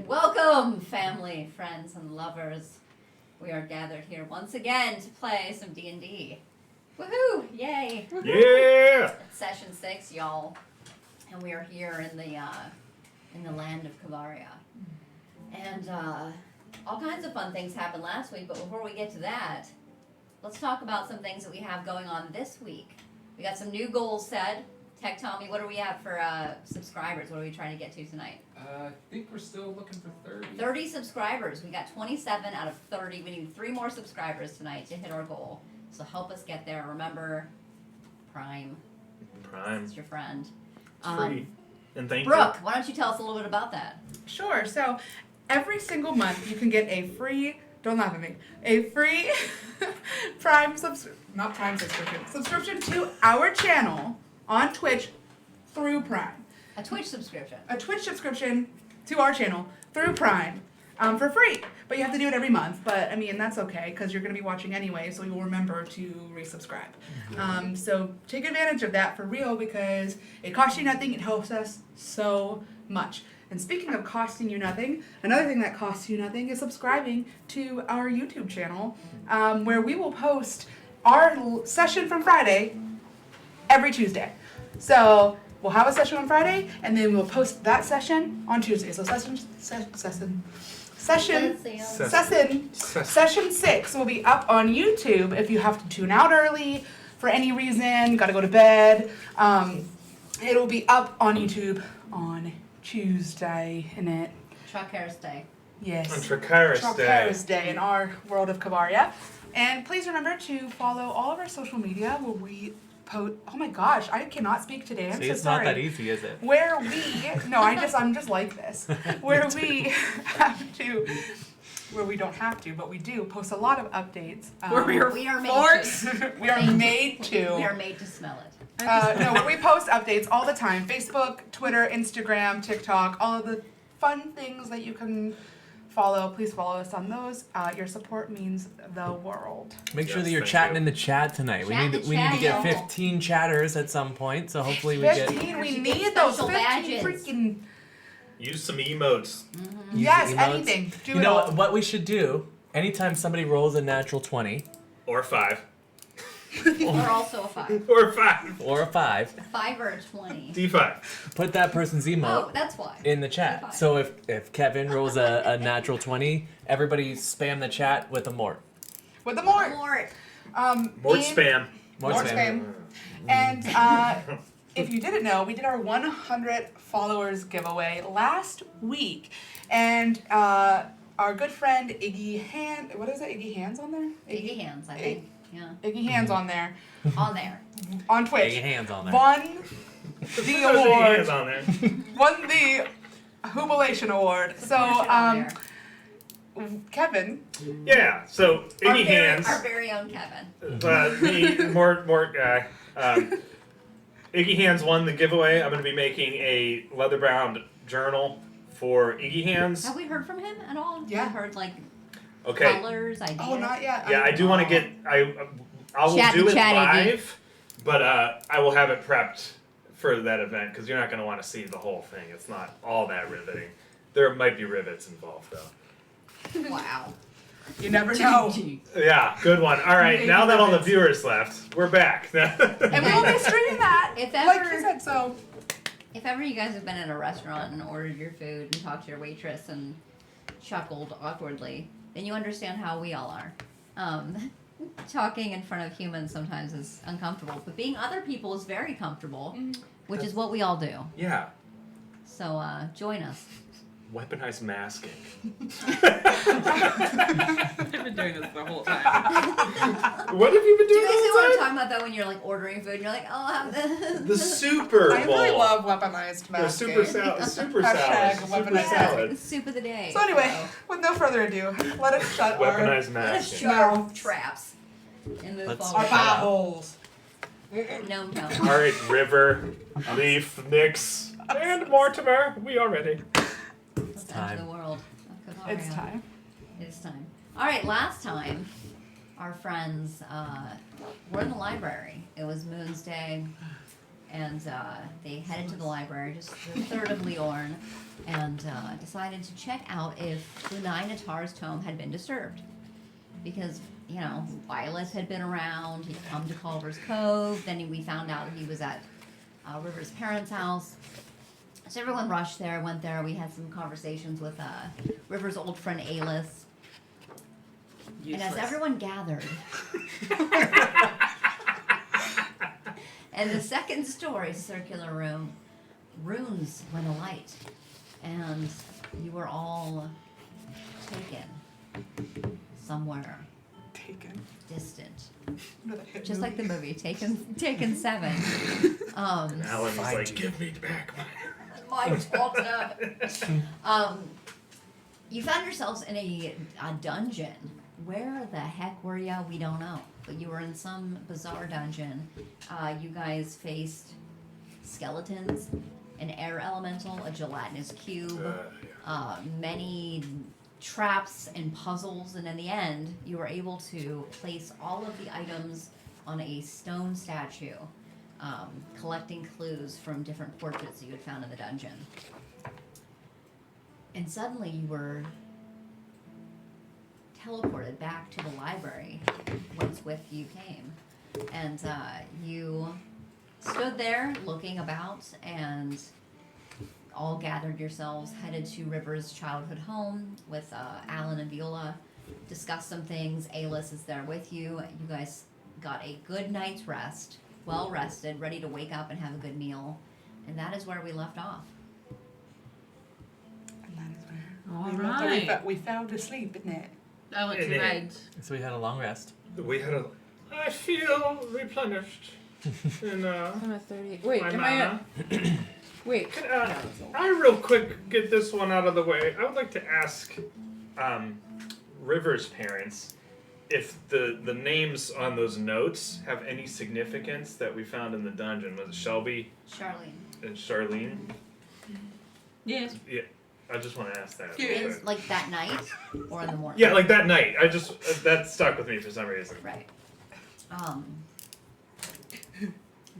Welcome, family, friends, and lovers. We are gathered here once again to play some D&D. Woohoo! Yay! Yeah! It's session 6, y'all, and we are here in the land of Kavaria. And all kinds of fun things happened last week, but before we get to that, let's talk about some things that we have going on this week. We got some new goals set. Tech Tommy, what are we at for subscribers? What are we trying to get to tonight? I think we're still looking for 30. 30 subscribers. We got 27 out of 30. We need 3 more subscribers tonight to hit our goal. So help us get there. Remember, Prime. It's your friend. It's free. And thank Brooke, why don't you tell us a little bit about that? Sure. So every single month you can get a free, don't laugh at me, a free subscription to our channel on Twitch through Prime. A Twitch subscription. A Twitch subscription to our channel through Prime for free. But you have to do it every month. But, I mean, that's okay because you're going to be watching anyway, so you'll remember to resubscribe. So take advantage of that for real because it costs you nothing. It helps us so much. And speaking of costing you nothing, another thing that costs you nothing is subscribing to our YouTube channel where we will post our session from Friday every Tuesday. So we'll have a session on Friday, and then we'll post that session on Tuesday. So session 6 will be up on YouTube if you have to tune out early for any reason, got to go to bed. It'll be up on YouTube on Tuesday, innit? Trakaris Day. Yes. On Trakaris Day in our world of Kavaria. And please remember to follow all of our social media where we post. Oh my gosh, I cannot speak today. I'm so it's sorry. not that easy, is it? Where we I'm just like this. Where we have to, where we don't have to, but we do post a lot of updates. We are made to. We are made to. We are made to smell it. No, we post updates all the time. Facebook, Twitter, Instagram, TikTok, all of the fun things that you can follow. Please follow us on those. Your support means the world. Make sure that you're chatting in the chat tonight. We need to get 15 chatters at some point, so hopefully we get 15. We need those 15 badges. freaking. Use some emotes. Mm-hmm. Yes, emotes. anything. Do you it know all. what we should do? Anytime somebody rolls a natural 20 Or 5. Or also a 5. Or 5. or a 5, 5 or a 20. D5. put that person's emote Oh, that's why. in the chat. D5. So if Kevin rolls a natural 20, everybody spam the chat with a mort. With the mort. Mort. Mort spam. Mort spam. And if you didn't know, we did our 100 followers giveaway last week. And our good friend Iggy Hand, what is it? Iggy Hands on there? Iggy Hands, I think. Yeah. Iggy Hands on there. On there. On Twitch. Get your hands on there. Won the Hands award. on there. Won the Hubilation Award. So, Kevin. Yeah, so Iggy Hands. Our very own Kevin. Me, Mort guy. Iggy Hands won the giveaway. I'm going to be making a leather-bound journal for Iggy Hands. Have we heard from him at all? Yeah. We've heard, like, Okay. colors, ideas. Oh, not yet. Yeah, I do want to get. I will Chat do to it chat, Iggy. live, but I will have it prepped for that event because you're not going to want to see the whole thing. It's not all that riveting. There might be rivets involved though. Wow. You never know. Yeah, good one. All right, now that all the viewers left, we're back. And we will be streaming that. If like ever- you said, so. If ever you guys have been in a restaurant and ordered your food and talked to your waitress and chuckled awkwardly, then you understand how we all are. Talking in front of humans sometimes is uncomfortable, but being other people is very comfortable, which is what we all do. Yeah, So join us. weaponized masking. I've been doing this the whole time. What have you been Do doing you guys all know what the I'm time? talking about though when you're like ordering food and you're like, oh, I'll have the The Super Bowl. I really love weaponized The masking. super salad. Super Hashtag salad. Super weaponized salad. the soup of the day. So anyway, with no further ado, let us shut our Weaponized Let us masking. shoot our traps and move Let's- forward. pie holes. Gnome All town. right, River, Leaf, Nix, and Mortimer. We are ready. Let's time. enter the world of Kavaria. It's time. It's time. All right, last time, our friends were in the library. It was Moon's Day. and they headed to the library, just the third of Leorn, and decided to check out if Lunai tome had been disturbed. Because, you know, Violet had been around, he'd come to Culver's Cove, then we found out he was at River's parents' house. So everyone rushed there, went there, we had some conversations with River's old friend Alis. And as everyone gathered, and the second story circular room, runes went alight, and you were all taken somewhere Taken. distant, Another hit just like the movie. movie Taken 7. And Alan was like, "Give me back my." My daughter. You found yourselves in a dungeon. Where the heck were you? We don't know. But you were in some bizarre dungeon. You guys faced skeletons, an air elemental, a gelatinous cube, many traps and puzzles, and in the end, you were able to place all of the items on a stone statue, collecting clues from different portraits that you had found in the dungeon. And suddenly you were teleported back to the library whence with you came. And you stood there looking about and all gathered yourselves, headed to River's childhood home with Alan and Viola, discussed some things. Alis is there with you. You guys got a good night's rest, well rested, ready to wake up and have a good meal. And that is where we left off. And that is where All we, right. we fell to sleep, isn't it? I went to Innit. bed. So we had a long rest. We had a. I feel replenished. In I'm at 38. Wait, my am I mana. at... Wait. Can, I real quick get this one out of the way. I would like to ask River's parents if the names on those notes have any significance that we found in the dungeon. Was it Shelby Charlene. and Charlene? Yes. Yeah, I just want to ask that. Is like that night or in the morning? Yeah, like that night. I just that stuck with me for some reason. Right.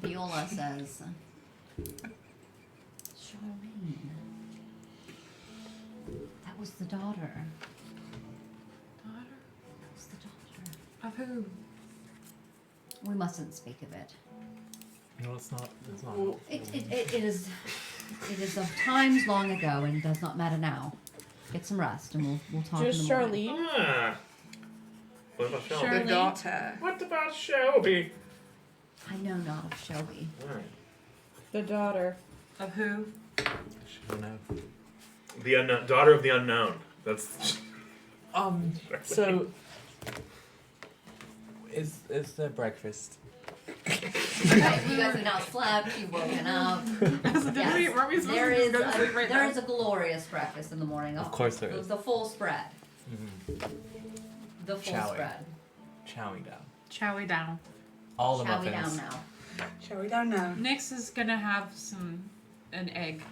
Viola says, Charlene. That was the daughter. Daughter? That was the daughter. Of who? We mustn't speak of it. No, it's not. It's not. Well, It is of times long ago and does not matter now. Get some rest and we'll talk Just in the morning. Charlene? Ah. What about Shelby? The Charlene? daughter. What about Shelby? I know not of Shelby. Alright. The daughter. Of who? Should know. The unknown, daughter of the unknown. That's. So is there breakfast? Right, you guys have now slept, you've woken up. Yes. Weren't we supposed There to is just go to sleep right there now? is a glorious breakfast in the morning. Of course there It is. was the full spread. Mm-hmm. The full Chowing. spread. Chowing down. Chow it down. All the Shall we muffins. down now? Shall we down now? Nyx is gonna have an egg.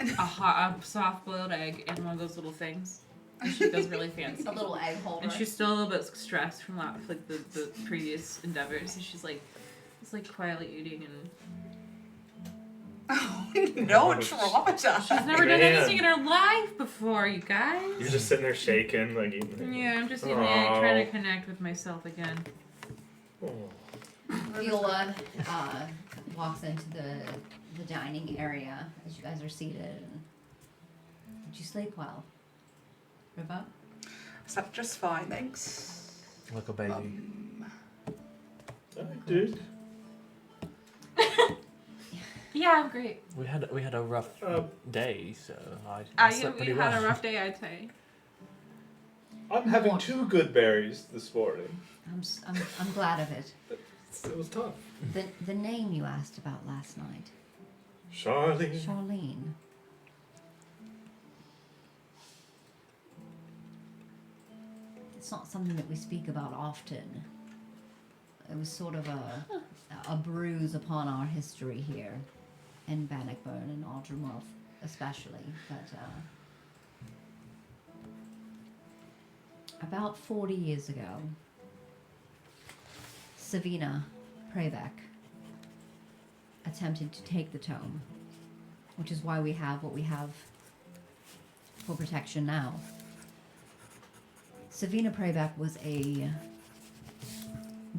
A soft boiled egg in one of those little things. And she does really fancy. A little egg holder. And she's still a little bit stressed from like the previous endeavors. So she's like, just like quietly eating and Oh, no trauma. she's never done Man. anything in her life before, you guys. You're just sitting there shaking, like eating. Yeah, I'm just eating it, Aw. trying to connect with myself again. Oh. Viola walks into the dining area as you guys are seated. Did you sleep well, Riva? Slept just fine, thanks. Look a baby. I did. Yeah, I'm great. We had a rough day, so I slept We pretty had well. a rough day, I'd say. I'm having 2 good berries this morning. I'm glad of it. It was tough. The name you asked about last night, Charlie. Charlene. It's not something that we speak about often. It was sort of a bruise upon our history here in Bannockburn and Aldrinworth especially. But about 40 years ago, Savina Prevek, a attempted to take the tome, which is why we have what we have for protection now. Savina Prebeck was a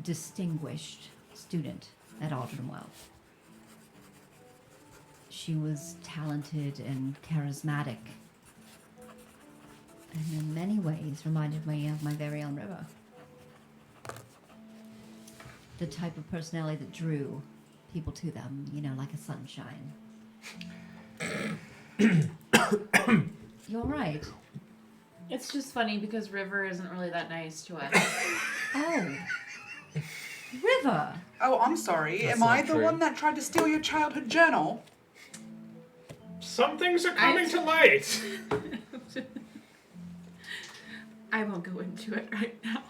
distinguished student at Aldenwell. She was talented and charismatic, and in many ways reminded me of my very own River. The type of personality that drew people to them, you know, like a sunshine. You're right. It's just funny because River isn't really that nice to us. Oh. River! Oh, I'm sorry. That's Am I not the true. one that tried to steal your childhood journal? Some things are coming to light. I won't go into it right now.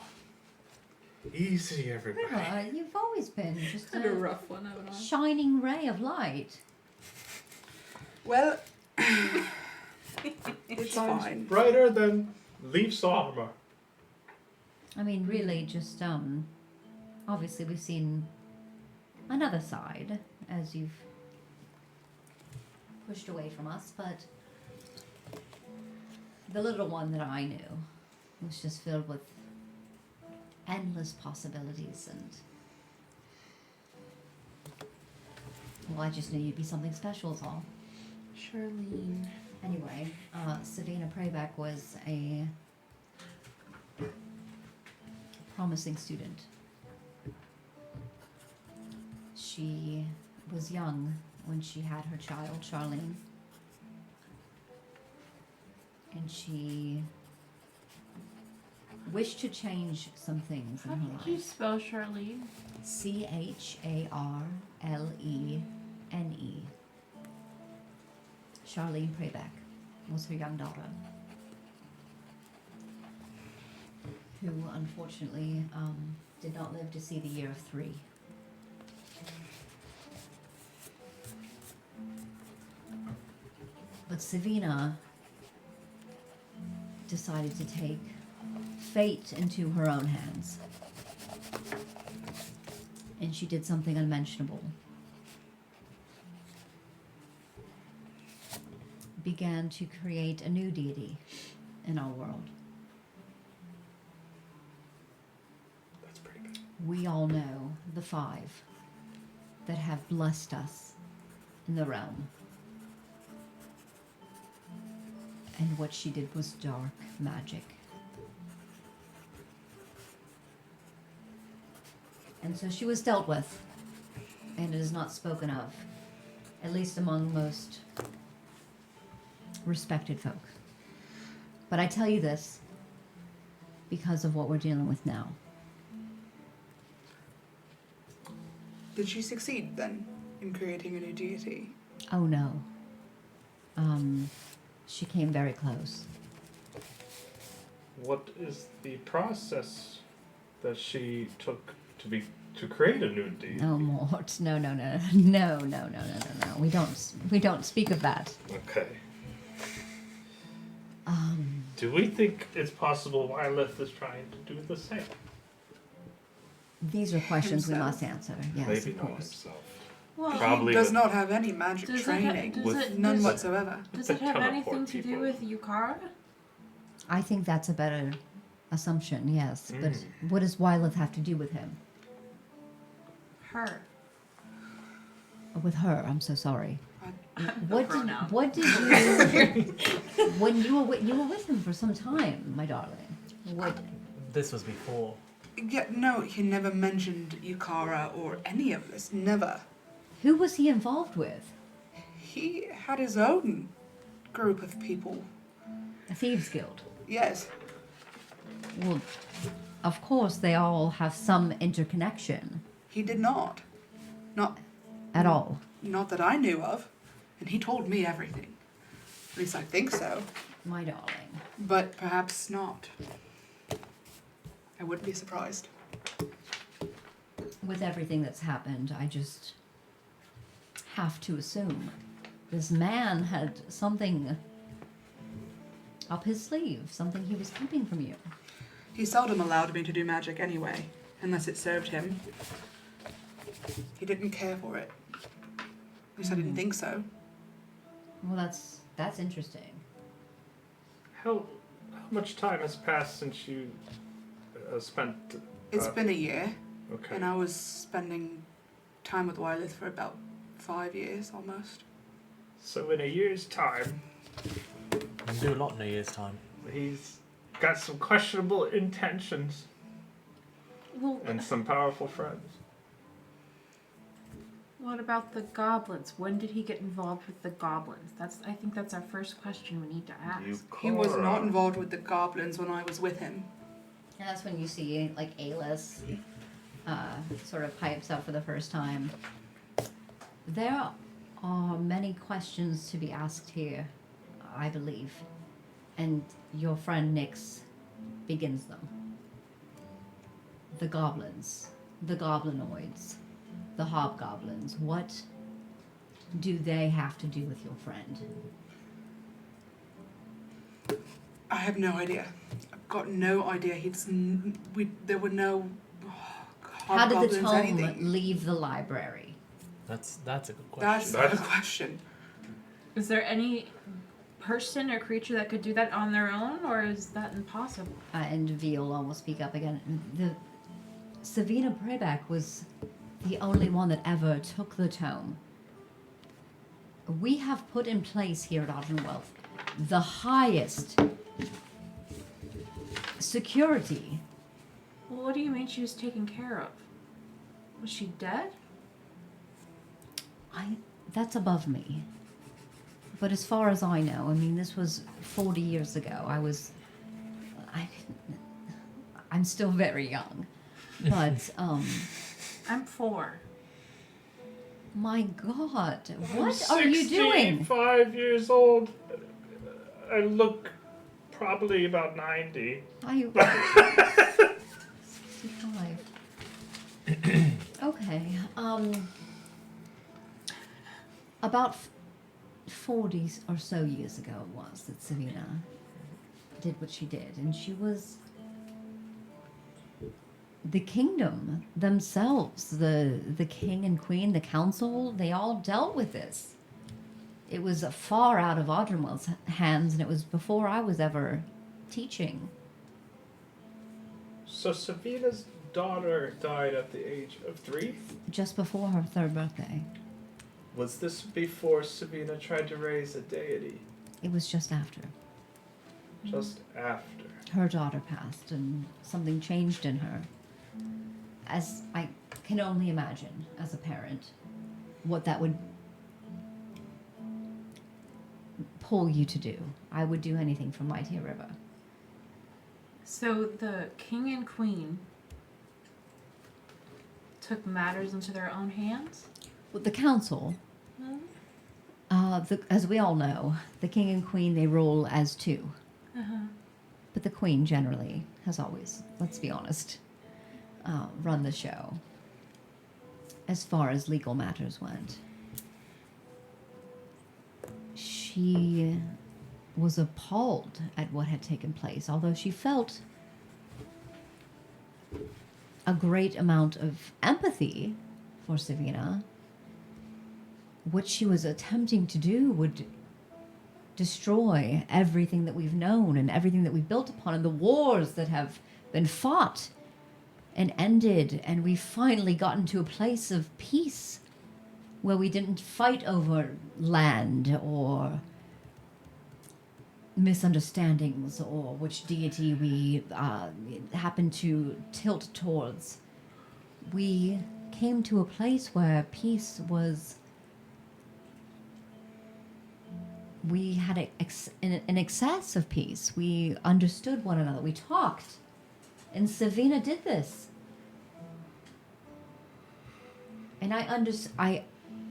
Easy, everybody. River, you've always been just Had a a rough one, haven't I? shining ray of light. Well, it's fine. Brighter than Leaf's armor. I mean, really, just, obviously we've seen another side as you've pushed away from us, but the little one that I knew was just filled with endless possibilities, and well, I just knew you'd be something special is all. Charlene. Anyway, Savina Prebeck was a promising student. She was young when she had her child, Charlene. And she wished to change some things in How her did you life. spell Charlene? Charlene. Charlene Prebeck was her young daughter, who unfortunately did not live to see the year of 3. But Savina decided to take fate into her own hands. And she did something unmentionable. Began to create a new deity in our world. That's pretty good. We all know the 5 that have blessed us in the realm. And what she did was dark magic. And so she was dealt with, and it is not spoken of, at least among most respected folk. But I tell you this because of what we're dealing with now. Did she succeed then in creating a new deity? Oh no. She came very close. What is the process that she took to create a new deity? Oh, Mort, no. We don't speak of that. Okay. Do we think it's possible Wyleth is trying to do the same? These are questions we Himself? must answer. Yes, Maybe of not course. himself. Well, Probably He does with- not have any magic does training. None does whatsoever. Does The it have teleport anything to do people. with Yukara? I think that's a better assumption. Yes, but what does Wyleth have to do with him? Her. With her? I'm so sorry. What pronoun. did you when you were with him for some time, my darling? What? This was before. Yeah, no, he never mentioned Yukara or any of this. Never. Who was he involved with? He had his own group of people. A thieves' guild. Yes. Well, of course they all have some interconnection. He did not. Not At all. not that I knew of. And he told me everything. At least I think so. My darling. But perhaps not. I wouldn't be surprised. With everything that's happened, I just have to assume this man had something up his sleeve, something he was keeping from you. He seldom allowed me to do magic anyway, unless it served him. He didn't care for it. At least I didn't think so. Well, that's interesting. How much time has passed since you spent? It's been a year, Okay. and I was spending time with Wylith for about 5 years almost. So in a year's time, You can do a lot in a year's time. he's got some questionable intentions Well, and some powerful friends. what about the goblins? When did he get involved with the goblins? I think that's our first question we need to ask. He was not involved with the goblins when I was with him. And that's when you see like Alis sort of pipes up for the first time. There are many questions to be asked here, I believe, and your friend Nyx begins them. The goblins, the goblinoids, the hobgoblins. What do they have to do with your friend? I have no idea. I've got no idea. There were no How did the hobgoblins, tome anything. leave the library? That's a good That's question. the question. Is there any person or creature that could do that on their own, or is that impossible? And Viola will speak up again. Savina Prebeck was the only one that ever took the tome. We have put in place here at Ardenwealth the highest security. Well, what do you mean she was taken care of? Was she dead? That's above me. But as far as I know, I mean, this was 40 years ago. I'm still very young. But, I'm 4. my God, what are you doing? 65 years old. I look probably about 90. I 65. Okay. About 40 or so years ago it was that Savina did what she did, and she was the kingdom themselves, the king and queen, the council, they all dealt with this. It was far out of Audrumwell's hands, and it was before I was ever teaching. So Savina's daughter died at the age of 3? Just before her 3rd birthday. Was this before Savina tried to raise a deity? It was just after. Just after. Her daughter passed, and something changed in her. As I can only imagine, as a parent, what that would pull you to do. I would do anything for my dear River. So the king and queen took matters into their own hands? With the council, as we all know, the king and queen, they rule as two. Uh-huh. But the queen generally has always, let's be honest, run the show as far as legal matters went. She was appalled at what had taken place, although she felt a great amount of empathy for Savina. What she was attempting to do would destroy everything that we've known and everything that we've built upon, and the wars that have been fought and ended, and we've finally gotten to a place of peace where we didn't fight over land or misunderstandings or which deity we happened to tilt towards. We came to a place where peace was... We had an excess of peace. We understood one another. We talked. And Savina did this. And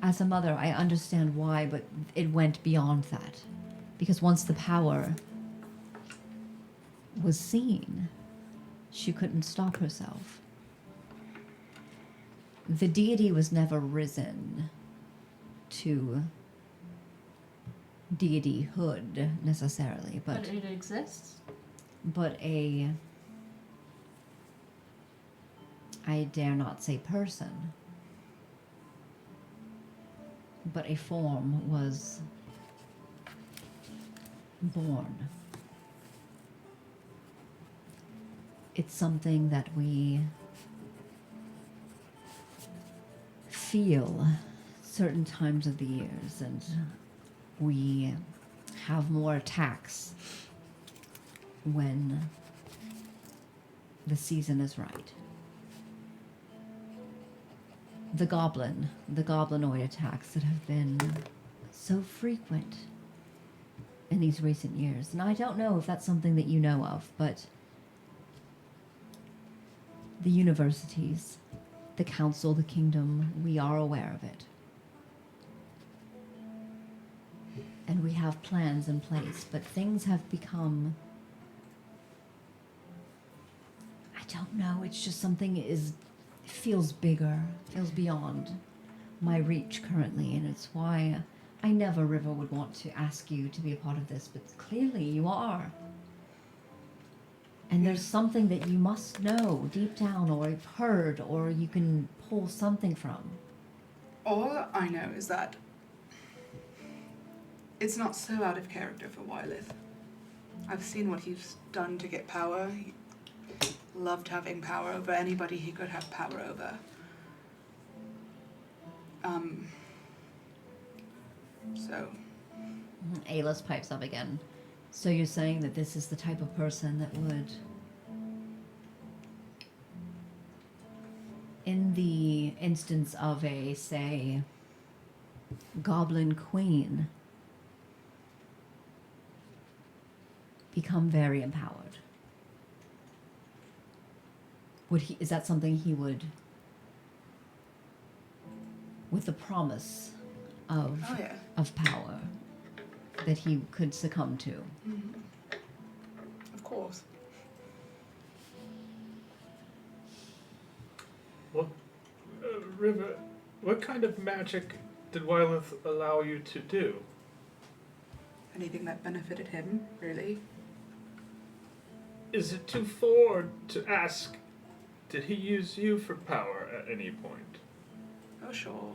as a mother, I understand why, but it went beyond that. Because once the power was seen, she couldn't stop herself. The deity was never risen to deityhood necessarily, But it exists? but I dare not say person. but a form was born. It's something that we feel certain times of the years, and we have more attacks when the season is right. The goblinoid attacks that have been so frequent in these recent years. And I don't know if that's something that you know of, but the universities, the council, the kingdom, we are aware of it. And we have plans in place, but things have become, I don't know, it's just something feels bigger, feels beyond my reach currently, and it's why I never, River, would want to ask you to be a part of this, but clearly you are. And there's something that you must know deep down, or have heard, or you can pull something from. All I know is that it's not so out of character for Wyleth. I've seen what he's done to get power. He loved having power over anybody he could have power over. So, Ayla's pipes up again. So you're saying that this is the type of person that would, in the instance of a, say, goblin queen, become very empowered? Is that something he would, with the promise of oh yeah. of power, that he could succumb to? Mm-hmm. Of course. Well, River, what kind of magic did Wyleth allow you to do? Anything that benefited him, really. Is it too forward to ask, did he use you for power at any point? Oh, sure.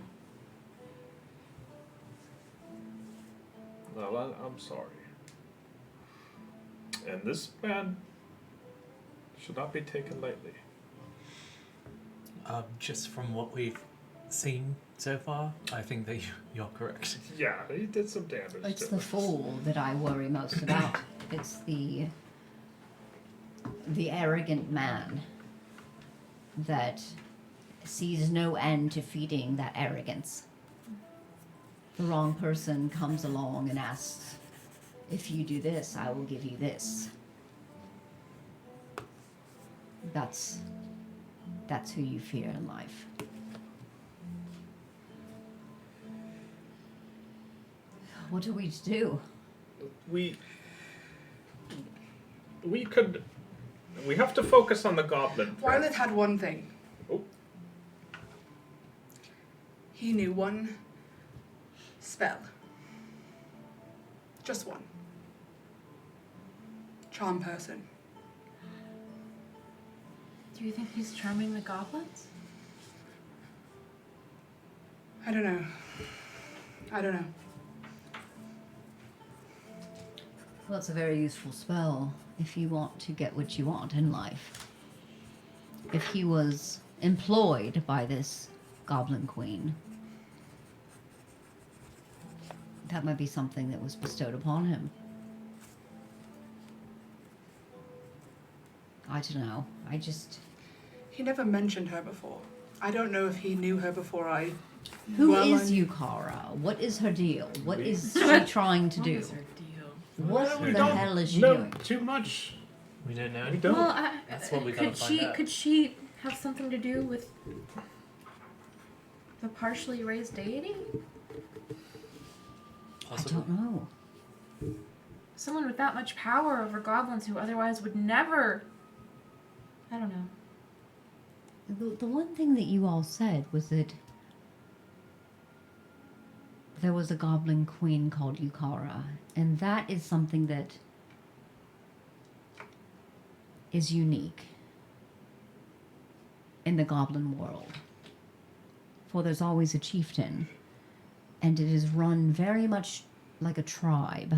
Well, I'm sorry. And this man should not be taken lightly. Just from what we've seen so far, I think that you're correct. Yeah, he did some damage. It's to the us. fool that I worry most about. It's the arrogant man that sees no end to feeding that arrogance. The wrong person comes along and asks, if you do this, I will give you this. That's who you fear in life. What are we to do? We have to focus on the goblin. Wyleth had one thing. Oh. He knew one spell. Just one. Charm person. Do you think he's charming the goblins? I don't know. Well, it's a very useful spell if you want to get what you want in life. If he was employed by this goblin queen, that might be something that was bestowed upon him. I don't know. He never mentioned her before. I don't know if he knew her before I... Who Well, is I- Yukara? What is her deal? What is she trying to What do? is her deal? What We the don't hell is she know doing? too much. We don't know. We don't. Well, That's what we gotta could find she out. could she have something to do with the partially raised deity? I Possible. don't know. Someone with that much power over goblins who otherwise would never. I don't know. The one thing that you all said was that there was a goblin queen called Yukara, and that is something that is unique in the goblin world. For there's always a chieftain And it is run very much like a tribe.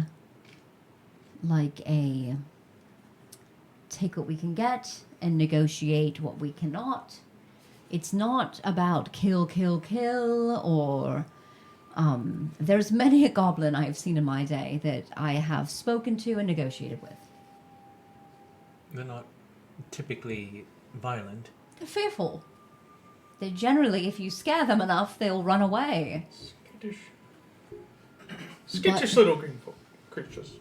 Like a take what we can get and negotiate what we cannot. It's not about kill, kill, kill, or there's many a goblin I have seen in my day that I have spoken to and negotiated with. They're not typically violent. They're fearful. They generally, if you scare them enough, they'll run away. Skittish little green creatures.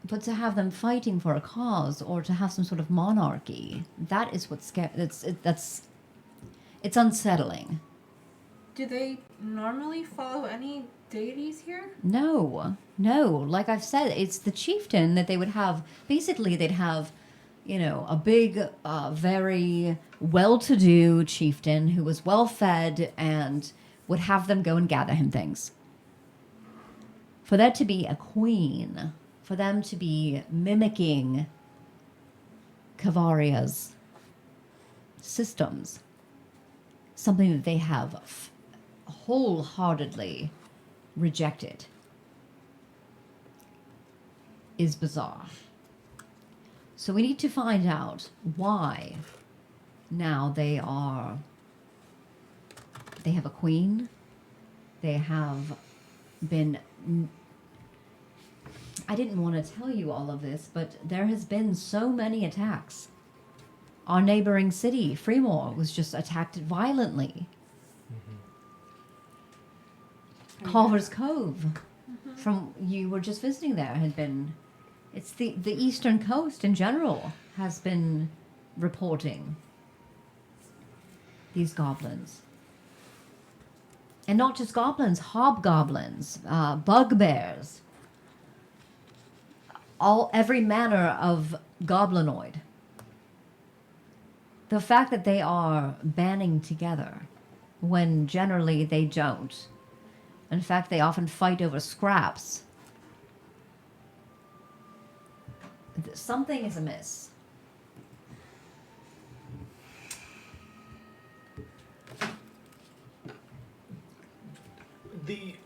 But to have them fighting for a cause, or to have some sort of monarchy, that is what's scary. It's unsettling. Do they normally follow any deities here? No. Like I've said, it's the chieftain that they would have. Basically, they'd have, a big, very well-to-do chieftain who was well-fed and would have them go and gather him things. For there to be a queen, for them to be mimicking Kavaria's systems, something that they have wholeheartedly rejected, is bizarre. So we need to find out why now they have a queen. They have been... I didn't want to tell you all of this, but there has been so many attacks. Our neighboring city, Fremore, was just attacked violently. Culver's Cove, from you were just visiting there, had been... It's the eastern coast in general has been reporting these goblins. And not just goblins, hobgoblins, bugbears. Every manner of goblinoid. The fact that they are banding together when generally they don't. In fact, they often fight over scraps. Something is amiss. The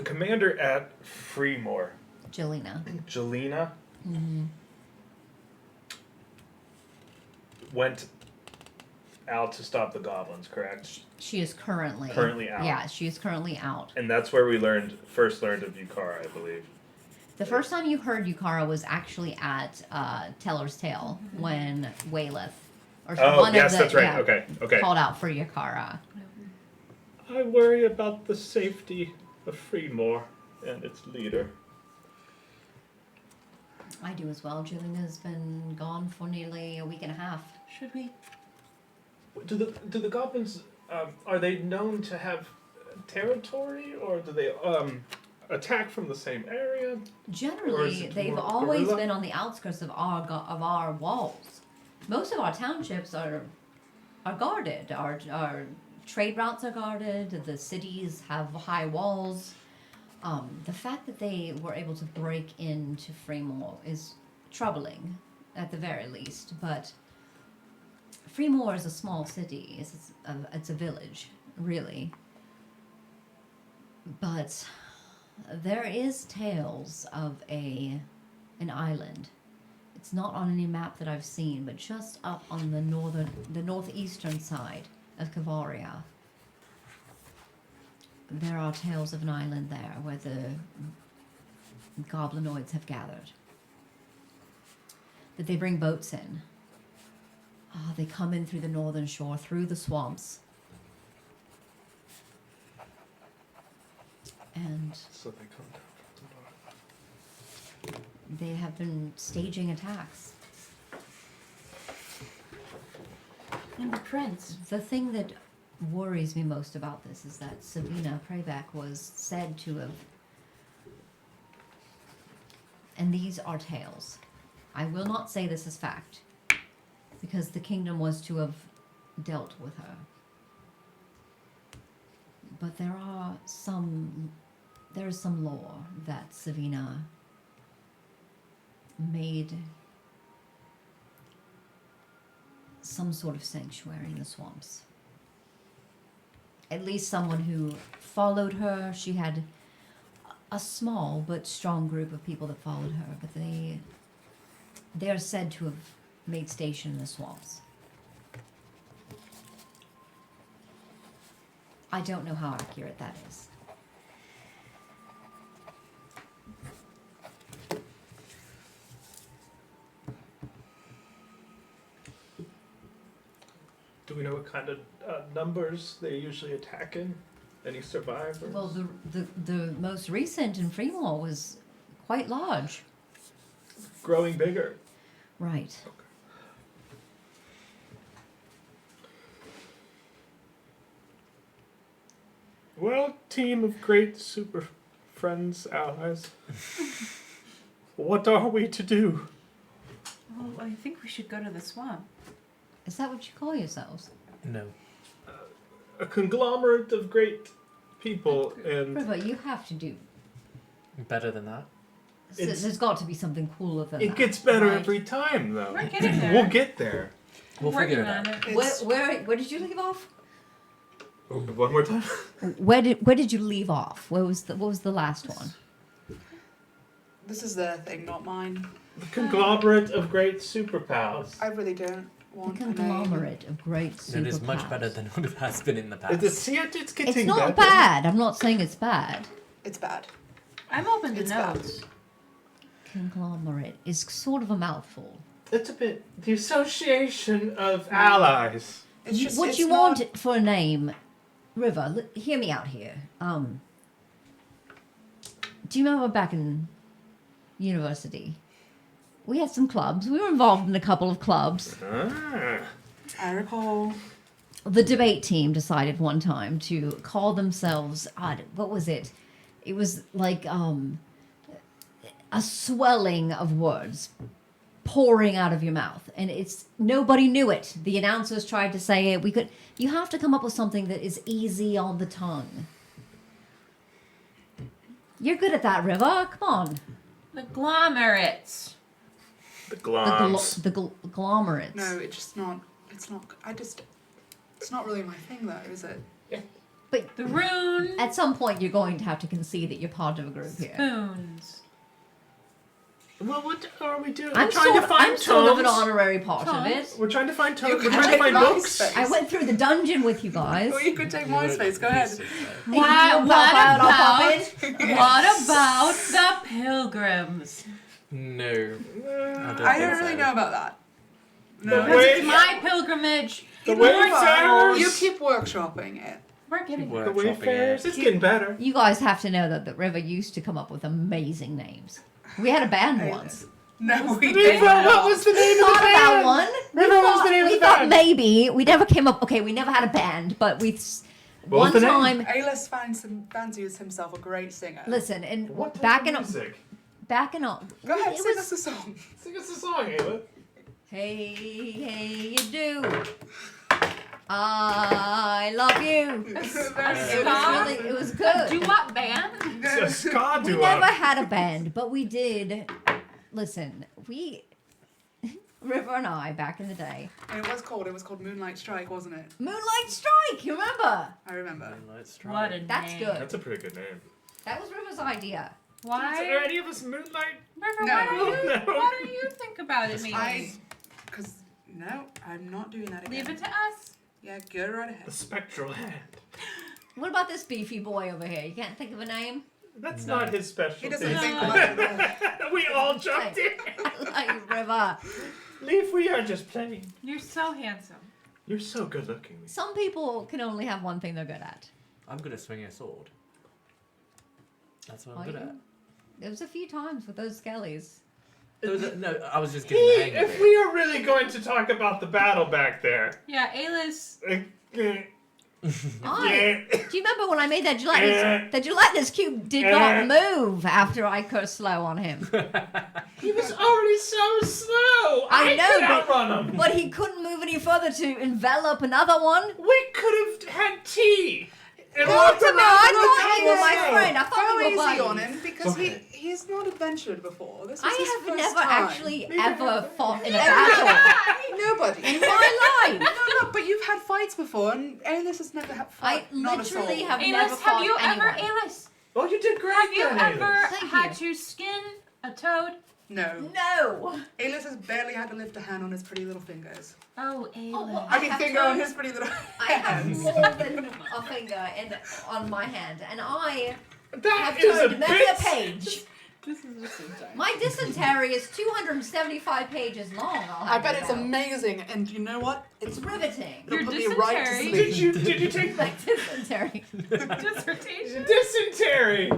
commander at Fremore, Jelena. went out to stop the goblins, correct? She is currently out. Yeah, she is currently out. And that's where we first learned of Yukara, I believe. The first time you heard Yukara was actually at Teller's Tale when Wayleth, or that's right. Okay. called out for Yukara. I worry about the safety of Fremore and its leader. I do as well. Jelena's been gone for nearly a week and a half. Should we? Do the goblins are they known to have territory, or do they attack from the same area? Generally, they've always been on the outskirts of our walls. Most of our townships are guarded. Our trade routes are guarded. The cities have high walls. The fact that they were able to break into Fremore is troubling, at the very least. But Fremore is a small city. It's a village, really. But there is tales of an island. It's not on any map that I've seen, but just up on the northeastern side of Kavaria. There are tales of an island there where the goblinoids have gathered. That they bring boats in. They come in through the northern shore, through the swamps. And So they come down from the north. they have been staging attacks. And the prince. The thing that worries me most about this is that Sabina Prebeck was said to have... And these are tales. I will not say this is fact, because the kingdom was to have dealt with her. But there is some lore that Savina made some sort of sanctuary in the swamps. at least someone who followed her. She had a small but strong group of people that followed her, but they are said to have made station in the swamps. I don't know how accurate that is. Do we know what kind of numbers they usually attack in? Any survivors? Well, the most recent in Fremont was quite large. Growing bigger. Right. Well, team of great super friends, allies. What are we to do? Well, I think we should go to the swamp. Is that what you call yourselves? No. A conglomerate of great people, and River, you have to do. Better than that. It's- There's got to be something cooler than that. it gets better right? every time, though. We're getting there. We'll get there. We'll Working figure it on out. it. Where did you leave off? One more time. Where did you leave off? What was the last one? This is their thing, not mine. The conglomerate of great superpowers. I really don't The want a conglomerate of great superpowers. It is much better than what it has been in the past. It's getting It's not better. bad. I'm not saying it's bad. name. It's bad. I'm open to It's bad. notes. Conglomerate is sort of a mouthful. It's a bit the association of allies. It's just What it's you not- want for a name, River? Hear me out here. Do you remember back in university? We had some clubs. We were involved in a couple of clubs. I recall. The debate team decided one time to call themselves, what was it? It was like a swelling of words pouring out of your mouth, and it's nobody knew it. The announcers tried to say it. You have to come up with something that is easy on the tongue. You're good at that, River. Come on. The glomerates. The gloms. The glomerates. No, it's just not. It's not. It's not really my thing, though, is it? But The rune. at some point, you're going to have to concede that you're part of a group here. Spoons. Well, what are we doing? I'm We're trying to find sort of an tomes. honourary part of Tomes. it. We're trying to find tomes. You We're could trying to take find my books. space. I went through the dungeon with you guys. Or you could take my space. Go ahead. What What about the pilgrims? No. Uh, I don't I think don't really so. know about that. The No, way- It's my pilgrimage. The Yours. wayfarers. you keep workshopping it. We're getting Keep there. The workshopping wayfarers. it. It's getting better. You guys have to know that the River used to come up with amazing names. We had a band once. No, we River, didn't. what was the name of the Thought about band? one. River, what was the name of We the thought band? maybe we never came up. Okay, we never had a band, but we What one was the time. name? Ayla fancies himself a great singer. Listen, and What type back of in music? back in all. Go ahead, it sing was- us a song. Sing us a song, Ayla. Hey, you do. I love you. It was good. Do what band? It's a ska We duo. never had a band, but we did. Listen, River and I, back in the day, And it was called Moonlight Strike, wasn't it? Moonlight Strike. You remember? I remember. Moonlight Strike. What a That's name. good. That's a pretty good name. That was River's idea. Are Why? any of us Moonlight? River, No. what do you think about it, maybe? No, I'm not doing that again. Leave it to us. Yeah, go right The ahead. spectral hand. What about this beefy boy over here? You can't think of a name? That's No. not his specialty. He doesn't No. think much at all. We all jumped in. I like River. Leave, we are just playing. You're so handsome. You're so good looking. Some people can only have one thing they're good at. I'm good at swinging a sword. That's what Are I'm good you? at. There was a few times with those skellies. No, I was just getting the hang of If it. we are really going to talk about the battle back there. Yeah, Ayla's. I, do you remember when I made that gelatinous cube did not move after I cursed slow on him? He was already so slow. I know, could but- outrun him. But he couldn't move any further to envelop another one. We could have had tea. And Come walked to me, around I the thought you were my castle. friend. I thought Go we were easy on buddies. him because Okay. he's not adventured before. This is his I have first never time. actually ever fought in a battle Nobody. in my life. No, but you've had fights before, and Alis has never had fight. I Not a soul. literally have never Alis, fought have you anyone. ever, Alis, Oh, you did great. have you then, ever Alis. Thank had you. to skin a toad? No. No. Alis has barely had to lift a hand on his pretty little fingers. Oh, Alis. well, I mean, have finger to- on his pretty little I have hands. more than a finger on my hand, and I That have is a turned many a bit. page. This is just insane. My dysentery is 275 pages long. I'll I have bet you it's know. amazing, and you know what? It's riveting. It'll Your put me right to dysentery. sleep. Did you take My dysentery. Dissertation. dysentery?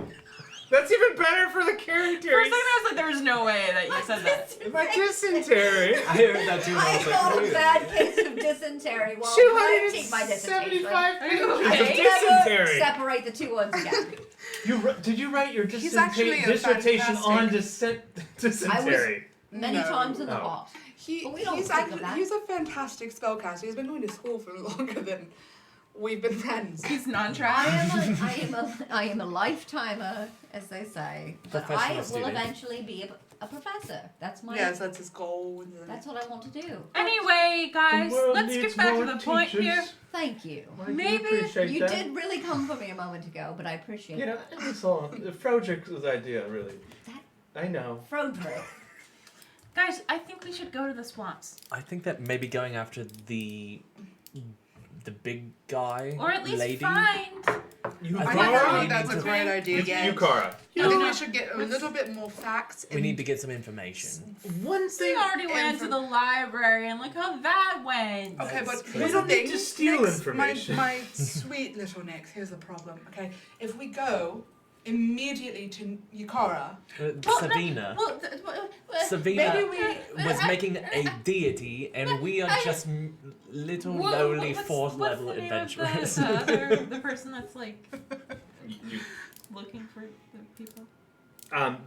That's even better for the character. For a second, I was like, there was no way that you said that. My dysentery. I heard that too. And I I was like, got a really? bad case of dysentery while correcting my dissertation. 275 Are you pages okay? of Never dysentery. separate the two words again. Did you write your He's actually a dissertation on fantastic- dysentery? Many No. times in the Oh. past. He, But we don't he's think of actually that. he's a fantastic spellcaster. He's been going to school for longer than we've been friends. He's I non-trash. I am a lifetimer, as they say. But I Professional will student. eventually be a professor. That's my. Yes, that's his goal. isn't it? That's what I want to do. Anyway, guys, The world let's needs get back to more the point teachers. here. Thank you. I do Maybe appreciate You that. did really come for me a moment ago, but I appreciate You know, it. it's all Froderick's idea, really. That- I know. Froderick. Guys, I think we should go to the swamps. I think that maybe going after the big guy, Or at least lady. find... You I I think don't we think need that's a to- great idea yet. Yukara. I think we should get a little bit more facts. We need to get some information. One We thing. already went to the library and look how that went. Okay, but That's here's We don't the need thing. to steal Nix, information. My sweet little Nix, here's the problem. Okay, if we go immediately to Yukara, Savina. Well, Savina maybe we. was making a deity, and we are just little lowly fourth level what's the name adventurers. Of the person that's like You, looking for the people.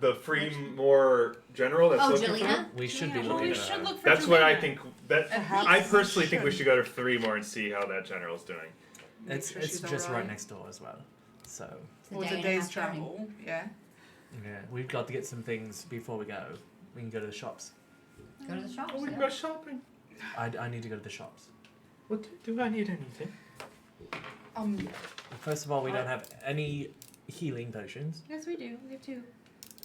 the free more general that's Oh, looking Jelena? We should be Yeah, well, looking we at should her. look for That's what I Jelena. think. That Perhaps I we personally think we should. should go to 3 more and see how that general's doing. Make It's sure it's she's just alright. right next door as well. So It's Or it's day a and a day's half journey. travel. Yeah. yeah, we've got to get some things before we go. We can go to the shops. Go to the shops. Oh, we can yeah. go shopping. I need to go to the shops. What do I need anything? First of all, we don't have any healing potions. Yes, we do. We have two.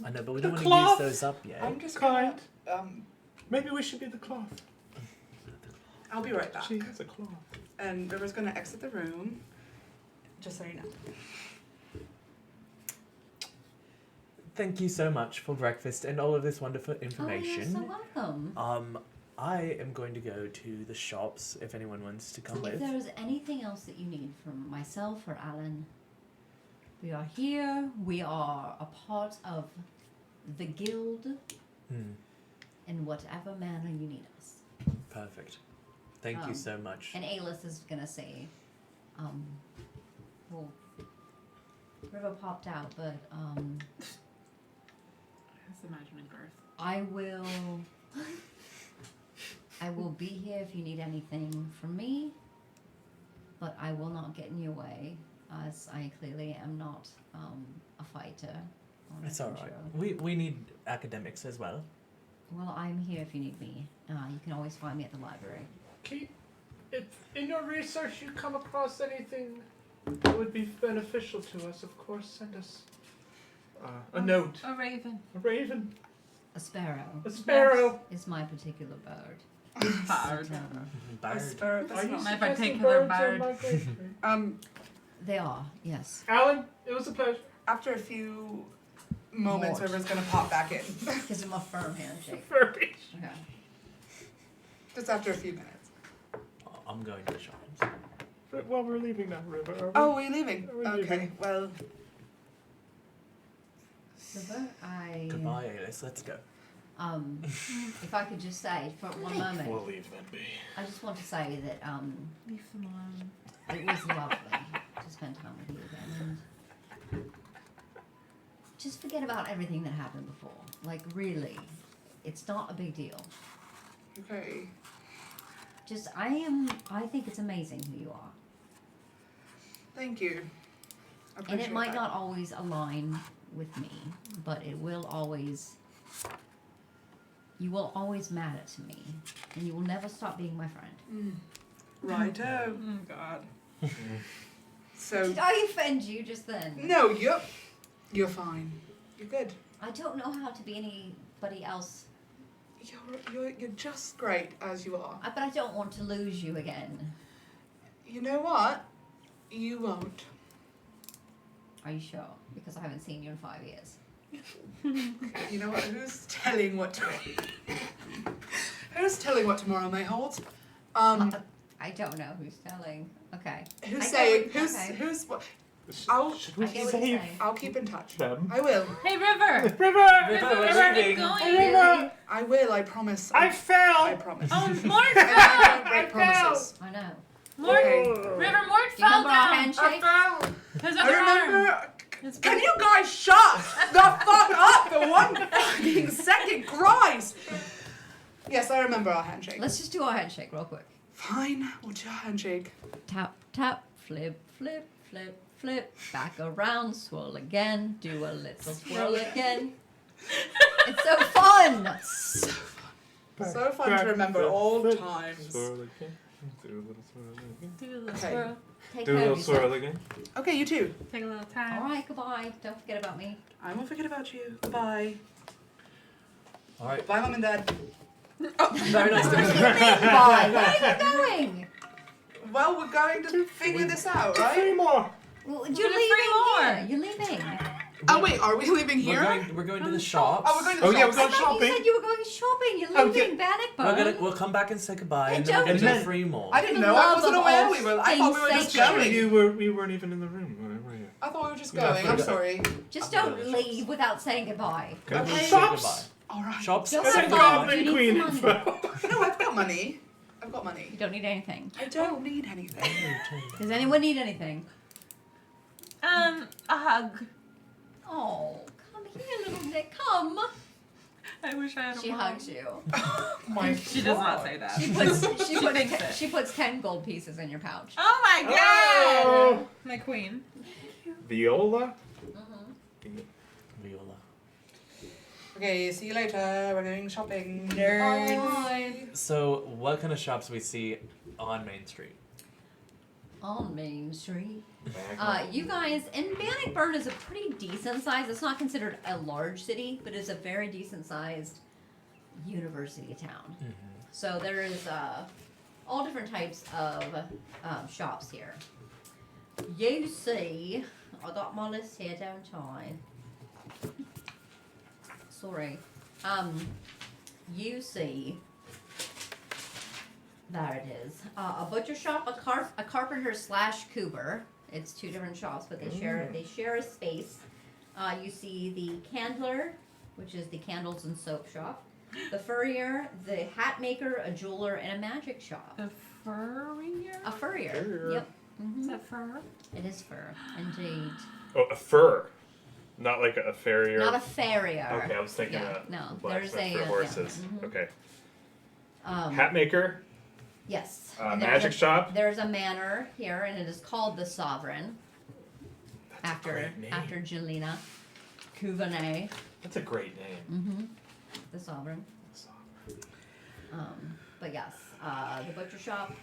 I know, but we The don't want cloth! to use those up yet. I'm just Kind. gonna. Maybe we should be the cloth. I'll be right back. She has a cloth. And River's gonna exit the room. Just so you know. Thank you so much for breakfast and all of this wonderful Oh, you're information. so welcome. I am going to go to the shops if anyone wants to come If with. there is anything else that you need from myself or Alan, we are here. We are a part of the guild Hmm, in whatever manner you need us. perfect. Thank you so much. And Alis is gonna say, well, River popped out, but Just imagining birth. I will be here if you need anything from me, but I will not get in your way, as I clearly am not a fighter. or an It's all right. adventurer. We need academics as well. Well, I'm here if you need me. You can always find me at the library. If in your research you come across anything that would be beneficial to us, of course, send us a note. A raven. A raven. A sparrow A sparrow. is my particular bird. Bird. Bard. That's Are you not. My suggesting particular birds are bird. migratory? They are, yes. Alan, it was a pleasure. After a few moments, Mort. River's gonna pop back in. Gives him a firm handshake. Furby. Okay. Just after a few minutes. I'm going to the shops. Well, we're leaving now, River. Are we? Oh, we're leaving. We're Okay. leaving. Well, River, Goodbye, Alice. Let's go. If I could just say for one moment, We'll leave them be. I just want to say that Leave them alone. it was lovely to spend time with you again, and just forget about everything that happened before. Like, really, it's not a big deal. okay. Just, I think it's amazing who you are. Thank you. I And it appreciate might that. not always align with me, but it will always, you will always matter to me, and you will never stop being my friend. Righto. Oh God. So Did I offend you just then? no, you're fine. You're good. I don't know how to be anybody else. You're just great as you are. But I don't want to lose you again. You know what? You won't. Are you sure? Because I haven't seen you in 5 years. You know what? Who's telling what tomorrow may hold? I don't know who's telling. Okay. Who's I saying? get what- Who's okay. who's what? Should I we get what you're save saying. I'll keep in touch. them? I will. Hey, River. River! we're Keep leaving. going. River! I will. I promise. I I fell! promise. Oh, And Mort I fell. don't break I promises. I know. Mort. Okay. River, Mort Do you fell remember our down. handshake? His I other arm. remember. It's Can you guys shut the fuck up for one fucking second, Christ? Yes, I remember our handshake. Let's just do our handshake real quick. Fine. What's your handshake? Tap, tap, flip, flip, flip, flip. Back around, swirl again. Do a little swirl again. It's so fun! So fun to remember all times. Swirl again. Do a little swirl again. Do a little Okay. swirl. Take Do a care of little swirl yourself. again. Okay, you too. Take a little time. Alright, goodbye. Don't forget about me. I won't forget about you. Goodbye. All right. Bye, Mum and Dad. Very nice to meet you. Bye. Where are you going? Well, we're going to figure this out, Three right? more! Well, We're you're gonna leaving free more. here. You're leaving. Oh wait, are we leaving here? We're going to the shops. Oh, we're going to the Oh, yeah, shops. we're I going thought shopping. you said you were going shopping. You're Oh, leaving Bannockburn. We'll come back and say goodbye, Hey, and then we're don't- going to And do 3 more. I didn't For the know. I love wasn't of aware all we were. I thought we were things just sacred. going. We weren't even in the room. Whatever. Yeah. I thought we were just Yeah, I going. I'm forgot. sorry. Just don't leave without saying goodbye. We'll Okay. say Shops. goodbye. All right. Shops. Don't say have It's a fun. goodbye. You Goblin need Queen some money. info. No, I've got money. I've got money. You don't need anything. I don't need anything. Does anyone need anything? A hug. Oh, come here, little Nick. Come. I wish I had a She mom. hugs you. My She does not say that. She puts thinks it. she puts 10 gold pieces in your pouch. Oh my god! Oh. My queen. Viola? Viola. Okay, see you later. We're going shopping. Bye. So, what kind of shops we see on Main Street? On Main Street. You guys, and Bannockburn is a pretty decent size. It's not considered a large city, but it's a very decent sized university town. So there is all different types of shops here. You see, I got my list here, don't I? Sorry. You see. There it is. A butcher shop, a carpenter / cooper. It's 2 different shops, but they share a space. You see the candler, which is the candles and soap shop. The furrier, the hat maker, a jeweler, and a magic shop. The furrier? A furrier. Furrier. Yep. Is that fur? It is fur, indeed. Oh, a fur. Not like a farrier. Not a farrier. Okay, I was thinking Yeah, a no, blacksmith there's a, for yeah, horses. mhm. Okay. Um, Hat maker, Yes. And there's magic shop. There's a manor here, and it is called the Sovereign. That's a great name. After Jelena Couvernay. That's a great name. Mm-hmm. The Sovereign. But yes, the butcher shop.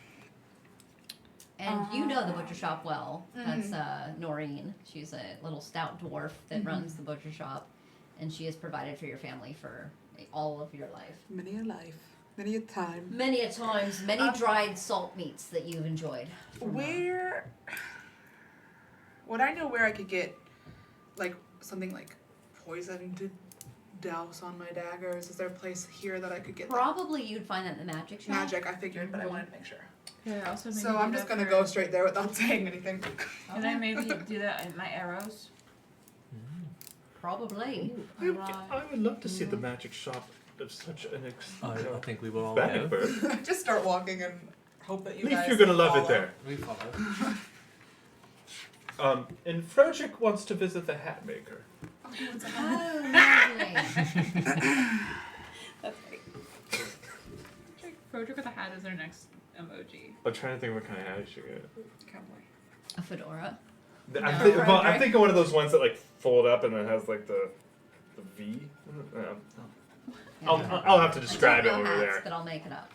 And you know the butcher shop well. That's Noreen. She's a little stout dwarf that runs the butcher shop, and she has provided for your family for all of your life. Many a life, many a time. Many a times, many dried salt meats that you've enjoyed. Where would I know where I could get like something like poison to douse on my daggers? Is there a place here that I could get that? Probably you'd find that in the magic shop. Magic? I figured, but I wanted to make sure. Yeah, also maybe So do I'm just that gonna for- go straight there without saying anything. Can I maybe do that in my arrows? Probably. I would love to see the magic shop of such an I think we will all Bannockburn. go. Just start walking and hope that you Leaf, guys you're gonna love it follow. there. We follow. And Frogic wants to visit the hat maker. Oh, lovely. That's great. Frodrick with a hat is our next emoji. I'm trying to think what kind of hat I should get. Cowboy. A fedora. I'm thinking one of those ones that like fold up and then has like the V. Yeah. I'll have to describe it I don't when know we're hats, there. but I'll make it up.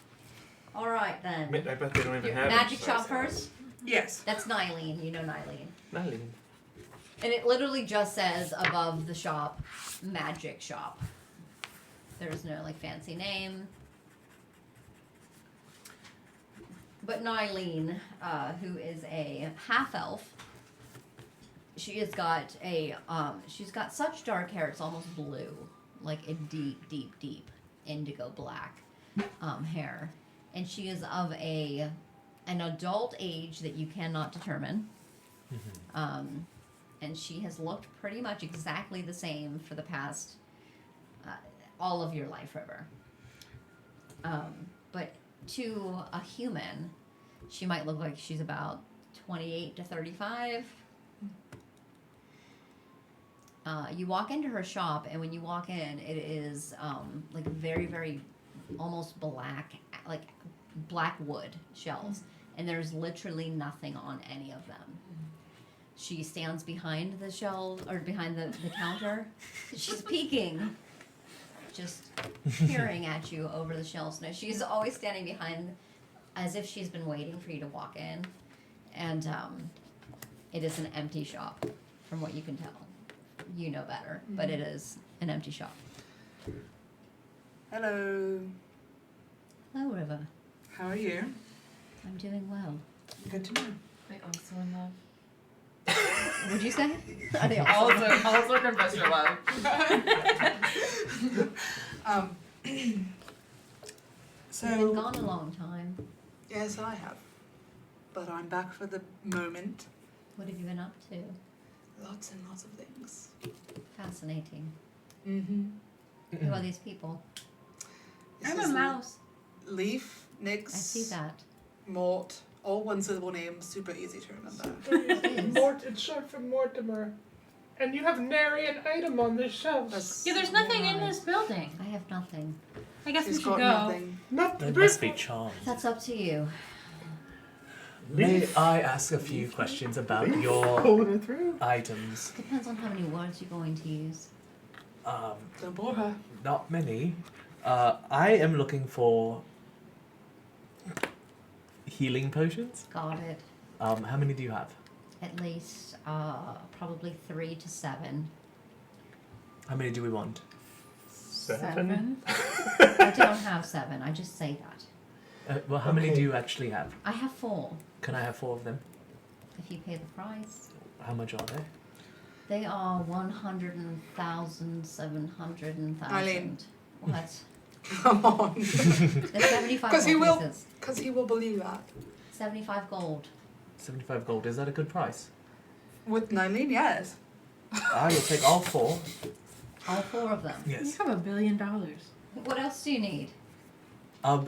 All right then. I bet they don't even Your have magic any shop size first. Yes. That's Nylene. You know Nylene. houses. And it literally just says above the shop, magic shop. There's no like fancy name. But Nylene, who is a half elf, she has got she's got such dark hair it's almost blue, like a deep, deep, deep indigo black hair, and she is of an adult age that you cannot determine. And she has looked pretty much exactly the same for the past all of your life, River. But to a human, she might look like she's about 28 to 35. You walk into her shop, and when you walk in, it is like very, very almost black, like black wood shelves, and there's literally nothing on any of them. She stands behind the shelves, or behind the counter. She's peeking, just peering at you over the shelves. No, she's always standing behind, as if she's been waiting for you to walk in. And it is an empty shop, from what you can tell. You know better, but it is an empty shop. Hello. Hello, River. How are you? I'm doing well. Good to know. I also in love. Would you say? Are they all? Also confess your love. So You've been gone a long time. yes, I have, but I'm back for the moment. What have you been up to? Lots and lots of things. Fascinating. Mm-hmm. Who are these people? I'm a mouse. Leaf, Nyx, I see that. Mort, all one-syllable names, super easy to remember. It's short for Mortimer. And you have nary an item on this shelf. That's Yeah, there's nothing in this building. I have nothing. I guess we She's should got go. nothing. They must be charmed. That's up to you. May I ask a few questions about your Pulling it through. items? Depends on how many words you're going to use. Don't bore her. Not many. I am looking for healing potions. Got it. How many do you have? At least probably 3 to 7. How many do we want? 7? I don't have 7. I just say that. Well, how many do you actually have? I have 4. Can I have 4 of them? If you pay the price. How much are they? They are 100,000, 700,000. Eileen. What? Come on. It's 75 'Cause he gold will- pieces. Because he will believe that. 75 gold. 75 gold. Is that a good price? With Nylene, yes. I will take all 4. All 4 of them. You Yes. have $1 billion. What else do you need?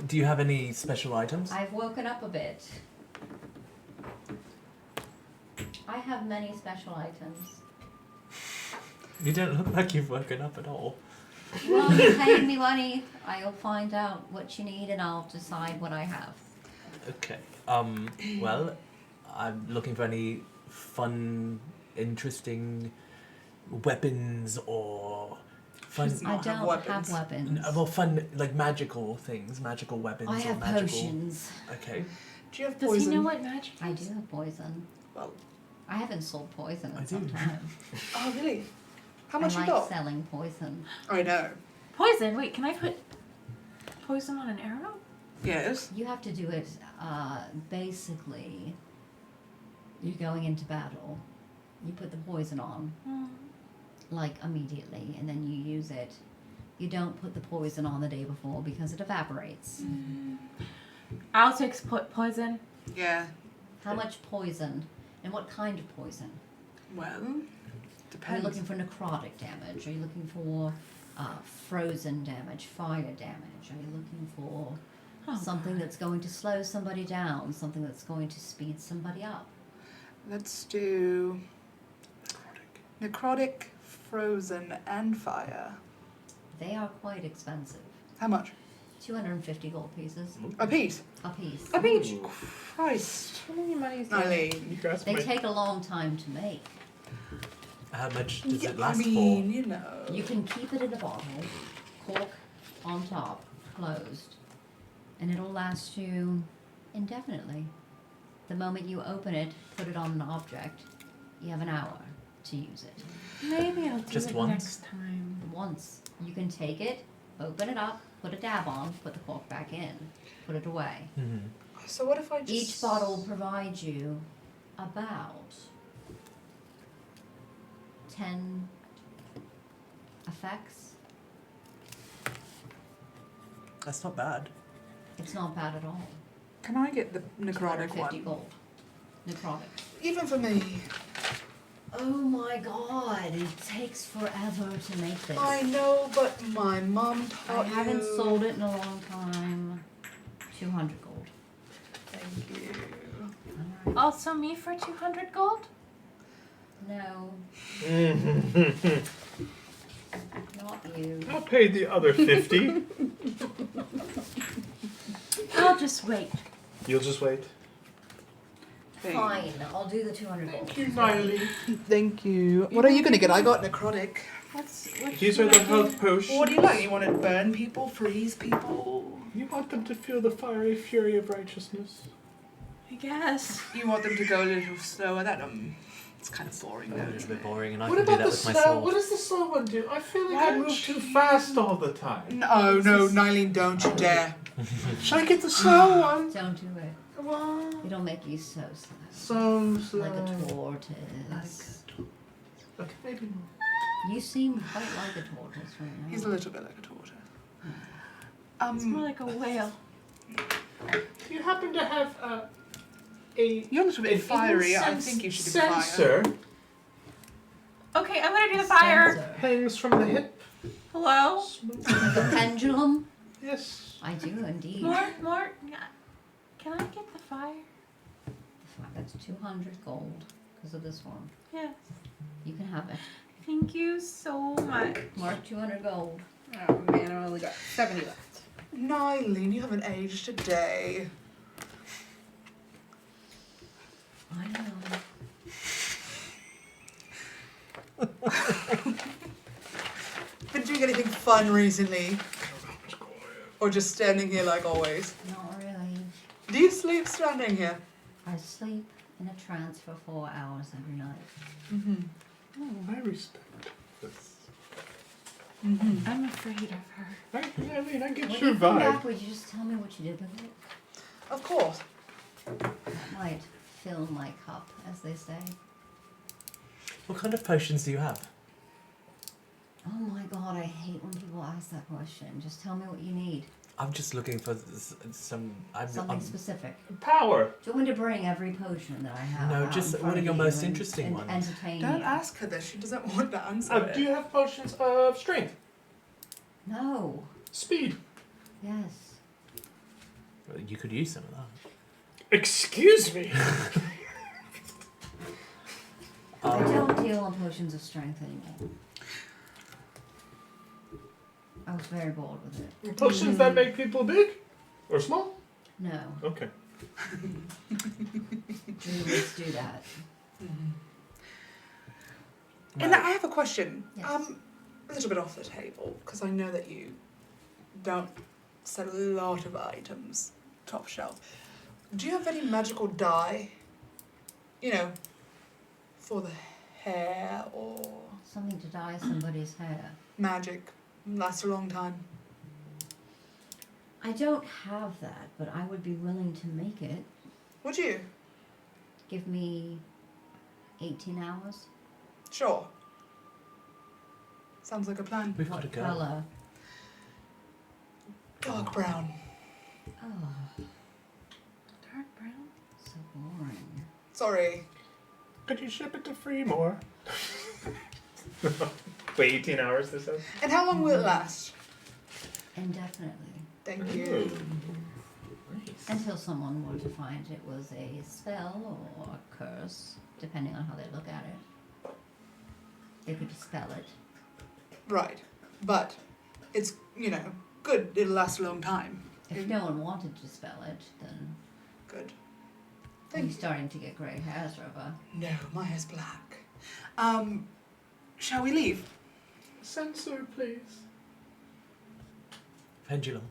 Do you have any special items? I've woken up a bit. I have many special items. You don't look like you've woken up at all. Well, you pay me money. I'll find out what you need and I'll decide what I have. Okay. Well, I'm looking for any fun, interesting weapons or fun. She's I not have don't weapons. have weapons. Well, fun like magical things, magical weapons. I or have magical... potions. Okay. Do you have Does poison? he know what magic is? I do have poison. Well, I haven't sold poison I in do. some time. oh really? How much I you like got? selling poison. I know. Poison? Wait, can I put poison on an arrow? Yes. You have to do it basically. You're going into battle. You put the poison on, like immediately, and then you use it. You don't put the poison on the day before because it evaporates. I'll take poison. Yeah. How much poison? And what kind of poison? Well, Are you depends. looking for necrotic damage? Are you looking for frozen damage, fire damage? Are you looking for something that's going to slow somebody down, something that's going to speed somebody up? Let's do necrotic, frozen, and fire. They are quite expensive. How much? 250 gold pieces A piece. a piece. A peach. Christ. How many money is that? Nylene. You guys They might... take a long time to make. How much does Yeah, it last I mean, you know. You can keep it in a bottle, cork on top, closed. And it'll last you indefinitely. The moment you open it, put it on an object, you have an hour to use it. Maybe I'll do Just it once? next time. Once you can take it, open it up, put a dab on, put the cork back in, put it away. Mm-hmm. So what if I just... Each bottle provides you about 10 effects. That's not bad. It's not bad at all. Can I get the necrotic 250 one? gold. Necrotic. Even for me. Oh my god, it takes forever to make this. I know, but my mum I taught haven't you. sold it in a long time. 200 gold. Thank you. Alright. Also me for 200 gold? No, not you. I'll pay the other 50. I'll just wait. You'll just wait. Fine, I'll do the 200 gold. Thank you, Miley. Thank you. What are you gonna get? I got necrotic. What's These are the health potions. What do you like? You want to burn people, freeze people? You want them to feel the fiery fury of righteousness. I guess. You want them to go a little slower? It's kind of boring A though. little Isn't bit it? boring, and I What can do about that the with my slow? sword. What does the slow one do? I feel like Why I move don't too you- fast all the time. No, Nylene, don't you dare. Should I get the slow one? Don't do it. Come on. It'll make you so slow. So slow. Like a tortoise. Okay, maybe not. You seem quite like a tortoise right now. He's a little bit like a tortoise. It's more like a whale. Do you happen to have a You're a little bit an fiery. I incense think you should do fire. sensor Okay, I'm gonna do the fire. Sensor. hangs from the hip? Hello? Like a pendulum? Yes. I do indeed. More. Yeah. Can I get the fire? That's 200 gold because of this one. Yes. You can have it. Thank you so much. Mark 200 gold. Oh man, I only got 70 left. Nylene, you haven't aged a day. I know. Been doing anything fun recently? Or just standing here like always? Not really. Do you sleep standing here? I sleep in a trance for 4 hours every night. Mm-hmm. Oh, I respect this. Mm-hmm. I'm afraid of her. I mean, I get When your you come vibe. back, would you just tell me what you did with it? Of course. That might fill my cup, as they say. What kind of potions do you have? Oh my god, I hate when people ask that question. Just tell me what you need. I'm just looking for some. Something specific. Power. Do you want me to bring every potion that I have? No, out just in front one of your you most and- interesting and ones. Entertain Don't you? ask her this. She doesn't want to answer Do you it. have potions of strength? No. Speed. Yes. You could use some of that. Excuse me. I don't deal on potions of strength anymore. I was very bored with it. Potions that make people big or small? No. Okay. Druids do that. And I have a question. Yes. A little bit off the table, because I know that you don't sell a lot of items top shelf. Do you have any magical dye? You know, for the hair or Something to dye somebody's hair. magic? Lasts a long time. I don't have that, but I would be willing to make it. Would you? Give me 18 hours. Sure. Sounds like a plan. We've got to go. Colour. Dark brown. Oh, Dark brown? so boring. Sorry. Could you ship it to Freemore? Wait, 18 hours this is? And how long will it last? Indefinitely. Thank you. Nice. Until someone were to find it was a spell or a curse, depending on how they look at it. They could dispel it. Right. But it's, good. It'll last a long time. If no one wanted to dispel it, then Good. you're Thank starting to get grey hairs, Rover. No, my hair's black. Shall we leave? Sensor, please. Pendulum.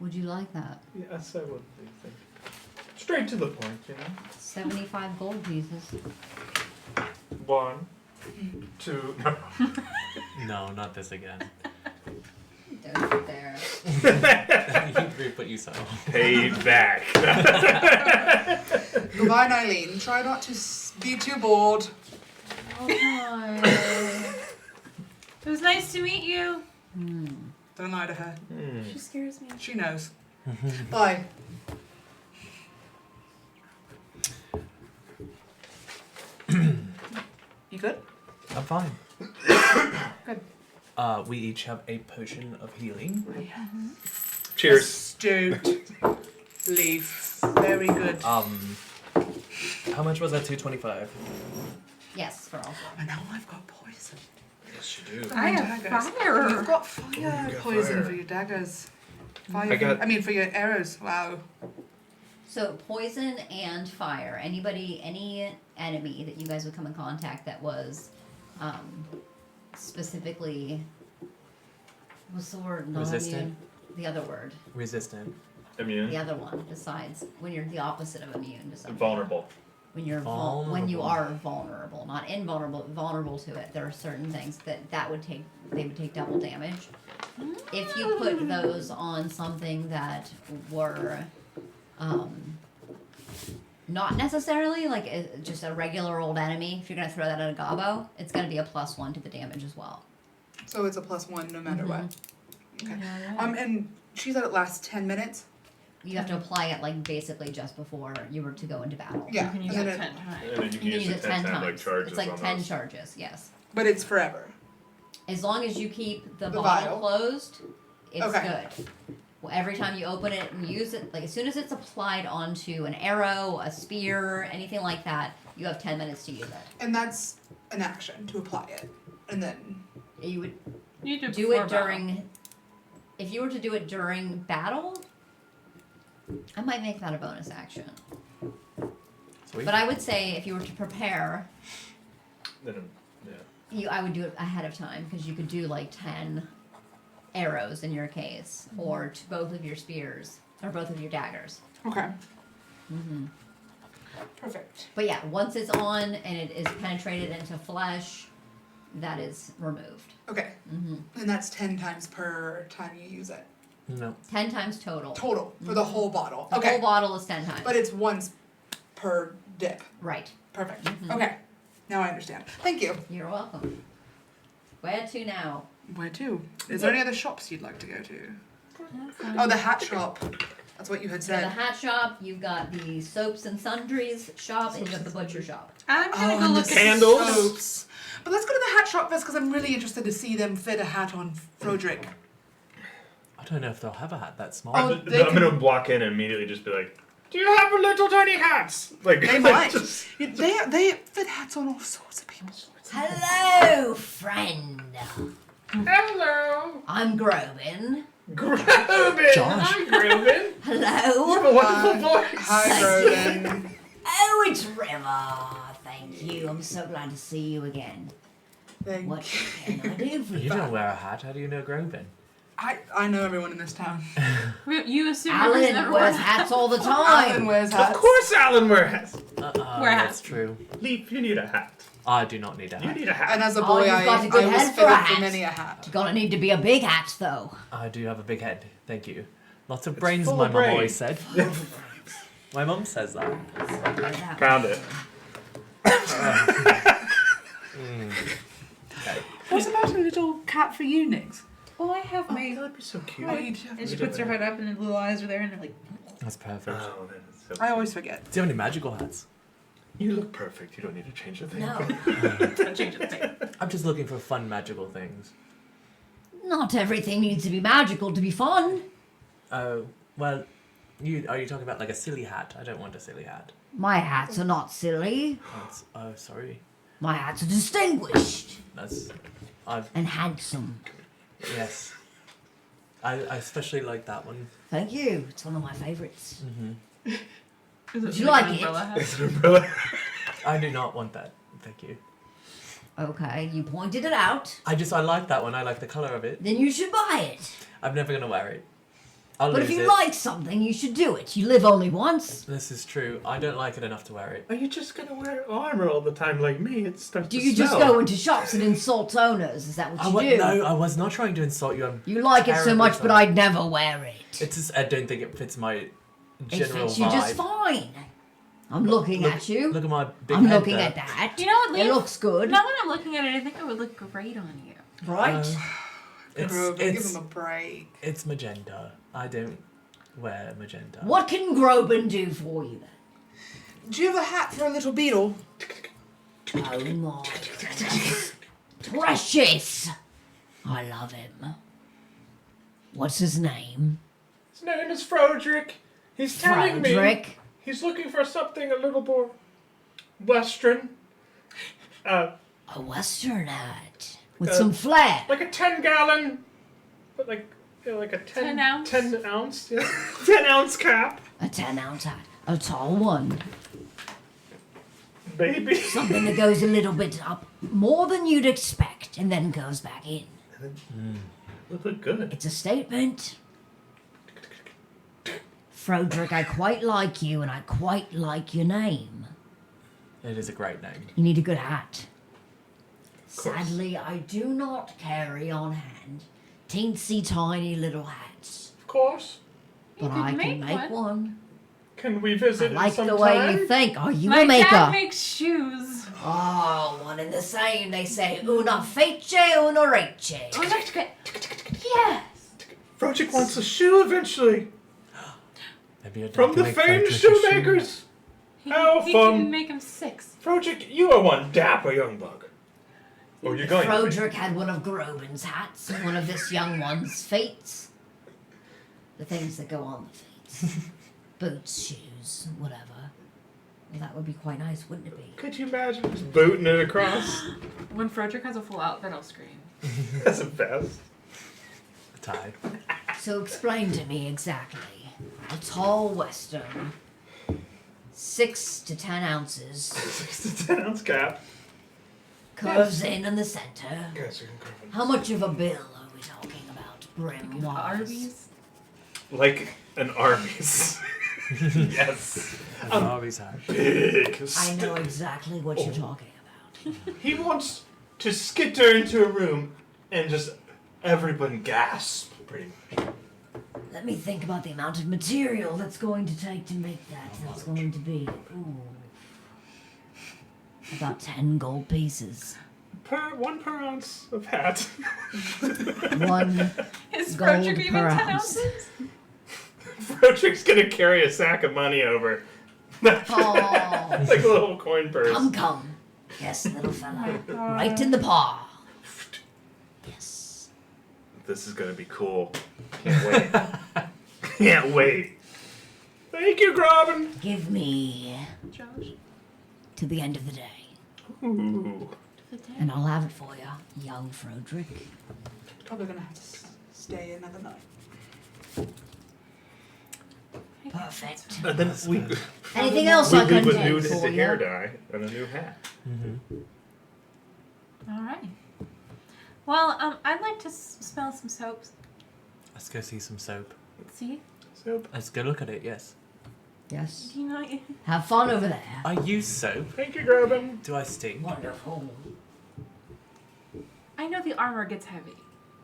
Would you like that? Yes, I would. Thank you. Straight to the point, 75 gold pieces. 1, 2. No. No, not this again. Don't sit there. But you so. Paid back. Goodbye, Eileen. Try not to be too bored. It was nice to meet you. Don't lie to her. She scares me. She knows. Bye. You good? I'm fine. Good. We each have a potion of healing. Cheers. Astute. Leaf. Very good. How much was that? 225. Yes, for all. And now I've got poison. Yes, you do. I have fire. You've got fire got poison fire. for your daggers. Fire. I for your arrows. Wow. So poison and fire. Any enemy that you guys would come in contact that was specifically, what's the word? Not Resistant? immune. The other word. Resistant. Immune. The other one. Besides, when you're the opposite of immune to something. Vulnerable. When you're when you are vulnerable, not invulnerable, vulnerable to it. There are certain things that would take. They would take double damage. If you put those on something that were. Not necessarily like just a regular old enemy. If you're gonna throw that at a gobbo, it's gonna be a +1 to the damage as well. So it's a +1 no matter what. Okay. Yeah. And she said it lasts 10 minutes. You have to apply it like basically just before you were to go into battle. Yeah. You can use and it then 10 times. And then you You can use it 10 times, like charges It's like on 10 those. charges. Yes. But it's forever. As long as you keep the The bottle vial. closed, it's Okay. good. Well, every time you open it and use it, like as soon as it's applied onto an arrow, a spear, anything like that, you have 10 minutes to use it. And that's an action to apply it. And then You would You do do before it battle. during. If you were to do it during battle, I might make that a bonus action. Sweet. But I would say if you were to prepare, Then, yeah. I would do it ahead of time because you could do like 10 arrows in your case, or to both of your spears or both of your daggers. okay. Mm-hmm. Perfect. But yeah, once it's on and it is penetrated into flesh, that is removed. Okay. Mm-hmm. And that's 10 times per time you use it. No. 10 times total. Total for the whole bottle. The Okay. whole bottle is 10 times. But it's once per dip. Right. Perfect. Mhm. Okay. Now I understand. Thank you. You're welcome. Where to now? Where to? Is there any other shops you'd like to go to? Oh, the hat shop. That's what you had So the said. hat shop, you've got the soaps and sundries shop, and you've got the butcher shop. I'm gonna go and look the at Candles? soaps. But let's go to the hat shop first because I'm really interested to see them fit a hat on Frodrick. I don't know if they'll have a hat that small. Oh, I'm they can- gonna walk in and immediately just be like, "Do you have little tiny hats?" Like They might. They fit hats on all sorts of people. Hello, friend. Hello, I'm Grobin. Groban. Josh. Hi, Groban. You Hello. have a wonderful voice. Hi, Groden. Oh, it's River. Thank you. I'm so glad to see you again. Thank What can I do for You you? don't wear a hat. How do you know Groban? I know everyone in this town. You assume everyone's Alan never wears worn hats all the Alan time. wears Of hats. course, Alan wears hats. Wear a hat. That's true. Leap, you need a hat. I do not need a You hat. need a hat. And as a Oh, boy, you've got a good I was head for a fitted hat. for many a hat. Gonna need to be a big hat, though. I do have a big head. Thank you. Lots of It's brains, full my of mum brains. always said. My mum says that. Found it. Okay. What's about a little cat for you, Nix? Well, I have my. That'd be so cute. And she puts her head up, and the little eyes are there, and they're like. That's perfect. Oh, that is so I always forget. Do you have any magical hats? You look perfect. You don't need to change a thing. No, I'm just looking for fun magical things. not everything needs to be magical to be fun. Oh, well, are you talking about like a silly hat? I don't want a silly hat. My hats are not silly. Oh, sorry. My hats are distinguished That's, and handsome. yes. I especially like that one. Thank you. It's one of my favorites. Mm-hmm. Would you like it? It's an umbrella. I do not want that. Thank you. Okay, you pointed it out. I like that one. I like the color of it. Then you should buy it. I'm never gonna wear it. I'll But if lose you it. like something, you should do it. You live only once. This is true. I don't like it enough to wear it. Are you just gonna wear armor all the time like me? It starts Do to you just smell. go into shops and insult owners? Is that what you do? No, I was not trying to insult you. I'm You like it so terribly much, but sorry. I'd never wear it. It's just I don't think it fits my It general fits you vibe. just fine. I'm looking at you. Look at my big I'm head looking there. at that. You know what, Lee? It looks good, Now that I'm looking at it, I think it would look great on you. right? Groban, give It's him a break. it's magenta. I don't wear magenta. What can Groban do for you then? Do you have a hat for a little beetle? Oh my goodness. Precious! I love him. What's his name? His name is Frodrick. He's telling me Frederick. he's looking for something a little more Western. A western hat. With Uh, some flair. Like a 10-gallon, but like a 10 ounce? 10 ounce, yeah. 10 ounce cap, A 10-ounce hat. A tall one. baby. Something that goes a little bit up more than you'd expect and then goes back in. Look good. It's a statement. Frodrick, I quite like you and I quite like your name. It is a great name. You need a good hat. course. Sadly, I do not carry on hand teensy tiny little hats. Of course. But could I can make make one. Can we I visit like some the way time? you think. Are you My a maker? dad makes shoes. Oh, one and the same. They say una fece, una rece. Yes. Frodrick wants a shoe eventually. Maybe a dad From can the make famed Frederick a shoe. shoemakers. He, How he fun. can make him 6. Frodrick, you are one dapper young bug. Or you're going to be. Frodrick had one of Groban's hats and one of this young one's feet. The things that go on the feet. Boots, shoes, whatever. Well, that would be quite nice, wouldn't it be? Could you imagine just booting it across? When Frederick has a full outfit, I'll scream. That's the best. Tie. So explain to me exactly. A tall western, 6 to 10 ounces, 6 to 10 ounce cap. curves in the center. Yes, you can curve it. How much of a bill are we talking about, brim wise? Arby's. Like an Arby's. Yes. Harvey's hat. Big. I know exactly what you're talking about. He wants to skitter into a room and just everyone gasp, pretty much. Let me think about the amount of material that's going to take to make that. That's going to be, about 10 gold pieces. One per ounce of hat. 1 Is gold Frederick even per 10 ounce. ounces? Frodrick's gonna carry a sack of money over. Oh, Like a little coin purse. come. Yes, little fella. Right in the paw. Yes. This is gonna be cool. Can't wait. Can't wait. Thank you, Robin. Give me Josh. to the end of the day. Ooh. And I'll have it for you, young Frodrick. Probably gonna have to stay another night. Perfect. And then we Anything else I can leave with do new for hair you? dye and a new hat. All right. Well, I'd like to smell some soaps. Let's go see some soap. See? Soap. Let's go look at it, yes. Yes. Do you know? Have fun over there. I use soap. Thank you, Robin. Do I stink? Wonderful. I know the armor gets heavy.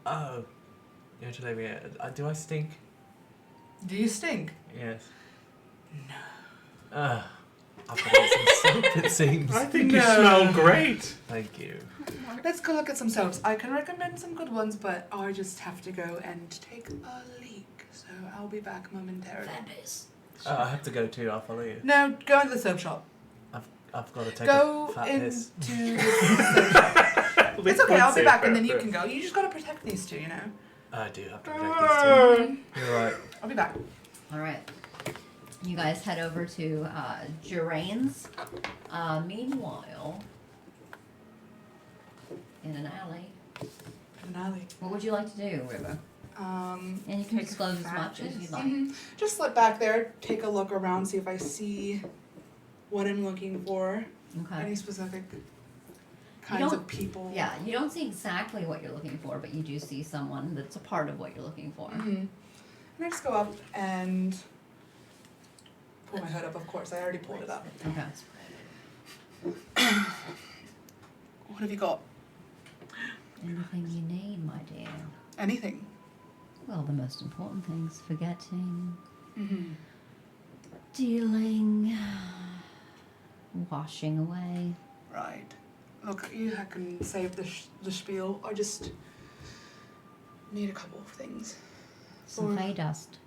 Oh. Usually, do I stink? Do you stink? Yes. No. I've got to get some soap, it seems. I think you No. smell great. Thank you. Let's go look at some soaps. I can recommend some good ones, but I just have to go and take a leak. So I'll be back momentarily. Vampires. Oh, I have to go too. I'll follow you. No, go into the soap shop. I've got to take Go a fat into piss. the soap shop. It's okay, I'll be back and then you can go. You just gotta protect these two, you know? I do have to protect these two. You're right. I'll be back. All right. You guys head over to Gerane's. Meanwhile, in an alley. Finale. What would you like to do, River? And you can Take a disclose as fat much as piss. you'd like. Just slip back there, take a look around, see if I see what I'm looking for. Okay. Any specific You kinds don't- of people. Yeah, you don't see exactly what you're looking for, but you do see someone that's a part of what you're looking for. And Can I just go up and pull my hood up? Of course, I already pulled it up. Okay. What have you got? Anything you need, my dear. Anything? Well, the most important things: forgetting, Mm-hmm. dealing, washing away. Right. Look, you can save the spiel. I just need a couple of things. Some Or- fey dust.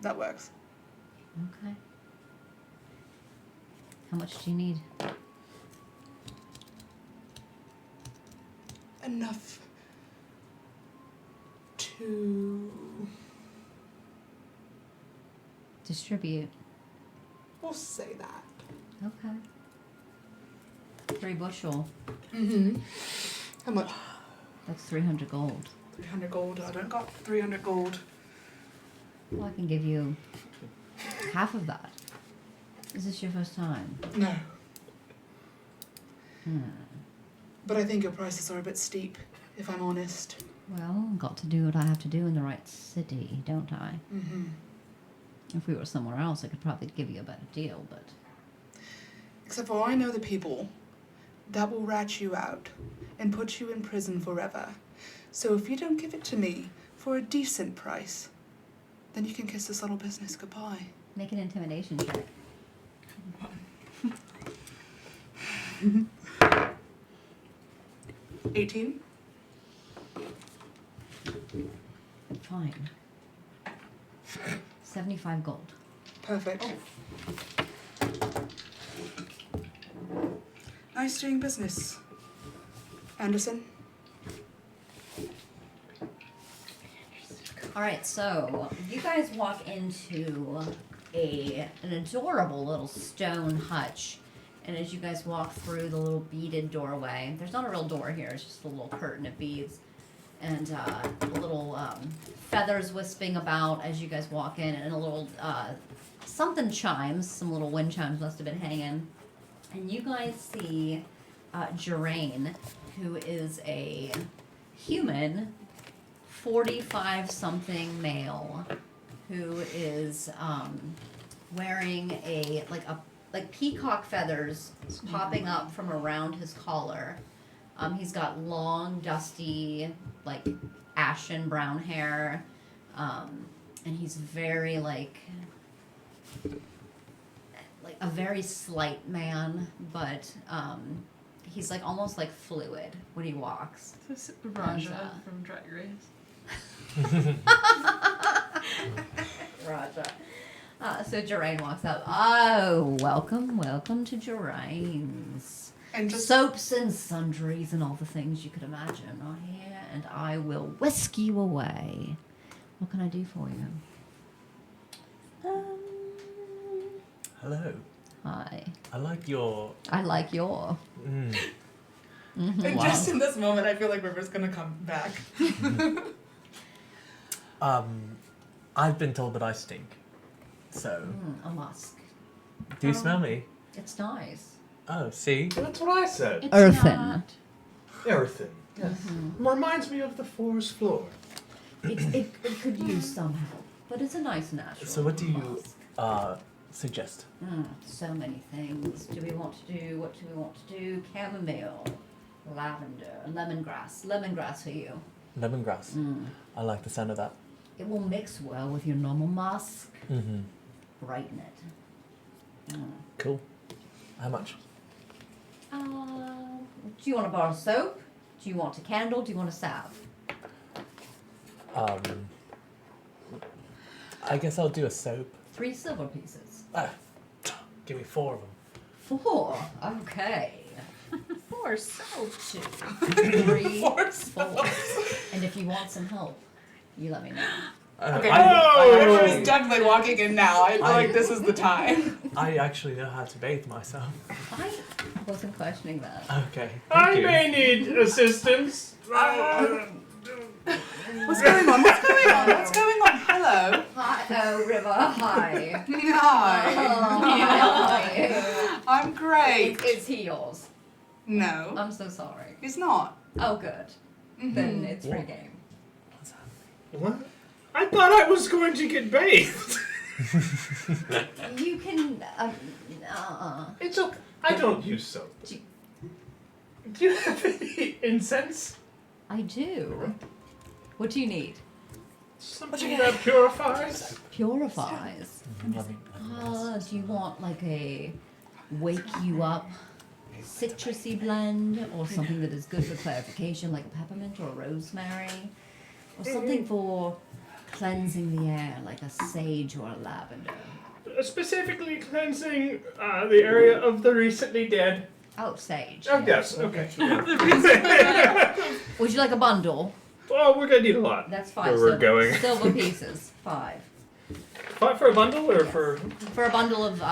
That works. Okay. How much do you need? Enough to Distribute. we'll say that. Okay. 3 bushel. Mm-hmm. How much? That's 300 gold. 300 gold. I don't got 300 gold. Well, I can give you half of that. Is this your first time? No. Hmm. But I think your prices are a bit steep, if I'm honest. Well, I've got to do what I have to do in the right city, don't I? Mm-hmm. If we were somewhere else, I could probably give you a better deal, but... Except for I know the people that will rat you out and put you in prison forever. So if you don't give it to me for a decent price, then you can kiss this little business goodbye. Make an intimidation check. 18? Fine. 75 gold. Perfect. Nice doing business. Anderson? Alright, so you guys walk into an adorable little stone hutch. And as you guys walk through the little beaded doorway, there's not a real door here, it's just a little curtain of beads. And little feathers wisping about as you guys walk in, and a little something chimes, some little wind chimes must have been hanging. And you guys see Jeraine, who is a human, 45-something male, who is wearing like peacock feathers popping up from around his collar. He's got long, dusty, like ashen brown hair, and he's very like a very slight man, but he's like almost like fluid when he walks. This is Raja And, from Drag Race. Raja. So Jeraine walks up. Oh, welcome to Jeraine's. And just Soaps and sundries and all the things you could imagine are here, and I will whisk you away. What can I do for you? Hello. Hi. I like your. I like your. Mm. Mhm, and wow. just in this moment, I feel like River's gonna come back. I've been told that I stink. So, A musk. do you smell me? It's nice. Oh, see? That's what I said. It's Earthen. not. Earthen. Yes. Reminds me of the forest floor. It could use some help, but it's a nice natural. So, what do you musk. suggest? So many things. Do we want to do? What do we want to do? Chamomile, lavender, lemongrass. Lemongrass for you. Lemongrass. I like the sound of that. It will mix well with your normal musk. Mm-hmm. Brighten it. Cool. How much? Do you want a bar of soap? Do you want a candle? Do you want a salve? I guess I'll do a soap. 3 silver pieces. Give me 4 of them. 4. Okay. 4 soap. 2, 3, 4 4. And if you want some help, you let me know. Okay. I River's definitely walking in now. I feel like this is the time. I actually know how to bathe myself. I wasn't questioning that. Okay. I Thank you. may need assistance. What's going on? What's going on? What's going on? Hello. Hi, oh, River. Hi. Hi. Hi. I'm great. Is he yours? No, I'm so sorry. he's not. Oh, good. Then it's free game. What's happening? What? I thought I was going to get bathed. You can. It's okay. I don't use soap. Do you have any incense? I do. What do you need? Something that purifies? Purifies. Do you want like a wake you up citrusy blend, or something that is good for clarification, like a peppermint or a rosemary, or something for cleansing the air, like a sage or a lavender? Specifically cleansing the area of the recently dead. Oh, sage. Oh, yeah. yes, okay. Would you like a bundle? Well, we're gonna need a lot. That's 5 Where we're going. silver pieces. 5. 5 for a bundle or Yes. for? A bundle of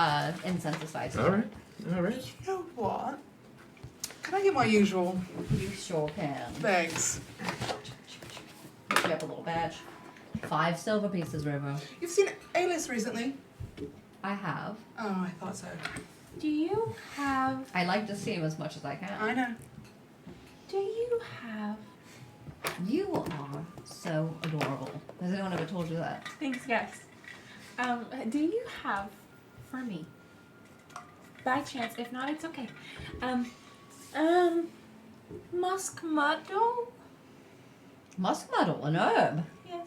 incense is 5 silver. All right. You know what? Can I get my usual? You sure can. Thanks. Pick you up a little badge. 5 silver pieces, River. You've seen A-list recently? I have. Oh, I thought so. Do you have? I like to see him as much as I can. I know. Do you have? You are so adorable. Has anyone ever told you that? Thanks, yes. Do you have for me? By chance, if not, it's okay. Musk muddle? Muskmuddle, an herb. Yes.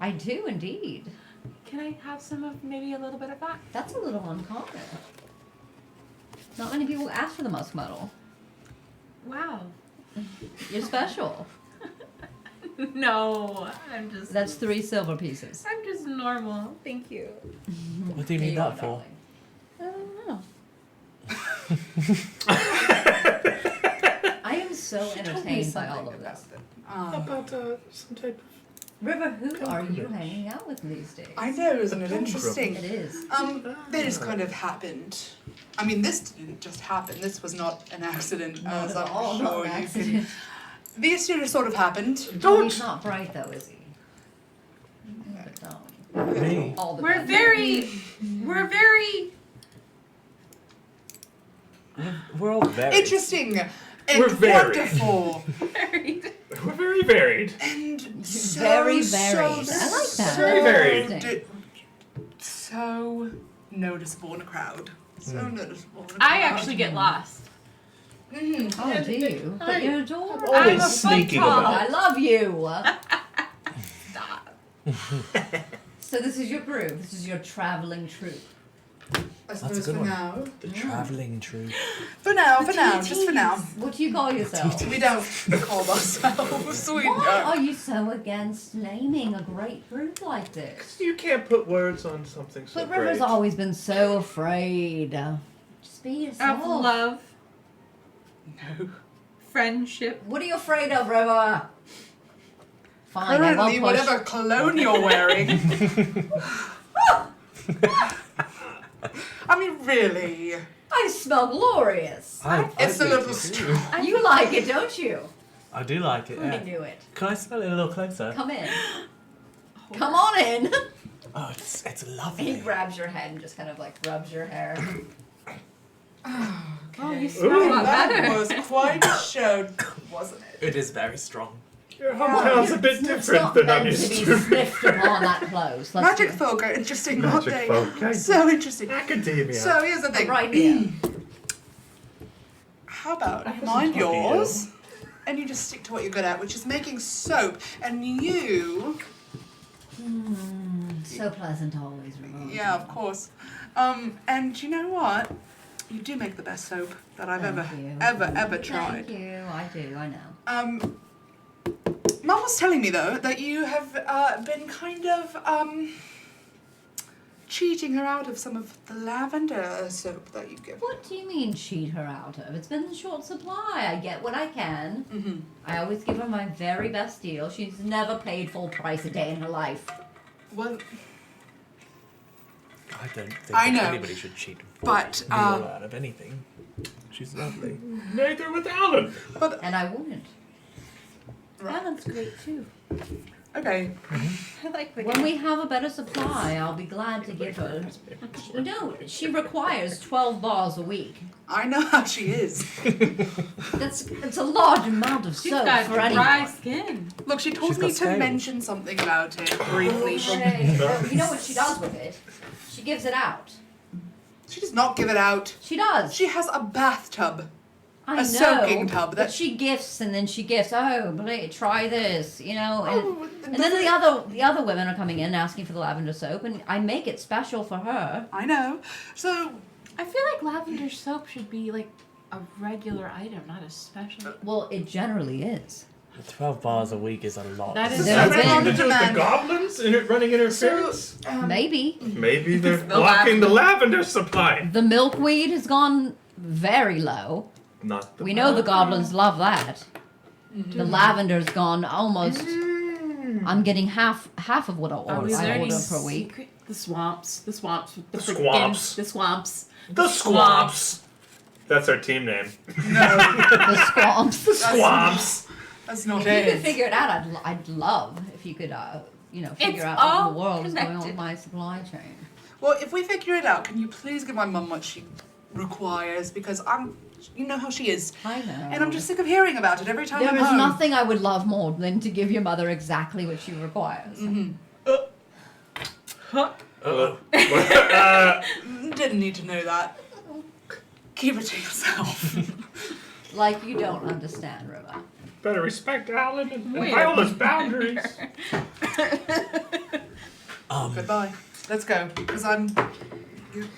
I do indeed. Can I have some of maybe a little bit of that? That's a little uncommon. Not many people ask for the muskmuddle. Wow. You're special. No, I'm just. That's 3 silver pieces. I'm just normal. Thank you. What do you need that for? I don't know. I am so entertained by all of this. How about some type of? River, who are you hanging out with these days? I know, isn't it interesting? It is. They just kind of happened. I mean, this didn't just happen. This was not an accident, Not as at I'm all, sure not an you can. accident. These two just sort of happened. Oh, he's not bright though, is he? But no. Me? All the We're best. very. We're all very. Interesting and We're varied. wonderful We're very varied. and so Very so, varied. I like that. Very varied. Interesting. So noticeable in a crowd. So noticeable in a crowd. I actually get lost. Mhm. Oh, do you? But you're adorable. Always I'm a sneaking foot tall. about. I love you. Stop. So this is your group. This is your traveling troupe. I a suppose good for one. now. The travelling troupe. For now, just for now. What do you call yourself? We don't call ourselves. We Why don't. are you so against naming a great group like this? You can't put words on something so But great. River's always been so afraid. Just be yourself. Of love, No. friendship. What are you afraid of, River? Fine, I Currently, won't push. whatever cologne you're wearing. I mean, really. I smell glorious. It's a do little too. strong. You like it, don't you? I do like it, I yeah. knew it. Can I smell it a little closer? Come in. Come on in. Oh, it's He lovely. grabs your head and just kind of like rubs your hair. Oh, you smell a lot That better. was quite a show, wasn't it? It is very strong. Your hometown's a bit It's different not than I'm meant to used be to. sniffed upon that close. Let's Magic do- folk are interesting, aren't Magic they? folk. So interesting. Academia. So here's the thing. Right here. How about you was mind talking to yours, and you just stick to what you're good at, which is making soap, and you. So pleasant always, Ramon. Yeah, of course. And you know what? You do make the best soap that I've Thank ever, you. ever tried. Thank you. I do. I know. Mum was telling me though that you have been kind of cheating her out of some of the lavender soap that you give. What do you mean cheat her out of? It's been in short supply. I get what I can. Mm-hmm. I always give her my very best deal. She's never paid full price a day in her life. Well, I don't think I that know, anybody should cheat but, real out of anything. She's lovely. Neither with Alan. And I wouldn't. Alan's great too. Okay. I like the When we have a better supply, I'll be glad to give her. No, she requires 12 bars a week. I know how she is. It's a large amount of She's soap got for dry anyone. skin. Look, she told She's me got to scales. mention something about it briefly. You know what she does with it? She gives it out. She does not give it out. She does. She has a bathtub. I a know, soaking tub but that- she gifts and then she gifts. Oh, try this, you know. And, Oh, and then the other women are coming in asking for the lavender soap, and I make it special for her. I know. So, I feel like lavender soap should be like a regular item, not a special. Well, it generally is. 12 bars a week is a lot. That is Does There's that have been- anything to do with the demand. goblins running interference? Maybe Maybe they're The blocking the lavender supply. the milkweed has gone very low. Not the We know the goblins love that. The lavender's gone almost. I'm getting half of what I order, Is there I any order per week. secret? The swamps. The swamps. With the The freaking- swamps. The swamps. The swamps. That's our team name. The swamps. The swamps. that's not If you could it. figure it out, I'd love if you could, figure It's out what in all the world is going on with connected. my supply chain. Well, if we figure it out, can you please give my mum what she requires? Because you know how she is. I know. And I'm just sick of hearing about it every time There I'm is home. nothing I would love more than to give your mother exactly what she requires. Didn't need to know that. Keep it to yourself. Like you don't understand, River. Better respect Alan and Wait. Viola's boundaries. Goodbye. Let's go. Because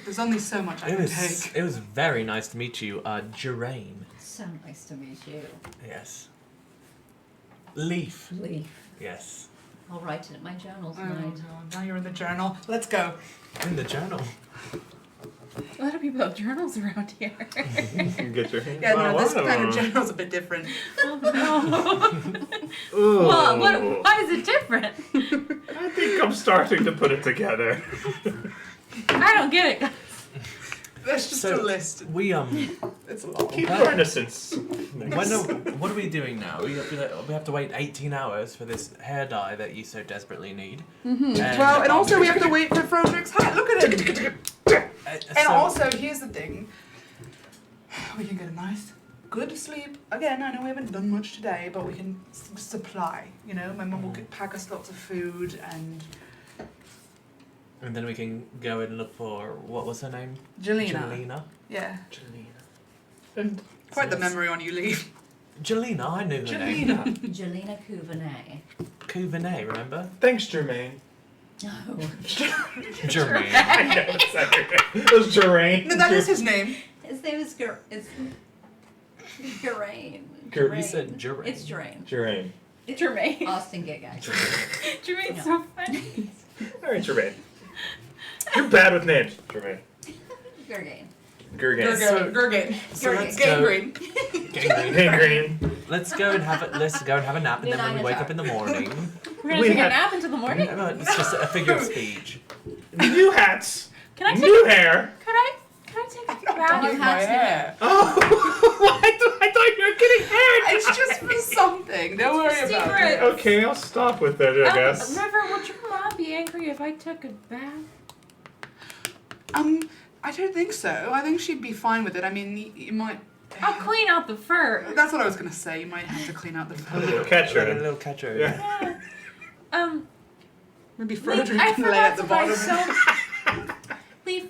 there's only so much I can take. It was very nice to meet you, Geraine. So nice to meet you. Yes. Leaf. Leaf. Yes. I'll write it in my journal Oh, tonight. God, now you're in the journal. Let's go. In the journal. A lot of people have journals around here. Get your hands Yeah, on no, this one of kind of them. journal's a bit different. Ooh. Well, why is it different? I think I'm starting to put it together. I don't get it. There's just So- a list. We It's a lot. Keep our innocence. what are we doing now? We have to wait 18 hours for this hair dye that you so desperately need. Well, and also we have to wait for Froderick's hat. Look at him. And so- also, here's the thing. We can get a nice, good sleep. Again, I know we haven't done much today, but we can supply. You know, my mum will pack us lots of food and... And then we can go and look for, what was her name? Jelena. Jelena. Yeah. And Quite the memory on you, Lee. Jelena, I knew her name. Jelena. Jelena Couvernay. Couvernay, remember? Thanks, Jermaine. No. Germaine. I know it's it was Jermaine. No, that is his name. His name is Geraine. You said Geraine. It's Geraine. Jermaine. Jermaine. Austin gig, actually. Jermaine's so funny. All right, Jermaine. You're bad with names, Jermaine. Geraine. Gurgan. Gurgan. So let's Gangrene. Gangrene. Gangrene. Let's go and have a nap, and then when we wake up in the morning, We're gonna We take had- a nap until the morning. it's just a figure of speech. New hats. Can I take? New hair. Can I take a bath? New My hats, hair. Oh, I thought you were getting hair. It's just for something. Don't worry about Secret. it. Okay, I'll stop with it, I guess. River, would your mom be angry if I took a bath? I don't think so. I think she'd be fine with it. I mean, you might... I'll clean out the fur. That's what I was going to say. You might have to clean out the fur. Catcher. A little catcher. Yeah. Maybe Leaf, Frederick I can lay at forgot the to buy bottom. Leaf.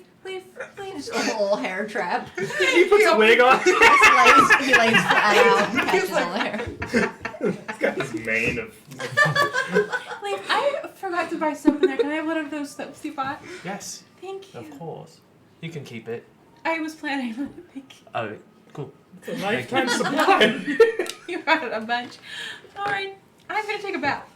Just a little hair trap. He puts a wig on. He lays flat out and catches all the hair. He's got his mane of. Leaf, I forgot to buy soap in there. Can I have one of those soaps you bought? Yes, Thank you. of course. You can keep it. I was planning on it. Thank you. Oh, cool. It's a lifetime supply. You brought a bunch. Alright, I'm gonna take a bath.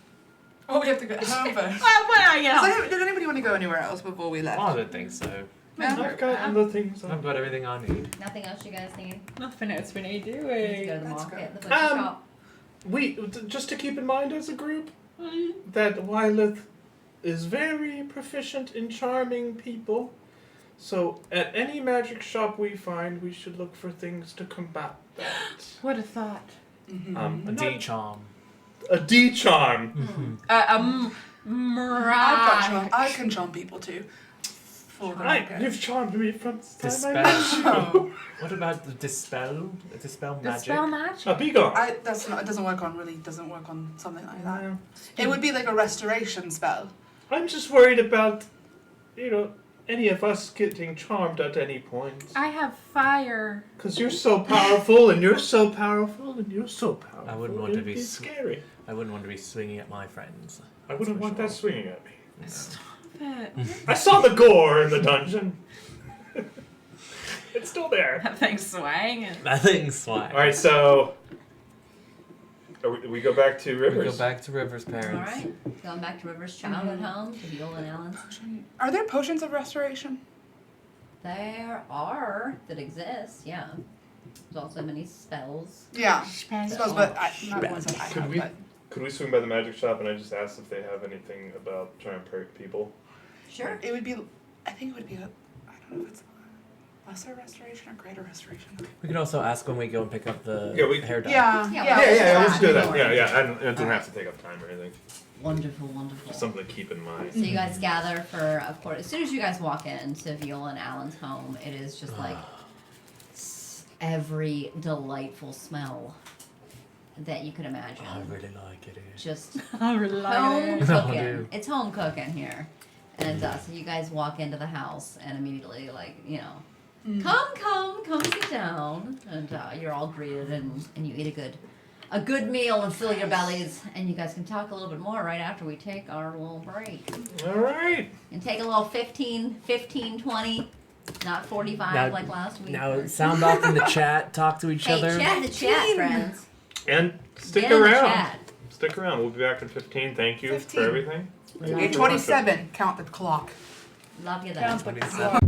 Oh, we have to go home first. Well, when I get home. Did anybody want to go anywhere else before we left? I don't think so. I've got the things I've on. got everything I need. Nothing else you guys need? Nothing else when I do Let's go it. to the Let's market, the go. butcher shop. Just to keep in mind as a group, that Wyleth is very proficient in charming people. So at any magic shop we find, we should look for things to combat that. What a thought. Mm-hmm. A Not- D charm. a D charm. I've got charm. I can charm people too. For the Right, market. you've charmed me from the time Dispel. I met you. What about the dispel? Dispel magic? Dispel magic. Be gone. It doesn't work on something like that. No. It would be like a restoration spell. I'm just worried about, any of us getting charmed at any point. I have fire. Because you're so powerful, and you're so powerful, and you're so powerful. I wouldn't want to be It's scary. I wouldn't want to be swinging at my friends. I wouldn't want that swinging at me. No. Stop it. I saw the gore in the dungeon. It's still there. That thing's swang. That thing's swag. All right, so we go back to We Rivers. go back to River's parents. All right, going back to River's childhood home, to Viola and Alan's. Are there potions of restoration? There are that exist, yeah. There's also many spells. Yeah. Spell. Spells, but not ones that I Could have. we- But Could we swing by the magic shop and I just asked if they have anything about trying to perk people? Sure. it would be. I think it would be. I don't know if it's lesser restoration or greater restoration. We could also ask when we go and pick up the Yeah, we- hair dye. Yeah. Let's do that. Sure. Yeah. It doesn't have to take up time or anything. Wonderful, wonderful. Just something to keep in mind. So you guys gather for, of course, as soon as you guys walk into Viola and Alan's home, it is just like every delightful smell that you could imagine. I really like it here. Just I really home like it. No, cooking. dude. It's home cooking here. And so you guys walk into the house and immediately, come sit down. And you're all greeted and you eat a good meal and fill your bellies. And you guys can talk a little bit more right after we take our little break. All right. And take a little 15, 20, not 45 Now- like last week. Now sound off in the chat, talk to each Hey, other. chat the chat, friends. And stick Get in the around. chat. Stick around. We'll be back in 15. Thank you 15. for everything. Love Okay, you. 27. Count the clock. Love you Count then. the 27. clock.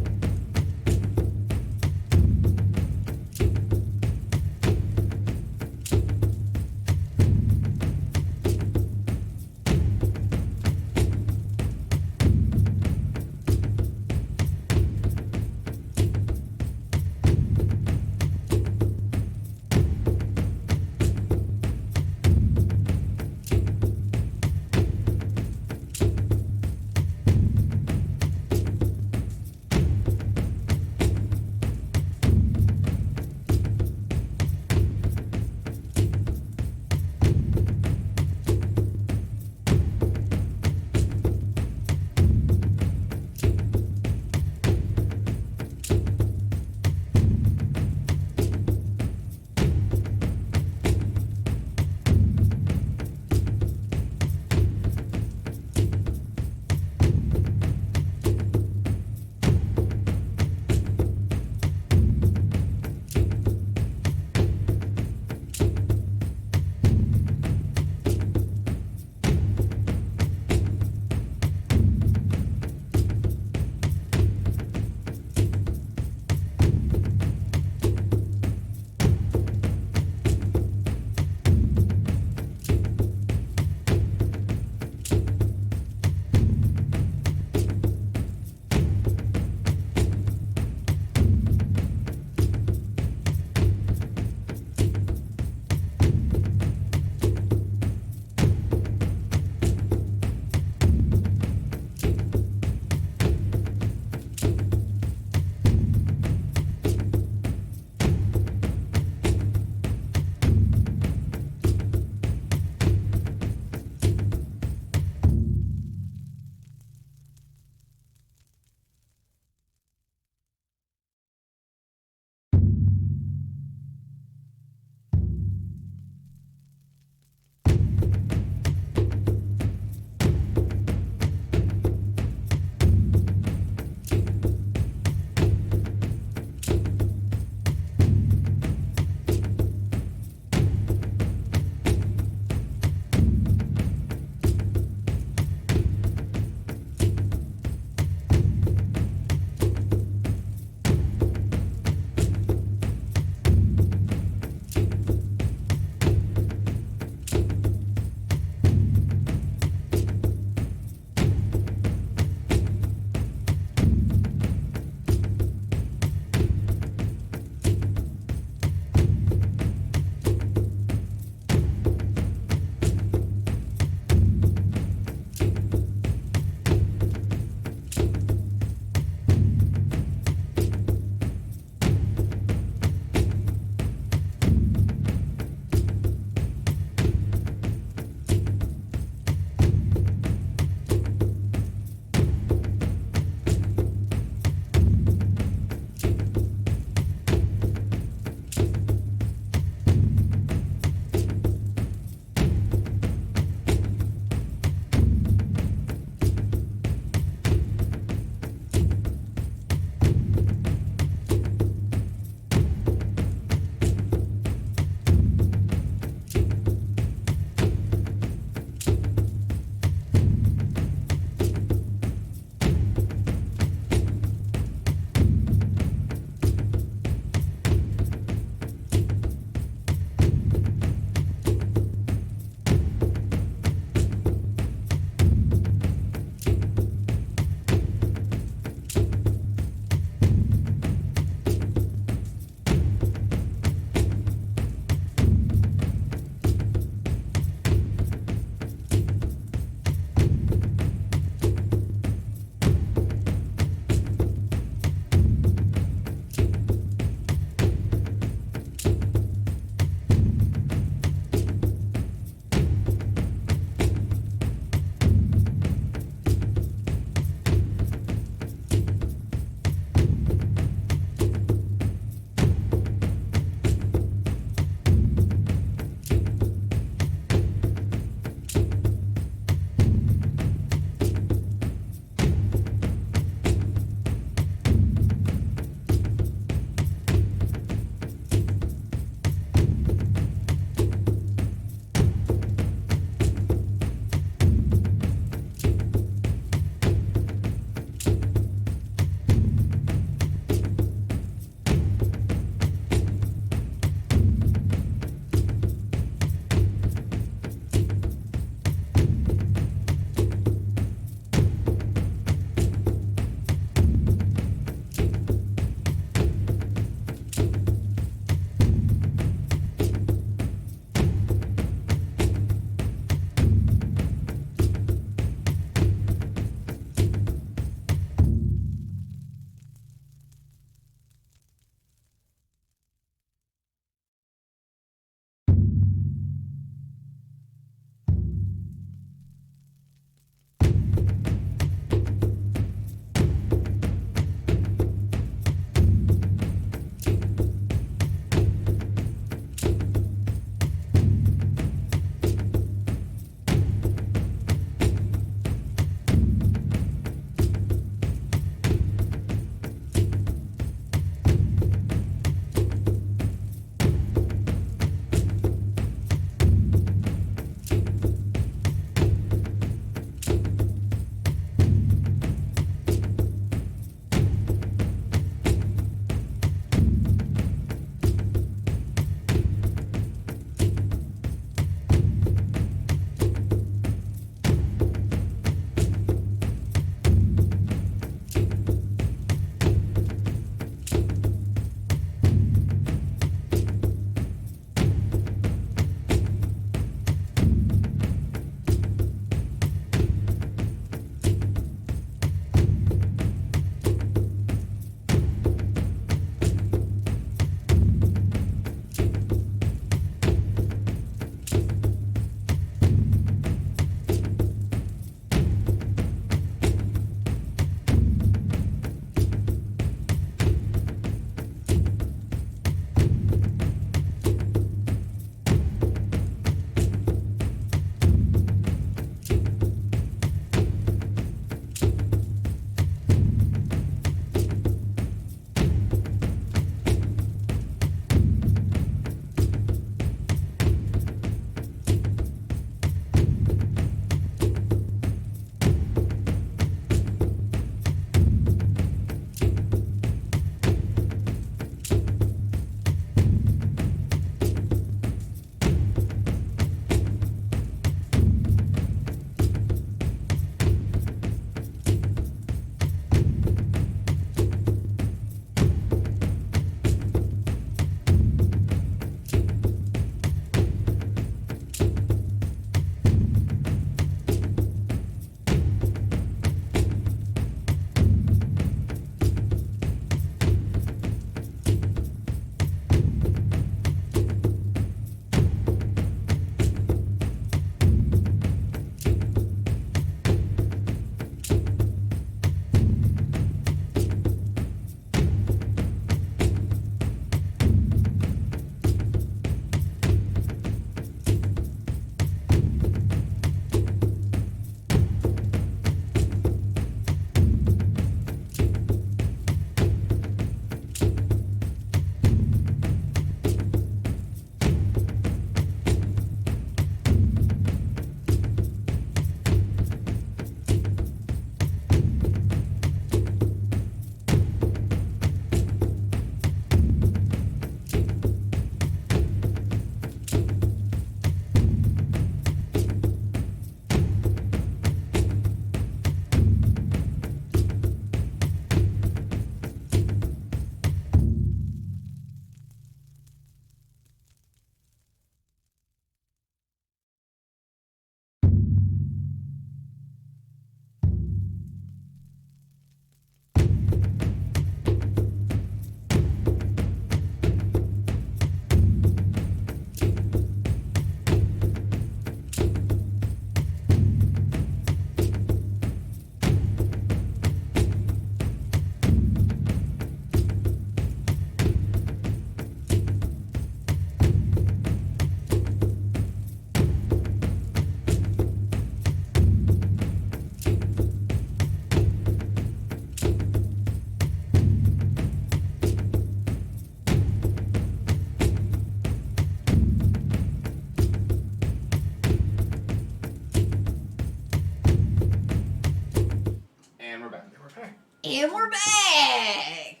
And we're back!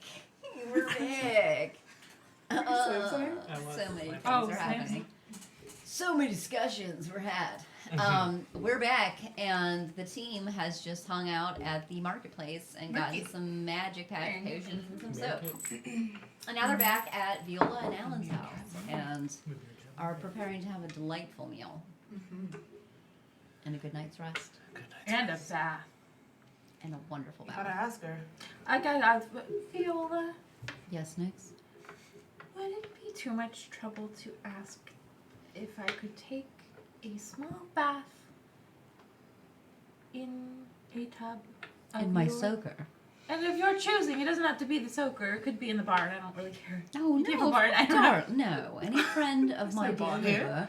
We're back! Same. So many things Oh, are same. happening. So many discussions were had. We're back, and the team has just hung out at the marketplace and gotten some magic potions and some soap. And now they're back at Viola and Alan's house and are preparing to have a delightful meal and a good night's rest And a bath. and a wonderful Gotta bath. ask her. I gotta ask, Viola, Yes, Nix? would it be too much trouble to ask if I could take a small bath in a tub of In my your- soaker. And if you're choosing, it doesn't have to be the soaker. It could be in the barn. I don't really care. Oh, Do you have no, a barn? I don't darn, no. Any friend of my no barn dear here. neighbor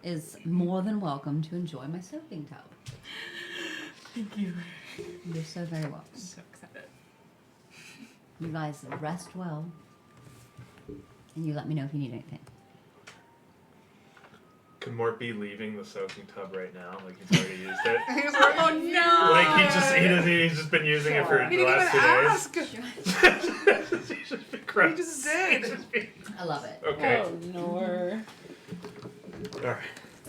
is more than welcome to enjoy my soaking tub. Thank you. You're so very welcome. I'm so excited. You guys rest well. And you let me know if you need anything. Can Mort be leaving the soaking tub right now? Like he's already used it. He was like, Oh no! Like he's just been using it for He the didn't even last 2 ask. days. He's just been gross. He just did. He's just been- I love it. Okay. no. Alright.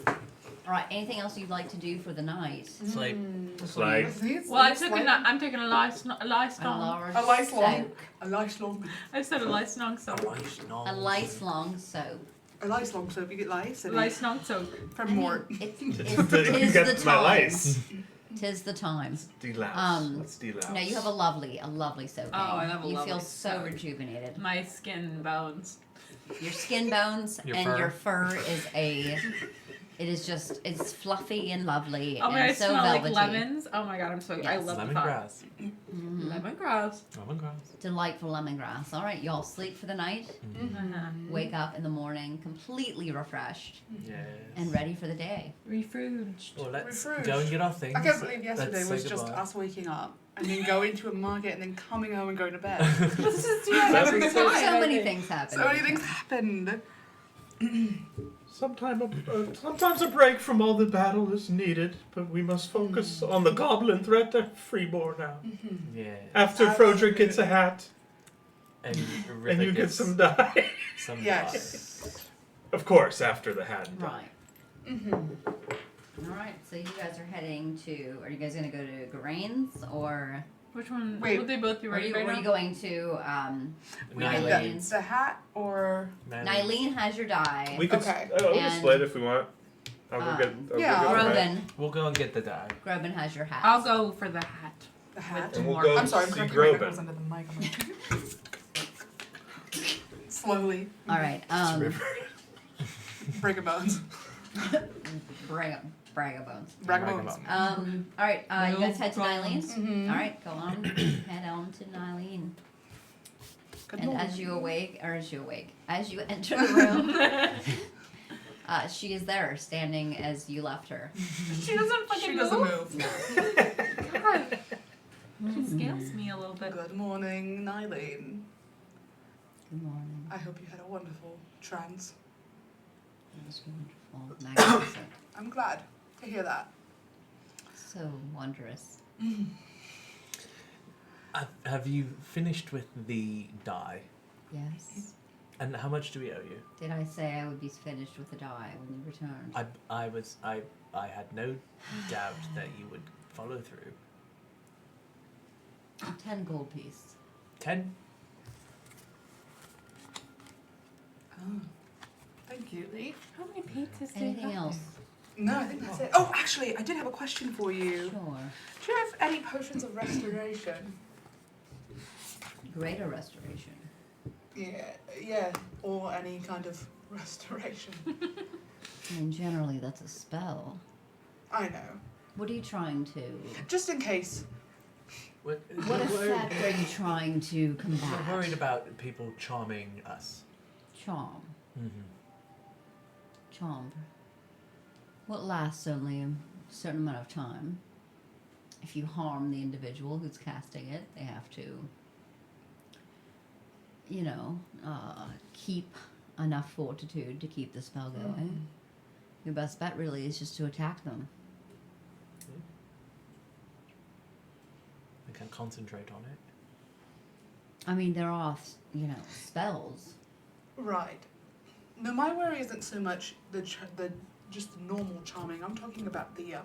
All right. Anything else you'd like to do for the night? Sleep. It's like Well, I'm taking a lifelong. A large A lifelong. soak. A lifelong. I said a lifelong soap. A lifelong soap. A lifelong soap. You get lice. Lifelong soap. From Mort. It's you tis get the my time. lice. Tis the time. Delouse. Let's delouse. No, you have a lovely soaking. Oh, I love a You feel lovely so soak. rejuvenated. My skin bones. Your skin bones Your and fur. your fur is it's fluffy and lovely Oh my god, I and so smell velvety. like lemons. Oh my god, I'm so I Yes. love the thought. Lemongrass. Lemongrass. Lemongrass. Delightful lemongrass. All right, y'all sleep for the night. Uh-huh. Wake up in the morning completely refreshed Yes. and ready for the day. Refuged. Well, let's Refresh. go and get our things. I can't believe yesterday Let's was say just goodbye. us waking up and then going to a market and then coming home and going to bed. This is every So time. many things happen. So many things happened. Sometimes a break from all the battle is needed, but we must focus on the goblin threat at Freeborn now. Yeah. After Froderick gets a hat And, and you get gets some dye. some Yes. Of course, after the hat and dye. Right. All right. So you guys are heading to. Are you guys gonna go to Garain's or Which one? Wait. Would they both be were ready you, by were now? you going to? Nylene. The hat or Nylene has your die. We could Okay. we can And, split if we want. I'll go get. I'll yeah, go get the hat. Groban. We'll go and get the die. Groban has your hat. I'll go for the hat. the hat. And we'll More. go I'm sorry, I'm see cracking my knuckles Groban. under the mic. Slowly. All right. Break a bones. Bragabones. Break a bones. All right. You guys head to Nylene's. Mhm. All right. Go on. Head on to Nylene. Good And morning. as you enter the room, she is there, standing as you left her. She doesn't fucking She move. doesn't move. God. She scales me a little bit. Good morning, Nylene. Good morning. I hope you had a wonderful trance. It was wonderful, magnificent, I'm glad to hear that. so wondrous. Have you finished with the die? Yes. And how much do we owe you? Did I say I would be finished with the die when you returned? I had no doubt that you would follow through. 10 gold piece. 10? Oh, thank you, Lee. How many pizzas do you Anything have else? No, I think that's it. Oh, actually, I did have a question for you. Sure. Do you have any potions of restoration? Greater restoration. Yeah, or any kind of restoration. I mean, generally that's a spell. I know. What are you trying to? Just in case. What What effect are you trying to combat? We're worried about people charming us. Charm. Mm-hmm. Charm. What lasts only a certain amount of time. If you harm the individual who's casting it, they have to, keep enough fortitude to keep the spell going. Your best bet really is just to attack them. We can concentrate on it. I mean, there are, spells. Right. No, my worry isn't so much the just the normal charming. I'm talking about the You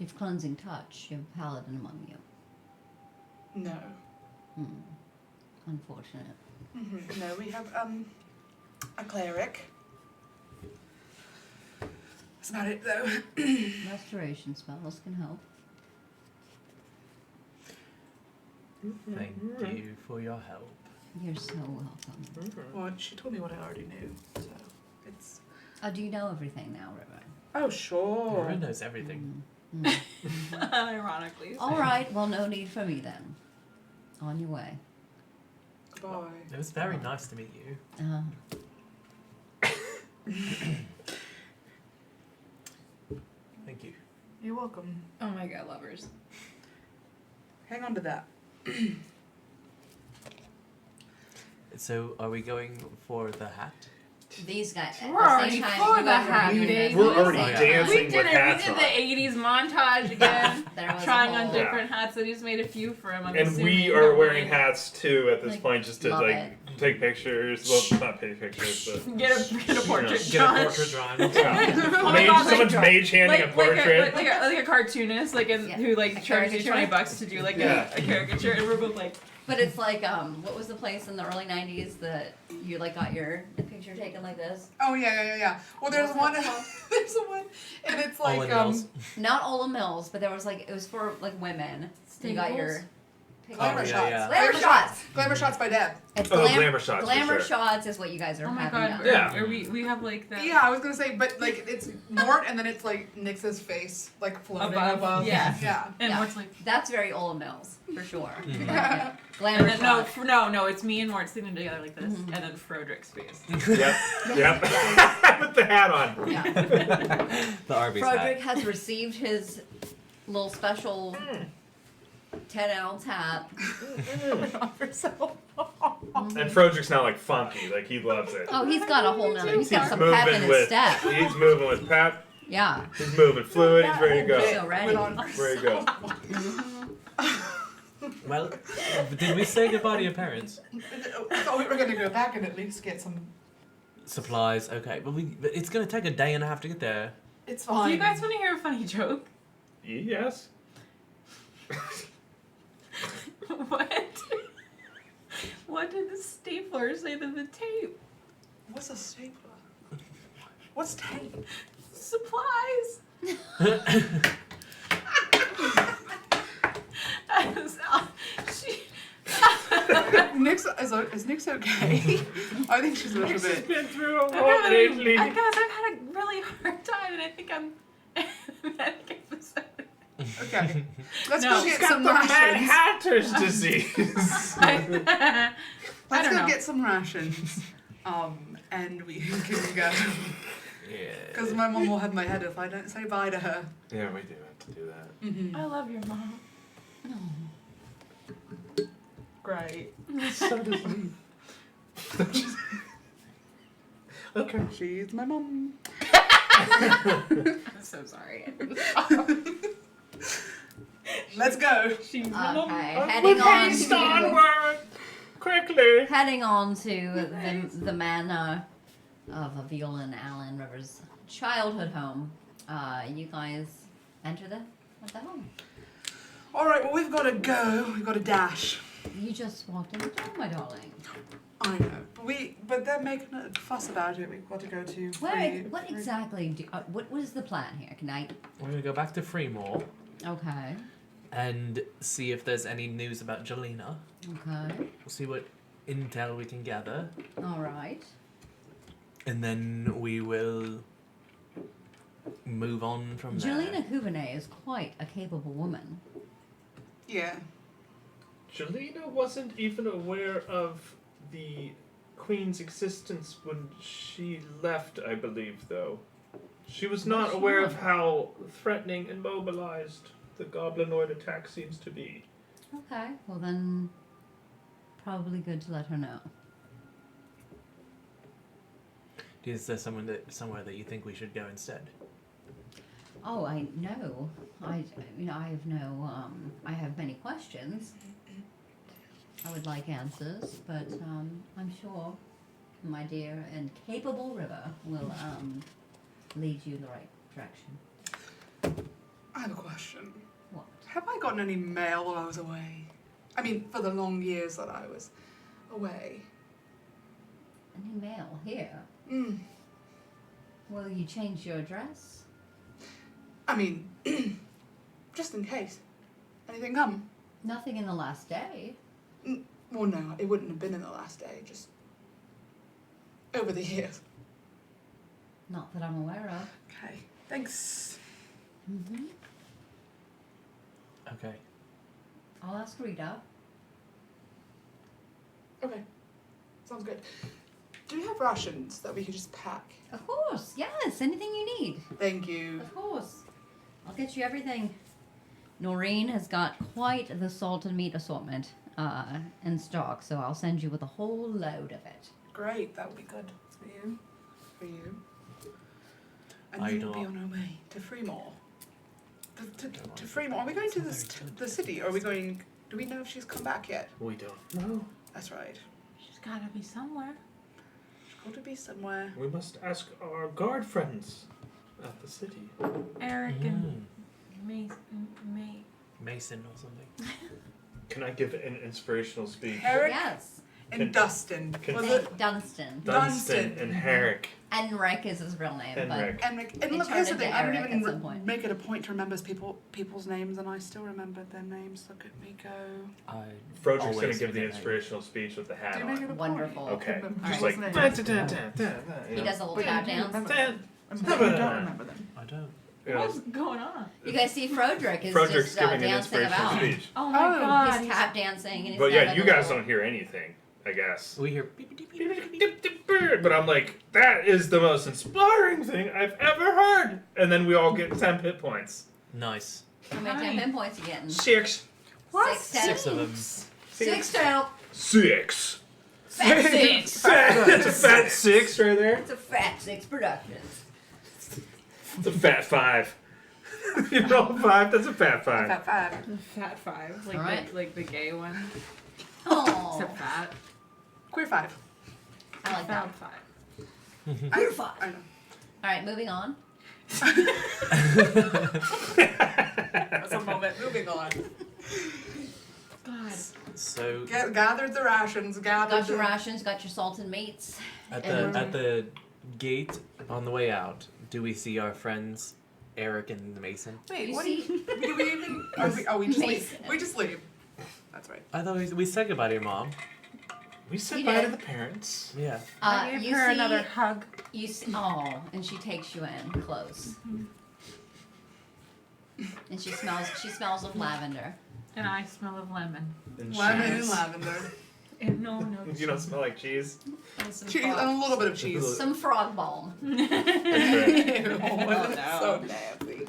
have cleansing touch. You have a paladin among you. No. Unfortunate. No, we have a cleric. That's about it though. Restoration spells can help. Thank you for your help. You're so welcome. Well, she told me what I already knew, so it's. Oh, do you know everything now, River? Oh sure. River knows everything. Ironically. All right. Well, no need for me then. On your way. Goodbye. It was very nice to meet you. Thank you. You're welcome. Oh my god, lovers. Hang on to that. So, are we going for the hat? These guys. At We're the already same time, for you the guys are hat, doing Dave. this. We're already Oh, yeah. dancing We with did it. hats We on. did the 80s montage again. There was Trying a on whole- different hats. I just made a few for him. I'm And assuming we you are don't wearing mind. hats too at this Like, point, just to love like it. take pictures. Well, not take pictures, but Get a portrait Get a done. portrait drawn. yeah. Oh my God, Someone's like- mage handing a portrait. like a cartoonist, like Yeah. who like A charges you caricature? $20 to do like Yeah. a caricature, and we're both like, But it's like, what was the place in the early 90s that you like got your picture taken like this? Oh yeah. Well, there's What's one. that called? There's one, and it's All like in Mills. Not Ola Mills, but there was like, it was for like women. You got your picture. Glamour Oh, yeah, shots. yeah. Glamour shots. Glamour shots by Deb. It's Oh, glamour shots, for Glamour sure. shots is what you guys are oh my having god, done. Yeah. are we have like that. Yeah, I was gonna say, but like it's Mort, and then it's like Nix's face, like floating above. Yeah. Yeah. And Yeah. Mort's like, That's very Ola Mills, for sure. Mhm. Yeah. and Glamour then, shots. no, it's me and Mort sitting together like this, Mhm. and then Froderick's face. Yep. With the hat on. Yeah. The Arby's Frederick hat. has received his little special 10-ounce hat. For so And Froderick's now like funky, like he loves it. Oh, he's got a whole nother. He's got He's some pep in moving his with. step. He's moving with pep. Yeah. He's moving fluid. He's ready to go. So ready. Ready to go. Well, did we say goodbye to your parents? I thought we were gonna go back and at least get some. Supplies, okay. But it's gonna take a day and a half to get there. It's Do fine. you guys want to hear a funny joke? Yes. What did the stapler say to the tape? What's a stapler? What's tape? Supplies. Is Nix okay? I think she's a little She's bit. been through a lot lately. I've had a really hard time, and I think I'm manic episode. Okay. Let's No. go She's get got some the Mad rations. Hatter's disease. I Let's don't go know. get some rations. And we can go. Yeah. Because my mom will have my head if I don't say bye to her. Yeah, we do have to do that. Mm-hmm. I love your mom. Great. So does he. Okay. She's my mom. I'm so sorry. Let's go. She's Okay, With heading on haste to onward. Quickly. the manor of Avil and Alan Rivers' childhood home. You guys enter the home. All right. Well, we've got to go. We've got to dash. You just walked in the door, my darling. I know. But they're making a fuss about it. We've got to go to. What exactly? What is the plan here? Can I? We're gonna go back to Freemore Okay. and see if there's any news about Jelena. Okay. We'll see what intel we can gather, All right. and then we will move on from there. Jelena Houvenet is quite a capable woman. Yeah. Jelena wasn't even aware of the Queen's existence when she left, I believe, though. She was not Was she aware not? of how threatening and mobilized the goblinoid attack seems to be. Okay. Well then, probably good to let her know. Is there somewhere that you think we should go instead? Oh, I know. I have no. I have many questions. I would like answers, but I'm sure my dear and capable River will lead you in the right direction. I have a question. What? Have I gotten any mail while I was away? I mean, for the long years that I was away. Any mail here? Mm. Will you change your address? I mean, just in case. Anything come? Nothing in the last day. Well, no, it wouldn't have been in the last day, just over the years. Not that I'm aware of. Okay, thanks. Mm-hmm. Okay. I'll ask Rita. Okay, sounds good. Do you have rations that we could just pack? Of course, yes. Anything you need. Thank you. Of course. I'll get you everything. Noreen has got quite the salt and meat assortment in stock, so I'll send you with a whole load of it. Great, that would be good for you. For you. And I then we'll be don't- on our way to Fremore. To Fremore. Are we going to the city? Or are we going? Do we know if she's come back yet? We don't know. That's right. She's gotta be somewhere. She's got to be somewhere. We must ask our guard friends at the city. Eric and Mason or something. Can I give an inspirational speech? Eric Yes. and Can- Dustin. can- Was it? Dunstan. Dunstan and Herrick. Enric is his real name, Henrik. And It look, turned here's the into thing. I don't Eric even at some point. make it a point to remember people's names, and I still remember their names. Look at me go. Froderick's Always going to give the forget inspirational speech with the hat Do you make it on. a Wonderful. point? Okay. All Just right. like. but he does a little tap dance. I don't remember them. I don't. What's going on? You guys see Froderick is Froderick's just giving an dancing inspirational about. speech. Oh my Oh, god. He's tap dancing and he's But got yeah, like you a guys little- don't hear anything, I guess. We hear beep, beep, beep, beep, beep. But I'm like, that is the most inspiring thing I've ever heard. And then we all get 10 hit points. Nice. How many 10 points you getting? 6. What? 6 of them. 6 total. 6. Fat 6. That's a fat 6 right there. It's a fat 6 Productions. It's a fat 5. You roll a 5, that's a fat 5. Fat five. Fat five. Like, Alright. like the gay one. Oh, Except fat. Queer five. I like that. Fat five. Queer 5. I know. Alright, moving on. That's a moment. Moving on. God. So Gathered the rations. Gathered Got your the rations, got your salt and meats. at And- the gate on the way out, do we see our friends Eric and Mason? Wait, You what see- do you? Do we even? We just leave. Mason. We just leave. That's right. I thought we said goodbye to your mom. We said You bye to did. the parents. Yeah. I gave You her see, another hug. You see, oh, and she takes you in close. And she smells of lavender. And I smell of lemon. And Lemon and cheese. lavender. And no. You don't smell like cheese? And some Cheese frog, and a little bit of cheese. some frog balm. That's right. Ew, no. so nasty.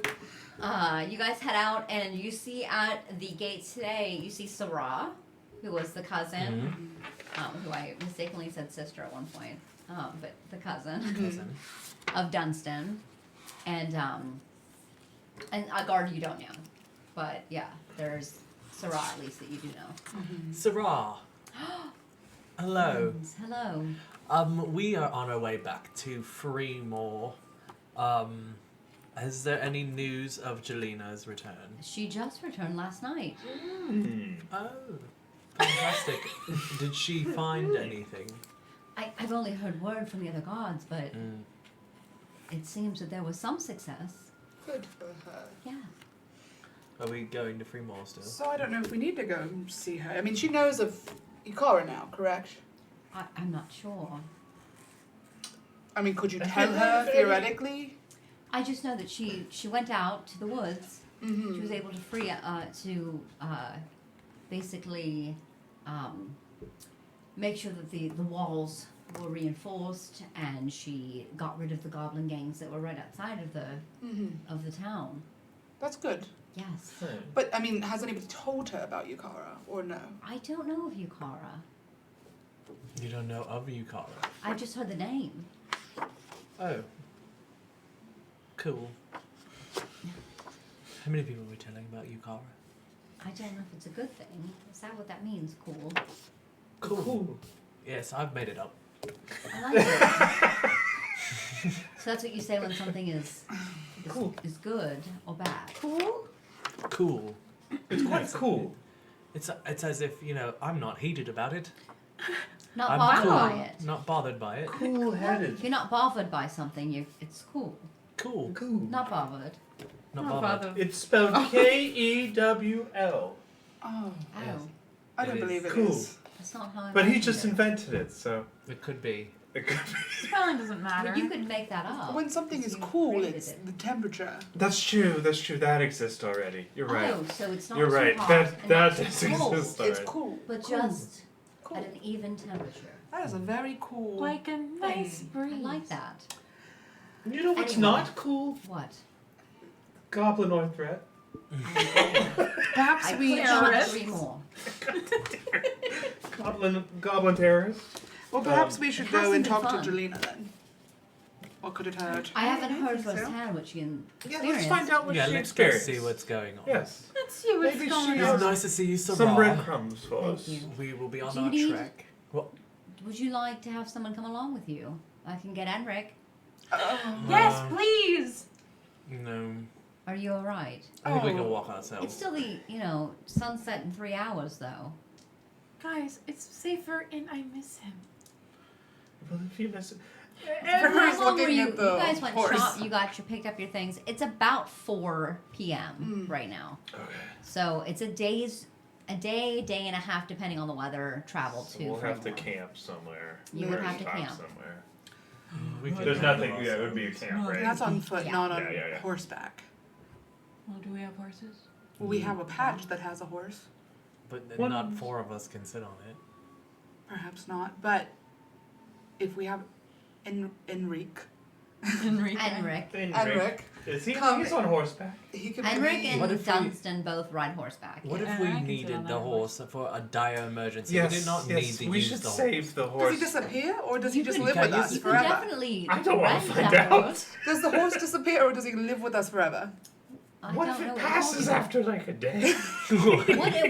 You guys head out and you see at the gate today, you see Sarah, who was the cousin, who I mistakenly said sister at one point, but the cousin Cousin. of Dunstan, and a guard you don't know, but yeah, there's Sarah at least that you do know. Sarah. Hello. Hello. We are on our way back to Fremore. Is there any news of Jelina's return? She just returned last night. Oh, fantastic. Did she find anything? I've only heard word from the other gods, but it seems that there was some success. Good for her. Yeah. Are we going to Fremore still? So I don't know if we need to go and see her. I mean, she knows of Ikara now, correct? I'm not sure. I mean, could you I tell feel her like theoretically? I just know that she went out to the woods. Mm-hmm. She was able to free basically make sure that the walls were reinforced, and she got rid of the goblin gangs that were right outside of the town. That's good. Yes. But I mean, has anybody told her about Yukara or no? I don't know of Yukara. You don't know of Yukara? I just heard the name. Oh. Cool. How many people are we telling about Yukara? I don't know if it's a good thing. Is that what that means? Cool. Cool. Yes, I've made it up. I like it. So that's what you say when something is Cool. is good or bad. Cool? Cool. It's quite cool. It's as if, I'm not heated about it. Not I'm bothered cool. by it. Not bothered by it. Cool-headed. If you're not bothered by something, it's cool. Cool. Cool. Not bothered. Not bothered. It's spelled Kewl. Oh, Yes. I don't It believe it is. Cool. That's not how I But he imagined just it. invented it, so It could be. it could be. Spelling doesn't matter. But you could make that up. When something is because you cool, created it's it. the temperature. That's true. That's true. That exists already. You're right. Oh, so it's not You're too right. hot That and that not too does cold, exist It's already. cool. but Cool. just Cool. at an even temperature. That is a very cool. Like a nice thing. breeze. I like that. You know what's Anyway. not cool? What? Goblinoid threat. Perhaps I we could should. not agree more. Goblin terrorist. Well, perhaps we It should has go to and be talk fun. to Jelena then. What could it hurt? I haven't I heard think so. firsthand what you can Yeah, experience. let's find out what Yeah, she let's go experienced. see what's going on. Yes. Let's see what's Maybe going she It's on. nice to see you, Sarah. Some breadcrumbs for Thank us. you. We will be on Do you our need- trek. What? Would you like to have someone come along with you? I can get Enric. Yes, please. No. Are you alright? I think we can Oh. walk ourselves. It's still the, sunset in 3 hours though. Guys, it's safer and I miss him. Well, if you miss it. How Everyone's long were looking you? at the You guys went horse. shop. You picked up your things. It's about 4 p.m. right now. Okay. So it's a day and a half, depending on the weather. Travel So to. we'll from have to work. camp somewhere. You would Or have to stop camp. somewhere. We can There's handle nothing. Yeah, it would be a camp, No, right? That's on foot, Yeah. not on Yeah. horseback. Well, do we have horses? Well, we have a patch that has a horse. But What- not 4 of us can sit on it. Perhaps not, but if we have Enric, Enrique. Enric. Enric, Is he? Come. He's on horseback. he could Enric be. and What if we- Dunstan both ride horseback. What yeah. if Yeah, we I can sit on needed that the horse for a dire emergency? Yes. we did not yes. need to we use should the horse. save the Does horse. he disappear or does he You just could- live you with can us use- You could forever? definitely I don't want rent to find that out. horse. Does the horse disappear or does he live with us forever? I What don't if know it what you're passes talking after like a day?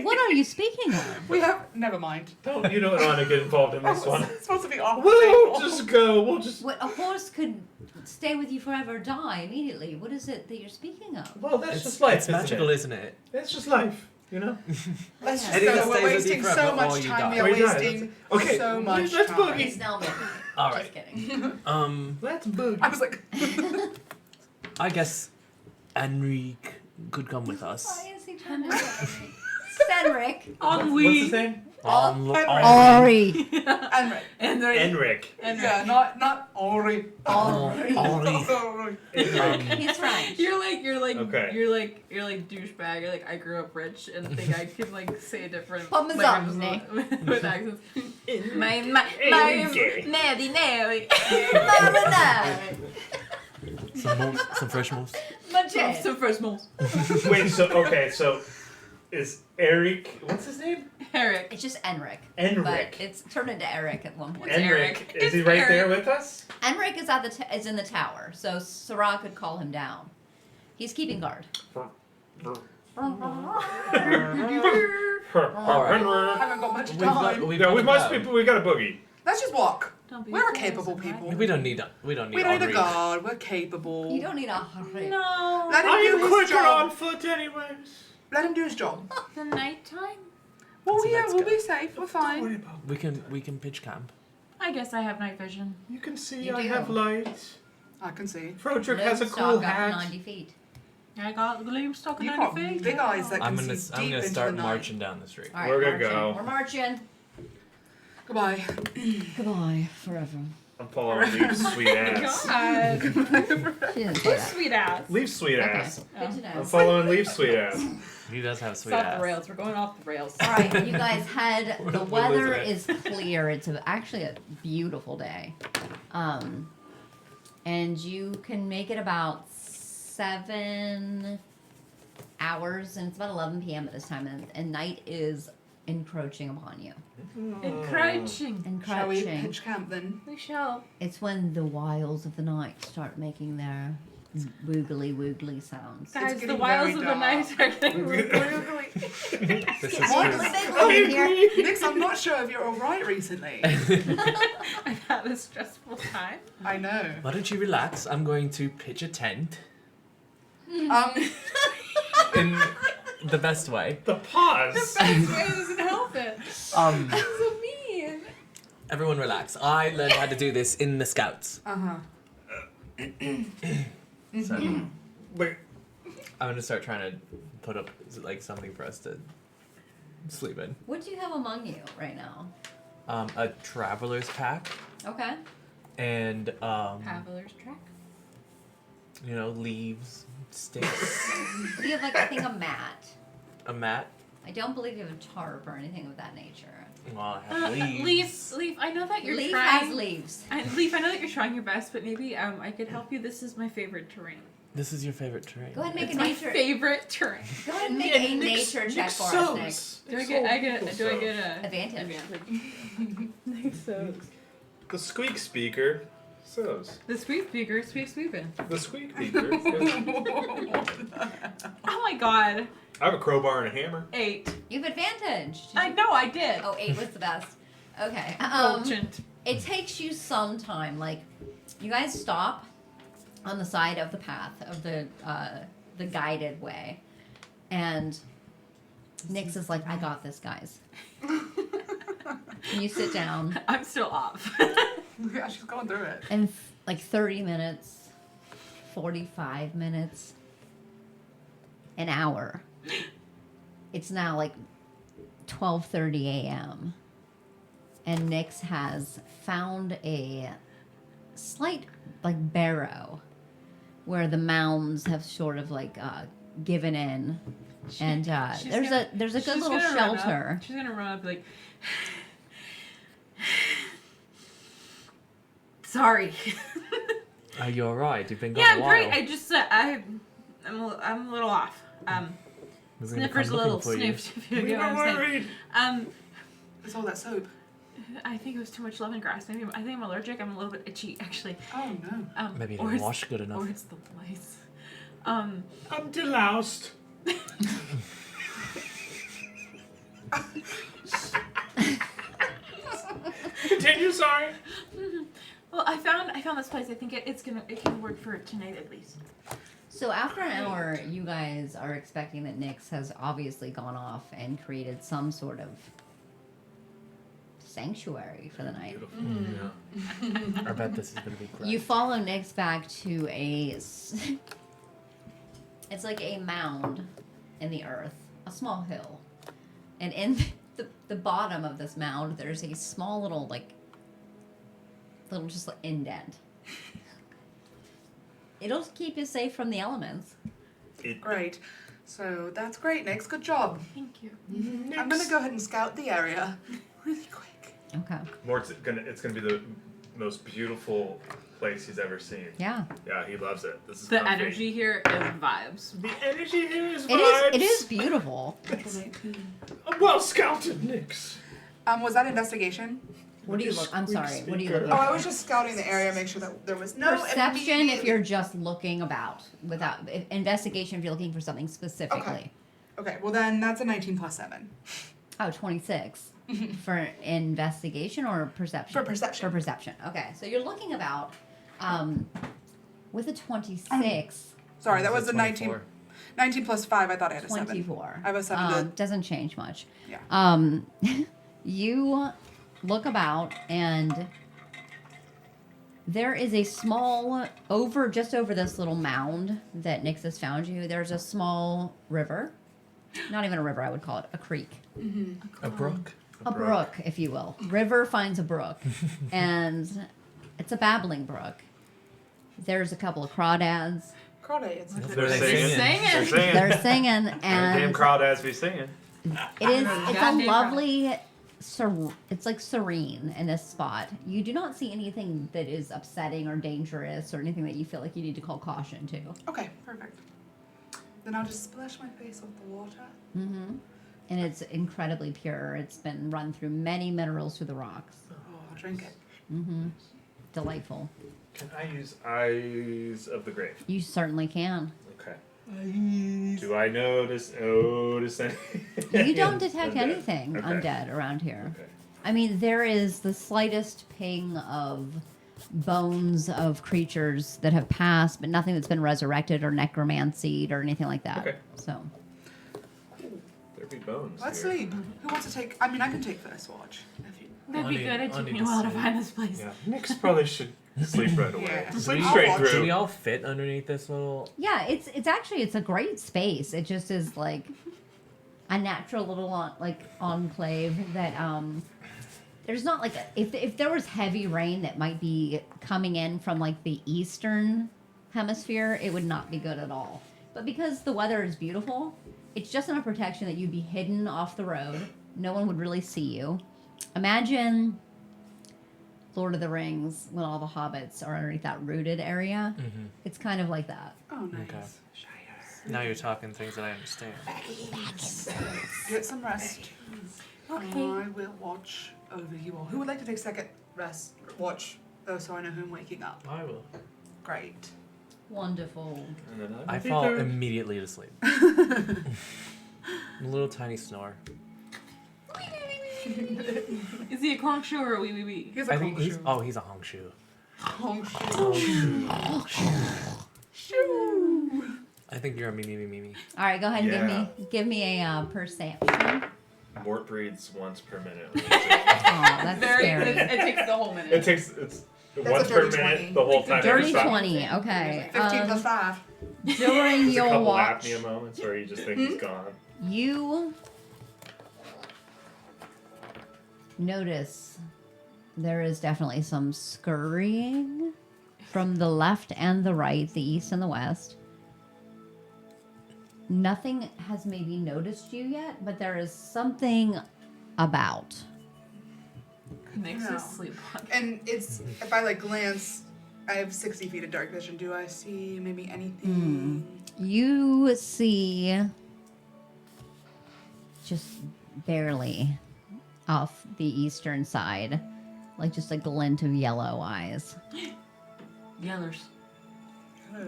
What are you speaking of? We have. Never mind. You don't want to get involved in this one. It's supposed to be off the We'll table. just go. We'll just. What, a horse could stay with you forever or die immediately. What is it that you're speaking of? Well, that's It's, just life. it's magical, isn't it? It's just life. You know. Let's Yeah. just It either go. We're stays with you wasting forever so or much you time. die. We are Or you die, wasting okay, so much let's time. boogie. It's Nelby. All Just right. kidding. Let's boogie. I was like, I guess Enrique could come with us. Why is he trying to Senric. What's his name? Ori. Enric. Enric. Yeah, not Ori. Ori. Ori. He's French. You're like Okay. you're like douchebag. You're like I grew up rich and think I can like say a different Parmesan. with accents. my Enrique. Nelly Nelly. Some fresh moves. Some first moves. Wait. So is Eric? What's his name? Eric. It's just Enric. Enric. But it's turned into Eric at one point. Eric. Is he It's right Eric. there with us? Enric is is in the tower, so Sarah could call him down. He's keeping guard. Haven't got much We've time. got, we've No, got we to must go. be. We got a boogie. Let's just walk. Don't be We're a capable citizen, people. right? We don't need a We don't need a Enrique. guard. We're capable. You don't need a hurry. No. Let him I do am his quicker job. on foot, anyways. Let him do his job. The nighttime? Well, So yeah, let's we'll go. be safe. We're Don't worry fine. about. We can pitch camp. I guess I have night vision. You can see You I do. have light. I can see. Frodrick has a cool Stock up hat. 90 feet. I got the gleam stuck in You've 90 got feet. big eyes that I'm can gonna see I'm deep gonna into start the night. marching down the street. All right, We're gonna marching. go. We're marching. Goodbye. Goodbye forever. I'm following Leaf's sweet ass. God. She didn't say that. Sweet ass. Leaf's sweet Okay. ass. Good to know. I'm following Leaf's sweet ass. He does have sweet It's off ass. the rails. We're going off the rails. All right, you guys head. The We're weather losing is clear. It's actually a beautiful day, and you can make it about 7 hours, and it's about 11 p.m. at this time, and night is encroaching upon you. Encroaching. Shall we Encroaching. pitch camp then? We shall. It's when the wiles of the night start making their woogly woogly sounds. Guys, the getting wiles very of the night are getting dark. really. This is What? true. They belong in here. Nix, I'm not sure if you're alright recently. I've had a stressful time. I know. Why don't you relax? I'm going to pitch a tent in the best way. The pause. doesn't help it. So mean. everyone relax. I learned how to do this in the Scouts. So Wait, I'm gonna start trying to put up like something for us to sleep in. What do you have among you right now? A traveler's pack Okay. and Traveler's track. leaves, sticks, You have like I think a mat. a mat. I don't believe you have a tarp or anything of that nature. Well, I have leaves. Leaf, I know that you're Leaf trying. has leaves. Leaf, I know that you're trying your best, but maybe I could help you. This is my favorite terrain. This is your favorite terrain. Go ahead and make It's a my nature. favorite terrain. Go ahead and make a nature check for us, Nick. Do I get a Advantage. Nick sows. the squeak speaker sows. The sweep speaker, sweeping. The squeak speaker. Oh my god. I have a crowbar and a hammer. 8. You have advantage. Did I you- know I did. Oh, 8 was the best. Okay. Indulgent. It takes you some time. Like, you guys stop on the side of the path of the guided way, and Nyx is like, "I got this, guys." And you sit down, I'm still off. Yeah, she's going through it. and like 30 minutes, 45 minutes, an hour. It's now like 12:30 a.m. and Nyx has found a slight like barrow where the mounds have sort of like given in, and she's there's gonna- a good she's little gonna run up. shelter. She's gonna run up like. Sorry. Are you alright? You've been gone Yeah, a I'm while. great. I just I'm a little off. We're gonna Sniffer's a come little looking for you. sniffed. If you We get what were I'm saying. worried. It's all that soap. I think it was too much lemongrass. Maybe I think I'm allergic. I'm a little bit itchy, actually. Oh no. Maybe you or didn't it's- wash good enough. Or it's the lice. I'm deloused. Continue, sorry. Well, I found this place. I think it can work for tonight at least. So after an hour, you guys are expecting that Nyx has obviously gone off and created some sort of sanctuary for the night. Beautiful. Yeah. I bet this is gonna be great. You follow Nyx back to it's like a mound in the earth, a small hill. And in the bottom of this mound, there's a small little just like indent. It'll keep you safe from the elements. Great. So that's great, Nix. Good job. Thank you. I'm gonna go ahead and scout the area really quick. Okay. It's gonna be the most beautiful place he's ever seen. Yeah. Yeah, he loves it. This is The comfy. energy here is vibes. The energy here is It vibes. is beautiful. Well scouted, Nyx. Was that investigation? What do you Squeak I'm sorry. What do you speaker. look Oh, I was just scouting the area, make sure that there was no Perception if immediate- you're just looking about investigation if you're looking for something specifically. Okay, well then that's a 19 plus 7. Oh, 26 for investigation or perception? For perception. For perception. Okay, so you're looking about with a 26, Sorry, that was the 24. 19 plus 5. I thought I had a 7. 24. I have a 7 doesn't change much. Yeah. You look about and there is a small just over this little mound that Nyx has found you. There's a small river. Not even a river, I would call it a creek. A brook. A brook, if you will. River finds a brook, and it's a babbling brook. There's a couple of crawdads. Crawdads. They're singing. They're singing. They're singing, Damn and crawdads be singing. it's a Goddamn lovely, it's like serene in this spot. You do not see anything that is upsetting or dangerous or anything that you feel like you need to call caution to. Okay, perfect. Then I'll just splash my face with the water. Mm-hmm. And it's incredibly pure. It's been run through many minerals through the rocks. Oh, I'll drink it. Mm-hmm. Delightful. Can I use Eyes of the Grave? You certainly can. Okay. Do I notice anything? You don't detect Undead. anything Okay. undead around here. Okay. I mean, there is the slightest ping of bones of creatures that have passed, but nothing that's been resurrected or necromancied or anything like that. Okay. So, There be bones. Let's here. sleep. Who wants to take? I mean, I can take first watch. If you. That'd be I good. need- It I took need me to a while to sleep. find this place. Yeah, Nyx probably should sleep right away. Yeah. Sleep Do straight I'll watch. Do through. we all fit underneath this little? yeah, it's actually it's a great space. It just is like a natural little enclave that there's not like if there was heavy rain that might be coming in from like the eastern hemisphere, it would not be good at all. But because the weather is beautiful, it's just enough protection that you'd be hidden off the road. No one would really see you. Imagine Lord of the Rings when all the hobbits are underneath that rooted area. Mm-hmm. It's kind of like that. Oh, nice. Okay. Now you're talking things that I understand. Get some rest. Okay. I will watch over you all. Who would like to take second rest? Watch. Oh, so I know who I'm waking up. I will. Great. Wonderful. And then I will be fall there. immediately to sleep. A little tiny snore. Is he a conch shoe or a wee wee wee? Here's a I think conch he's. shoe. Oh, he's a hongshoe. Conch I think you're a mimi. All right, go ahead and Yeah. give me a perception. Mort breathes once per minute. Oh, that's scary. It takes the whole minute. it's That's once a per dirty minute 20. the whole Like the time. Dirty every stop. 20. Okay. 15 plus 5. During There's a your couple watch, apnea moments where you just think he's gone. you notice there is definitely some scurrying from the left and the right, the east and the west. Nothing has maybe noticed you yet, but there is something about. Makes No. us sleep. And it's, if I like glance, I have 60 feet of dark vision. Do I see maybe anything? You see just barely off the eastern side, like just a glint of yellow eyes. Yellers.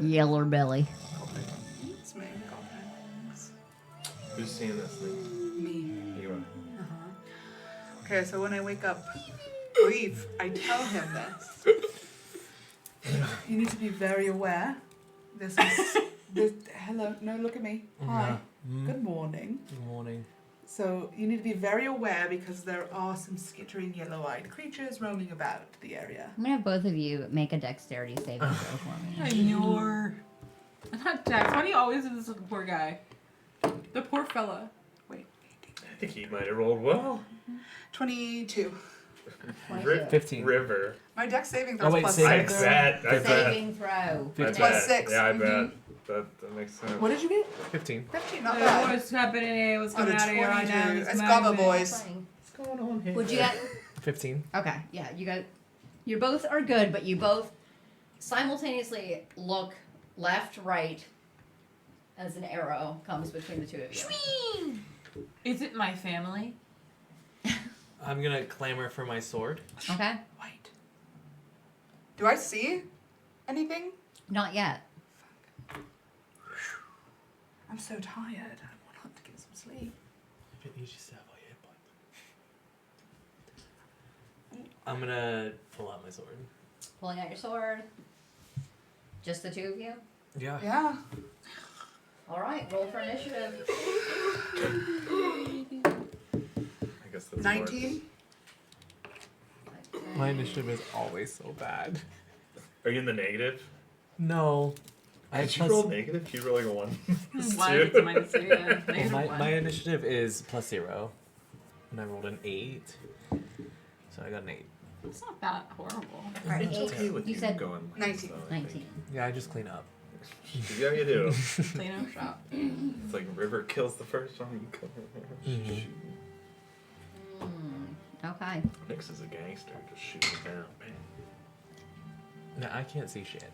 Yeller belly. It's me. Thanks. Who's seeing this thing? Me. You are. Okay, so when I wake up, leave, I tell him this. You need to be very aware. This is hello. No, look at me. Hi. Good morning. Good morning. So you need to be very aware because there are some skittering yellow-eyed creatures roaming about the area. I'm gonna have both of you make a dexterity saving throw for me. You're not Dex. Why do you always do this with the poor guy? The poor fella. I think he might have rolled well. 22. 15. River. My dex saving Oh, throws wait, plus saving six. I bet. Saving throw. I 15. Plus bet. 6. Yeah, I bet. That makes sense. What did you get? 15. 15, not bad. What's happening? What's Oh, coming the out of here right now? 22. It's It's madness. Gobba Boys. What's going on here? Would you get? 15. Okay, yeah, you both are good, but you both simultaneously look left, right, as an arrow comes between the two of you. Is it my family? I'm gonna clamor for my sword. Okay, Wait. Do I see anything? not yet. I'm so tired. I want to get some sleep. You just have all your hit points. I'm gonna pull out my sword. Pulling out your sword. Just the two of you. Yeah. Yeah. All right, roll for initiative. I guess that's 19. My initiative is always so bad. Are you in the negative? No. I Did you roll negative? You rolling a 1? Why is it minus 2? Yeah. Negative my, 1. my initiative is +0. And I rolled an 8. So I got an 8. It's not that horrible. Alright, It's eight. okay with You said going. 19. 19. Yeah, I just clean up. Yeah, you do. Clean up shop. It's like River kills the first one. You come. Mhm. Okay. Nyx is a gangster. Just shoot him down, man. No, I can't see shit.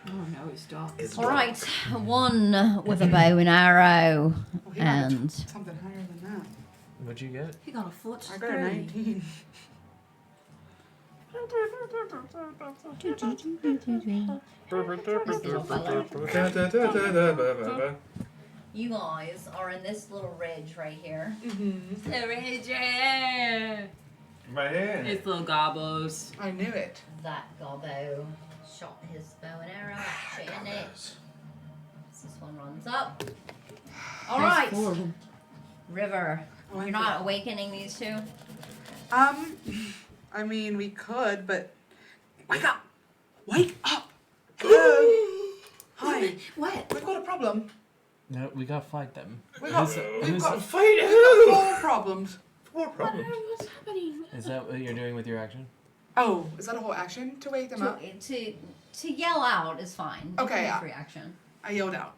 Oh no, he's dark. It's All right, one with a bow and arrow, Oh, he got and something higher than that. What'd you get? He got a foot. I got a 19. You guys are in this little ridge right here. Mm-hmm. The ridge, yeah. My hand. It's little gobos. I knew it. That gobbo shot his bow and arrow at you, innit? This one runs up. Alright. River. You're not awakening these two? I mean, we could, but wake up! Wake up! Hello. Hi. What? We've got a problem. No, we gotta fight them. We've got Fight who? 4 problems. 4 problems. What's happening? Is that what you're doing with your action? Oh, is that a whole action to wake them up? To yell out is fine. Okay, It's yeah. reaction. I yelled out.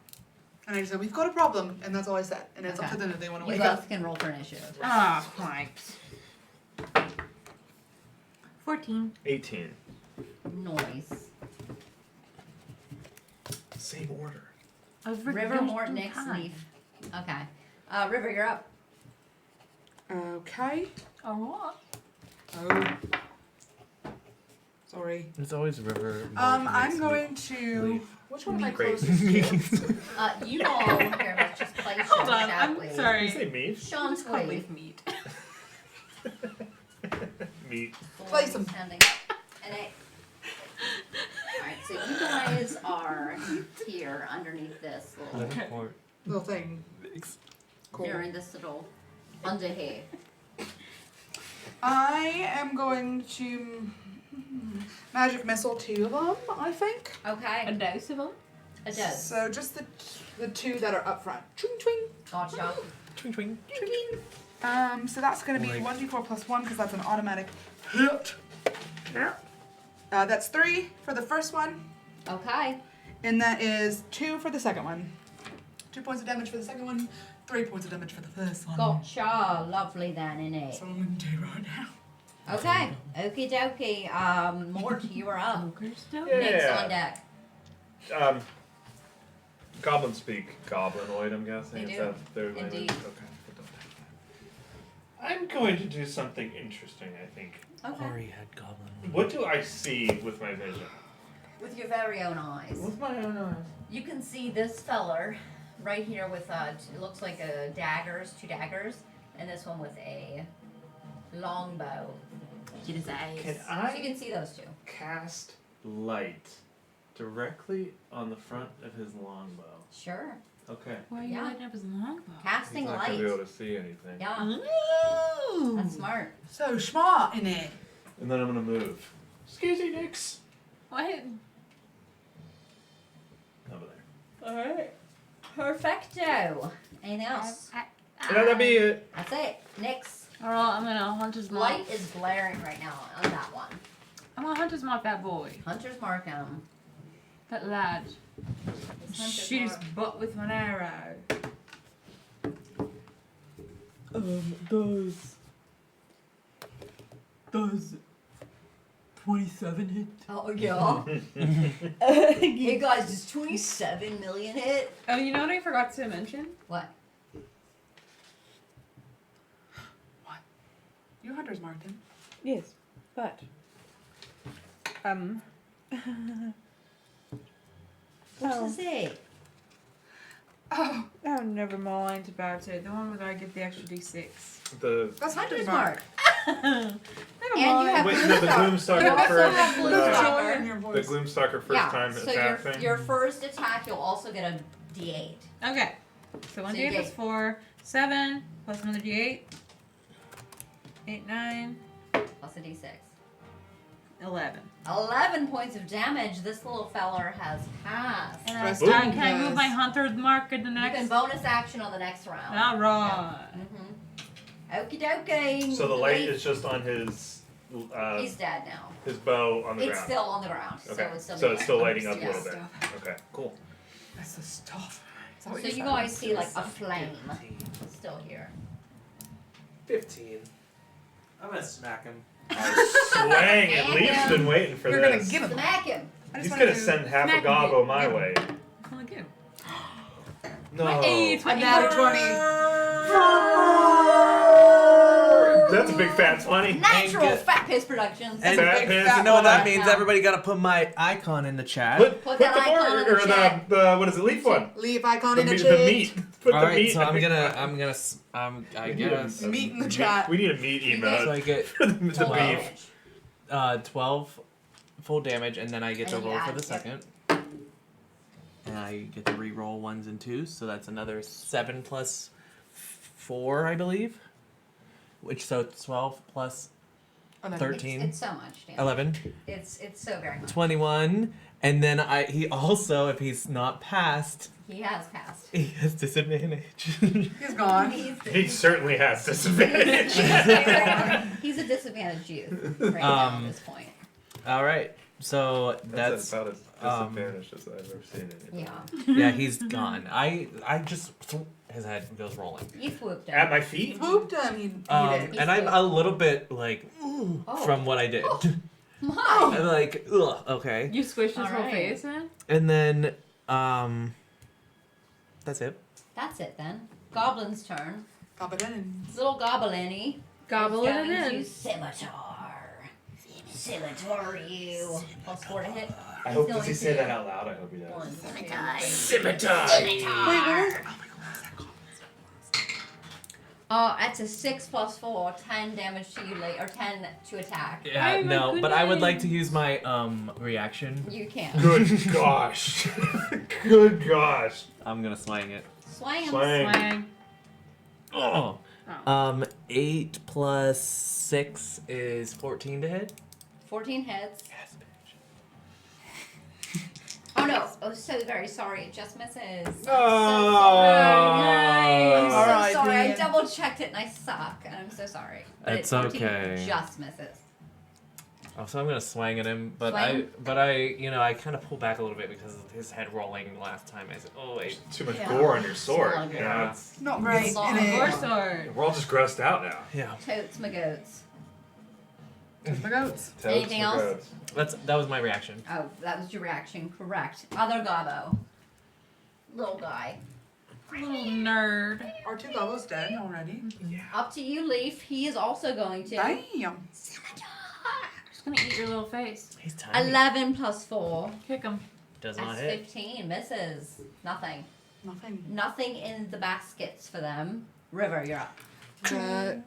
And I said, we've got a problem, and that's all I said. And it's up Okay. to them if they want to You wake up. both can roll for initiative. Ah, cripes. 14. 18. Noise. Same order. River, Mort, Nix, Leaf. Okay. River, you're up. Okay. Oh, what? Oh. Sorry. It's always River. I'm going to. Which one am I Crazy. closest to? You all here, let's just play Hold Sean on, I'm Shapley. sorry. You say meat? Sean It's called Squee. leaf meat. Meat. Play some. Standing up. And Alright, so you guys are here underneath this little. Little thing. Cool. You're in this little under here. I am going to magic missile 2 of them, I think. A Okay. dose of them? It does. So just the 2 that are up front. Twing twing. Gotcha. Twing twing. So that's going to be Like- 1d4 plus 1 because that's an automatic hit. That's 3 for the first one, Okay. and that is 2 for the second one. 2 points of damage for the second one, 3 points of damage for the first one. Gotcha. Lovely then, innit? So I'm going to do right now. Okay. Okie dokie. Mort, you are up. Ogre's Nick's on deck. Goblins speak goblinoid, I'm guessing. They Is do. that their language? Indeed. Okay. I'm going to do something interesting, I think. Okay. Hoary head goblin. What do I see with my vision? With your very own eyes. With my own eyes. You can see this feller right here with it looks like daggers, 2 daggers, and this one with a longbow. Get his eyes. Can So you I can see those 2. cast light directly on the front of his longbow? Sure. Okay. Why are you Yeah. lighting up his longbow? Casting He's not light. gonna be able to see anything. Yeah, Ooh. that's smart. So smart in it. And then I'm gonna move. Excuse me, Nix. What? Over there. Alright. Perfecto. Anything else? Yeah, that'd be it. That's it. Nix. Alright, I'm gonna Hunter's Mark. Light is glaring right now on that one. I'm gonna Hunter's Mark that boy. Hunter's mark him. That lad. It's Hunter's Shoot his mark. butt with an arrow. Does 27 hit? Oh, yeah. Hey guys, does 27 million hit? Oh, you know what I forgot to mention? What? You hunters marked him. Yes, but What's to say? Oh, oh, never mind about it. The one where I get the extra D6. The that's Hunter's hunter's mark. mark. Never And you have wait, no, the Gloomstalker You also first. have Gloomstalker. Joy in your The voice. Gloomstalker first time so attack thing. your first attack, you'll also get a D8. Okay. So 1 So you D8 plus get- 4, 7, plus another D8. 8, 9, Plus a D6. 11. 11 points of damage. This little feller has passed. And Rest Boom. can I move my Hunter's Mark in the You next? can bonus action on the next round. Alright. Okie dokie. So the light Wait. is just on his He's dead now. his bow on the It's ground. still on the ground. Okay. So it's still lighting up a Yeah. little bit. Okay, cool. That's the stuff. Is that So what you said? guys see like a flame still here. 15. I'm gonna smack him. Swang, at least been waiting for You're gonna this. give him. Smack him. I just He's wanna gonna do- send half a smack gobbo him. my Yeah. way. Look at him. No. Hey, A natural 20. That's a big fat 20. Natural And- Fat Piss Productions. And Fat big piss. fat you know what that Yeah. means? Everybody got to put my icon in the chat. Put the that icon in the or chat. the what is it? Leaf one. Leave icon The in the meat. chat. The meat. Put All the right, meat. so in I the- guess. Meat in the chat. We need a meat emote. So I get for the Full beef. damage. 12 full damage, and then I get to And then roll you for add- the yep. second. And I get to re-roll ones and twos, so that's another 7 plus 4, I believe. Which so 12 plus 13, It's so much damage. 11, It's so very much. 21, and then he also, if he's not passed, He has passed. he has disadvantage. He's gone. He certainly has disadvantage. He's a disadvantaged youth right now at this point. All right, so that's about as disadvantaged as I've ever seen it. Yeah. yeah, he's gone. I just his head goes rolling. You swooped him. At my feet? Whooped him. He did. And I'm a little bit like Oh. from what I did. My. I'm like, ugh, okay. You squished his whole Alright. face in? And then, that's it. That's it then. Goblin's turn. Pop it in. Little goblin-y Gobble is it going in. to scimitar. Scimitar you. Plus 4 to hit. I hope, He's does he going say to- that out loud? I hope he does. 1, 2, 3. Scimitar! Scimitar. Oh, that's a 6 plus 4, 10 damage to you, or 10 to attack. Yeah, Oh my no, but I would like to goodness. use my reaction. You can. Good gosh. Good gosh. I'm gonna swing it. Swing him. Swing. Swang. Oh. Oh. 8 plus 6 is 14 to hit. 14 hits. Yes, bitch. Oh no. Oh, so very sorry. It just misses. I'm so Oh. sorry. I'm so Alright, sorry. I then. double checked it and I suck. And I'm so sorry. But It's 14 okay. just misses. Oh, so I'm gonna swing at him, but Swing? I kind of pull back a little bit because of his head rolling last time. I said, oh wait. Too much Yeah. gore on your sword. It's You know, it's, Not great. It's long. It War is. sword. we're all just grossed out now. Yeah. Totes my goats. My goats. Toads Anything for else? goats. That was my reaction. Oh, that was your reaction. Correct. Other gobbo. Little guy. Little nerd. Our 2 gobbles dead already. Up to you, Leaf. He is also going to. Damn. Just gonna eat your little face. He's tiny. 11 plus 4. Kick him. Does not That's hit. 15. Misses. Nothing. Nothing. Nothing in the baskets for them. River, you're up.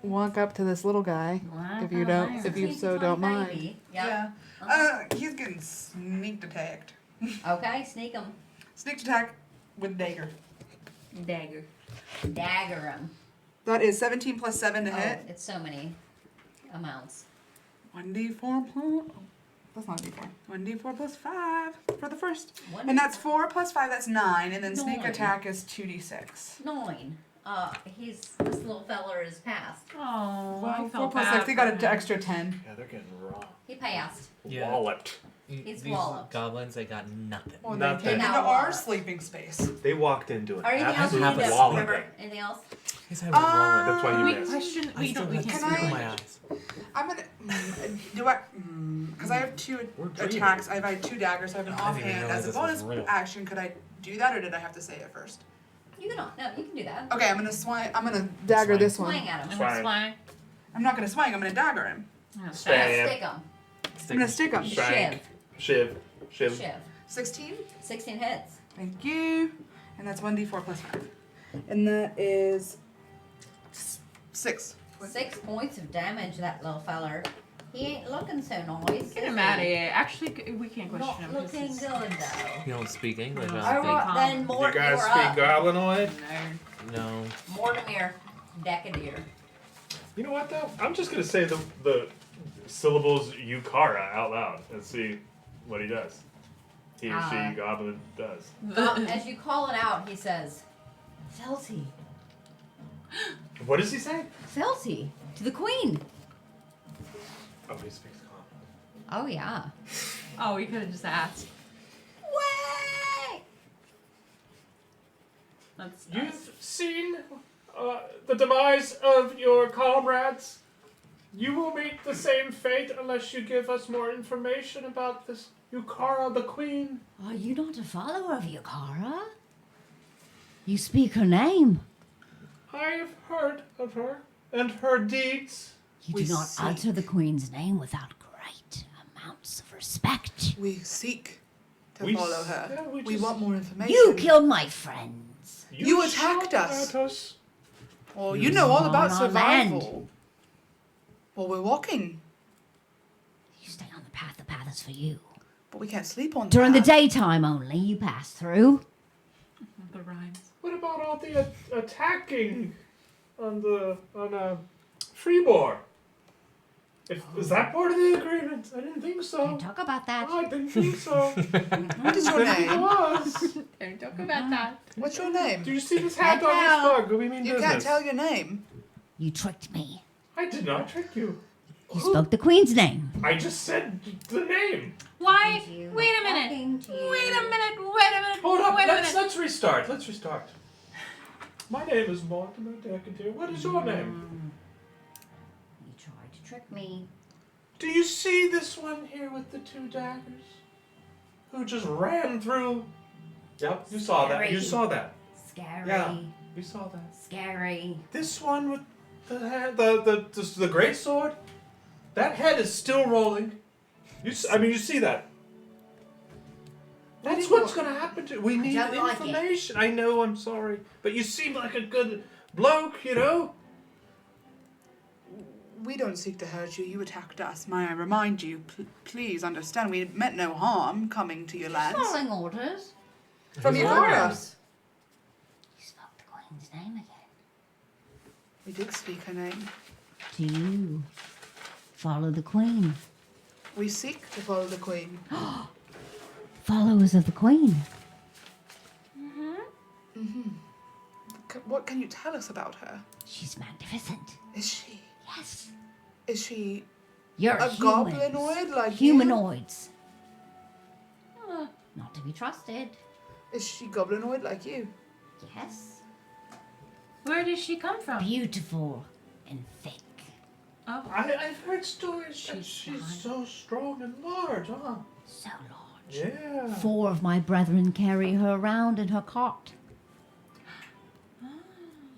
Walk up to this little guy. If you don't- if you- so don't mind. Baby. Yeah. Yep. He's getting sneak attacked. Okay, sneak him. Sneak attack with dagger. Dagger. Dagger him. That is 17 plus 7 to Oh, hit. it's so many amounts. 1d4 plus. Oh, that's not a d4. 1d4 plus 5 for the first. One And that's 4 plus 5, that's 9. And then sneak 9. attack is 2d6. 9. This little feller is passed. Oh, Well, I 4 felt plus bad 6, they got for an him. extra 10. Yeah, they're getting raw. He passed. Yeah. Walloped. He's These walloped. goblins, they got nothing. Well, Nothing. they came into Now our what? sleeping space. They walked into an Or anything else you absolute need to walloping. River? Anything else? His head was rolling. That's why you Wait, missed. question. I We still don't. We had can't. Can smoke I- in my eyes. I'm gonna. Do I. Because I have 2 We're dreaming. attacks. I have 2 daggers. I have an I didn't even offhand. realize As a this was bonus real. action, could I do that or did I have to say it first? You can not. No, you can do that. Okay, I'm gonna swing. I'm gonna dagger Swing. this one. Swing at him. I'm Fine. gonna swing. I'm not gonna swing. I'm gonna dagger him. I'm gonna Stay. stab. Stick him. I'm gonna stick him. Shank. Shiv. Shiv. Shiv. 16. 16 hits. Thank you. And that's 1d4 plus 5. And that is 6. 6 points of damage, that little feller. He ain't looking so nice. Get is him he? out of here. Actually, we can't question Not him. 'cause looking he's- good though. You don't speak English, No. I All don't right, then You Mort, guys you're speak up. Goblinoid? Nerd. think. No. Mortimer, Decadier. You know what though? I'm just gonna say the syllables Yukara out loud and see what he does. He or she goblin does. As you call it out, he says, Felty. What does he say? Felty. To the queen. Oh, he speaks common. Oh, yeah. Oh, we could have just asked. Way! That's You've seen the demise of your comrades. You will meet the same fate unless you give us more information about this Yukara the Queen. Are you not a follower of Yukara? You speak her name. I have heard of her and her deeds. You We do not seek. utter the Queen's name without great amounts of respect. We seek to We follow s- her. yeah, we we just- want more information. You killed my friends. You attacked shouted us. at us. Well, you know all about On our land. survival. Well, we're walking, You stay on the path is for you. but we can't sleep on During the that. daytime only, you pass through. The rhymes. What about all the attacking on Freeborn? Is that part of the agreement? I didn't think so. Can't talk about that. I didn't think so. What is your But it name? was. Don't talk about that. What's your name? Do you see this hat Can't on this tell. mug? Do we mean You business? can't tell your name. You tricked me. I did not trick you. You spoke the Queen's name. I just said the name. Why? Wait a minute. Wait a minute. Wait a minute. Hold up. Wait a minute. Let's restart. Let's restart. My name is Mortimer Decantier. What is your name? You tried to trick me. Do you see this one here with the 2 daggers? Who just ran through? Yep, you saw that. You Scary. saw that. Scary. Yeah. You saw that. Scary. This one with the head, the great sword. That head is still rolling. You see that. That's what's gonna happen to. We need don't like it. information. I know. I'm sorry, but you seem like a good bloke. You know. We don't seek to hurt you. You attacked us. May I remind you? Please understand. We meant no harm coming to your lands. Following orders. From your Orders. orders. You spoke the Queen's name again. We did speak her name. Do you follow the Queen? We seek to follow the Queen. Followers of the Queen. What can you tell us about her? She's magnificent. Is she? Yes. Is she You're a humans. goblinoid like Humanoids. Not to be trusted. you? Is she goblinoid like you? Yes. Where does she come from? Beautiful and thick. Oh. I've heard stories that She's she's fine. so strong and large, huh? So large. Yeah. 4 of my brethren carry her around in her cart.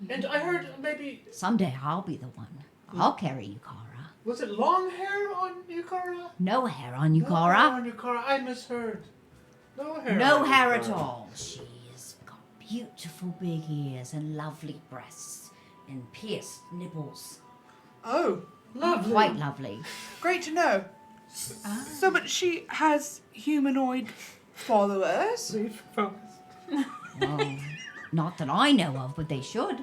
And I heard maybe Someday I'll be the one. I'll carry you, Kara. was it long hair on Yukara? No hair on you, No hair Kara. on Yukara. I misheard. No hair. No on hair at Yukara. all. She's got beautiful big ears and lovely breasts and pierced nipples. Oh, Lovely. Quite lovely. great to know. So, but she has humanoid followers. Leave focus. Well, not that I know of, but they should.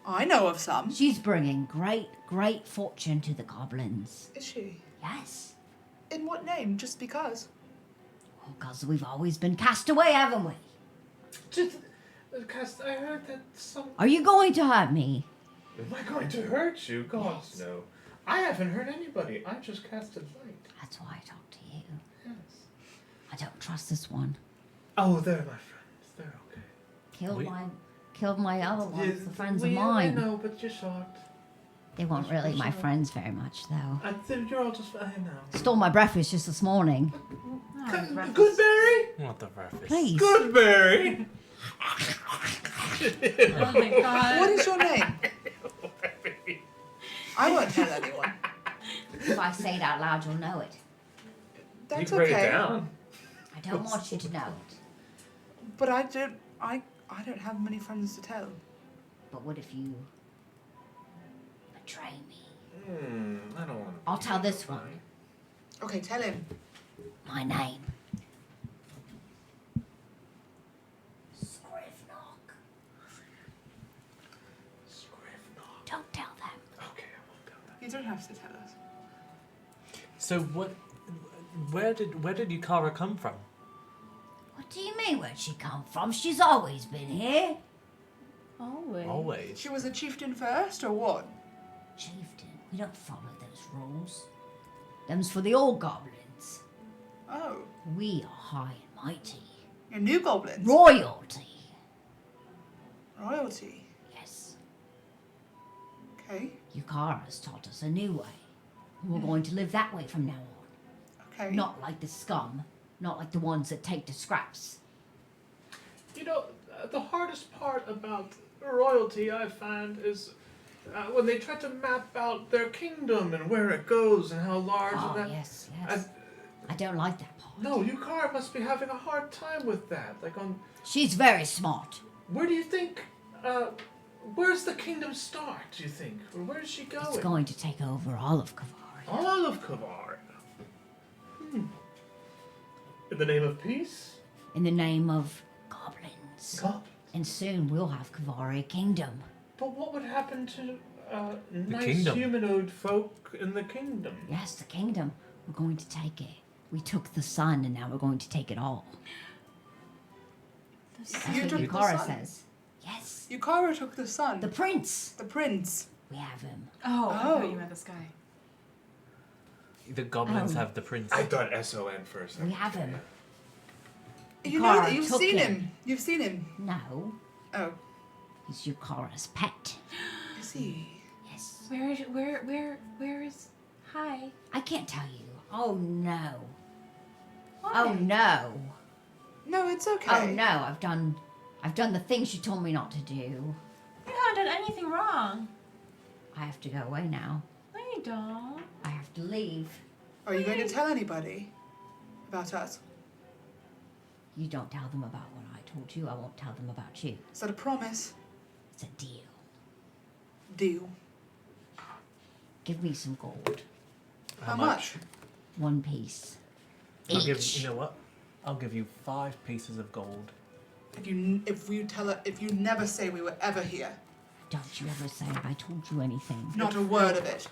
I know of some. She's bringing great fortune to the goblins. Is she? Yes. In what name? Just because? Because we've always been cast away, haven't we? Just, cause I heard that some. Are you going to hurt me? Am I going to hurt you? God, Yes. no. I haven't hurt anybody. I just casted light. That's why I talk to you. Yes. I don't trust this one. Oh, they're my friends. They're okay. Killed my other ones, the friends of I mine. know, but you're short. They weren't really my friends very much, though. I think you're all just. I know. Stole my breakfast just this morning. Goodberry? What the breakfast? Please. Goodberry? Oh my god. What is your name? I won't tell anyone. If I say it out loud, you'll know it. That's you can write okay. it down. I don't want you to know it. But I don't have many friends to tell. But what if you betray me? I don't want to. I'll tell this one. Okay, tell him. My name. Scrivnock. Scrivnock. Don't tell them. Okay, I won't tell them. You don't have to tell us. So what? Where did Yukara come from? What do you mean, where'd she come from? She's always been here. Always. Always. She was a chieftain first, or what? Chieftain, we don't follow those rules. Them's for the old goblins. Oh, We are high and mighty. you're new goblins. Royalty. Royalty. Yes. Okay. Yukara's taught us a new way. We're going to live that way from now on. Okay. Not like the scum. Not like the ones that take the scraps. You know, the hardest part about royalty I find is when they tried to map out their kingdom and where it goes and how large Oh, and that. yes, yes. I don't like that part. No, Yukara must be having a hard time with that. Like She's very smart. where do you think? Where's the kingdom start? Do you think, or where's she going? It's going to take over all of Kavaria. All of Kavaria. In the name of peace. In the name of goblins. God. And soon we'll have Kavaria Kingdom. But what would happen to nice kingdom. humanoid folk in the kingdom? Yes, the kingdom. We're going to take it. We took the sun and now we're going to take it all. That's You what took the Yukara sun? says. Yes. Yukara took the sun. The prince. The prince. We have him. Oh, I Oh. thought you meant the sky. The goblins Oh. have the prince. I thought SON first. We have him. You know that Yukara you've took seen him. him. You've seen him. No. Oh, He's Yukara's pet. is he? Yes. Where is? Hi. I can't tell you. Oh no. Why? Oh no. No, it's okay. Oh no. I've done the things you told me not to do. You haven't done anything wrong. I have to go away now. No, you don't. I have to leave. Are you going to tell anybody about us? You don't tell them about what I told you. I won't tell them about you. Is that a promise? It's a deal. Deal. Give me some gold. How much? 1 piece. I'll give Each. you know what? I'll give you 5 pieces of gold. If you never say we were ever here, Don't you ever say I told you anything. not a word of it.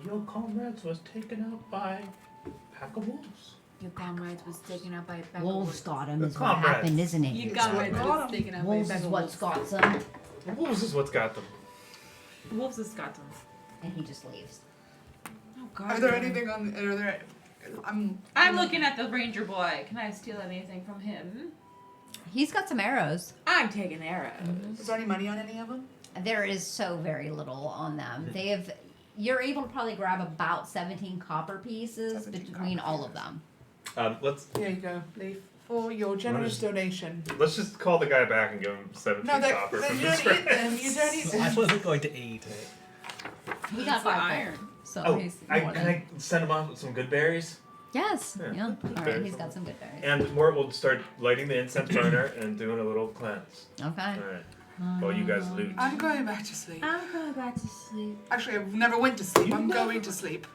Your comrades was taken out by a pack of wolves. Your comrades was taken out by a pack Wolves of got him The is what comrades. happened, isn't it? You It's comrades what was got 'em. taken out by a Wolves pack is of what's wolves. got them. The wolves is what's got them. Wolves has got them. And he just leaves. Oh God. Are there man. anything on? Are there? I'm looking at the ranger boy. Can I steal anything from him? He's got some arrows. I'm taking arrows. Is there any money on any of them? There is so very little on them. They have. You're able to probably grab about 17 copper pieces 17 between copper all of them. Let's Here you go, Leaf, for your generous donation. just call the guy back and give him 17 No, copper you from don't his eat them. friends. You don't eat I them. wasn't going to eat it. He got It's 5 iron. gold, so Oh, he's can more than. I send him off with some good berries? Yes. Yeah. Yeah. Good All right. berries. He's got some good berries. And Mort will start lighting the incense burner and doing a little cleanse. Okay. Alright. While you guys loot. I'm going back to sleep. I'm going back to sleep. Actually, I've never went to sleep. You I'm never- going to sleep.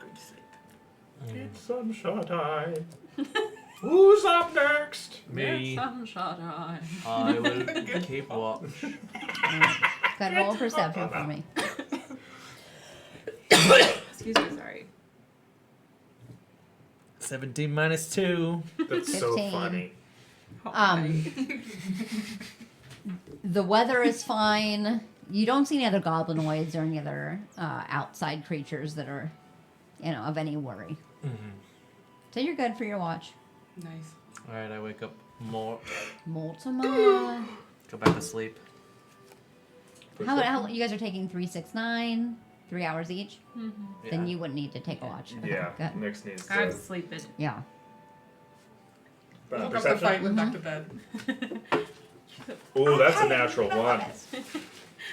Going to sleep. Get some shut eye. Who's up next? Me. Some shot eye. I will keep watch. Got roll a perception for me. Excuse me, sorry. 17 minus 2. That's so 15. funny. The weather is fine. You don't see any other goblinoids or any other outside creatures that are, of any worry. So you're good for your watch. Nice. Alright, I wake up more. Mortimer. Go back to sleep. How you guys are taking 3, 6, 9, 3 hours each? Mm-hmm. Then you wouldn't need to take a watch. Okay, Yeah, good. Nix needs I'm to. sleeping. Yeah. Woke up the Perception? fight, went back to bed. Ooh, that's a natural one.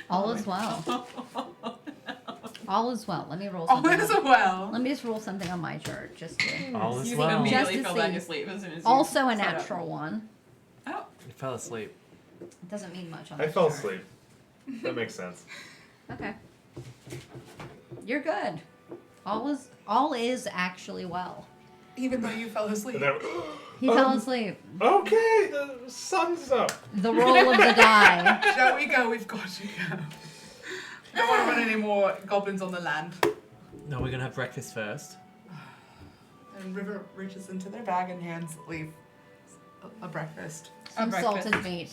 All is well. All is well. Let me roll All something. is well. Let me just roll something on my chart. Just to, All is You well. immediately Just to fell back see. asleep as soon as you also a sat up. natural one. Oh, You fell asleep. It doesn't mean much on I this fell chart. asleep. That makes sense. Okay. You're good. All is actually well. Even though you fell asleep. And then, He fell asleep. okay, the sun's up. The roll of the die. Shall we go? We've got to go. I don't want to run any more goblins on the land. No, we're gonna have breakfast first. And River reaches into their bag and hands Leaf a breakfast. Some breakfast. salted meat.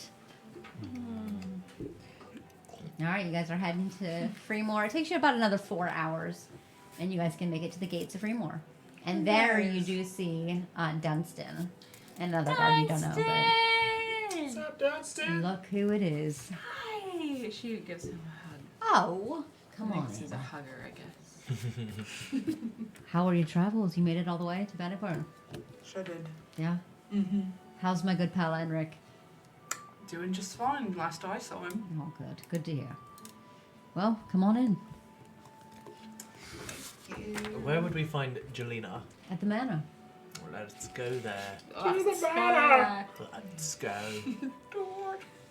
All right, you guys are heading to Freemore. It takes you about another 4 hours, and you guys can make it to the gates of Freemore. And there you do see Dunstan, another guard you don't know, What's up, Dunstan? but look who it is. Hi. She gives him a hug. Oh, come on. Thinks he's a Ava. hugger, I guess. How are your travels? You made it all the way to Bannockburn? Sure did. Yeah. Mm-hmm. How's my good pal Enric? Doing just fine last I saw him. Oh, good. Good to hear. Well, come on in. Where would we find Jelena? At the manor. Let's go there. To the manor! Let's go.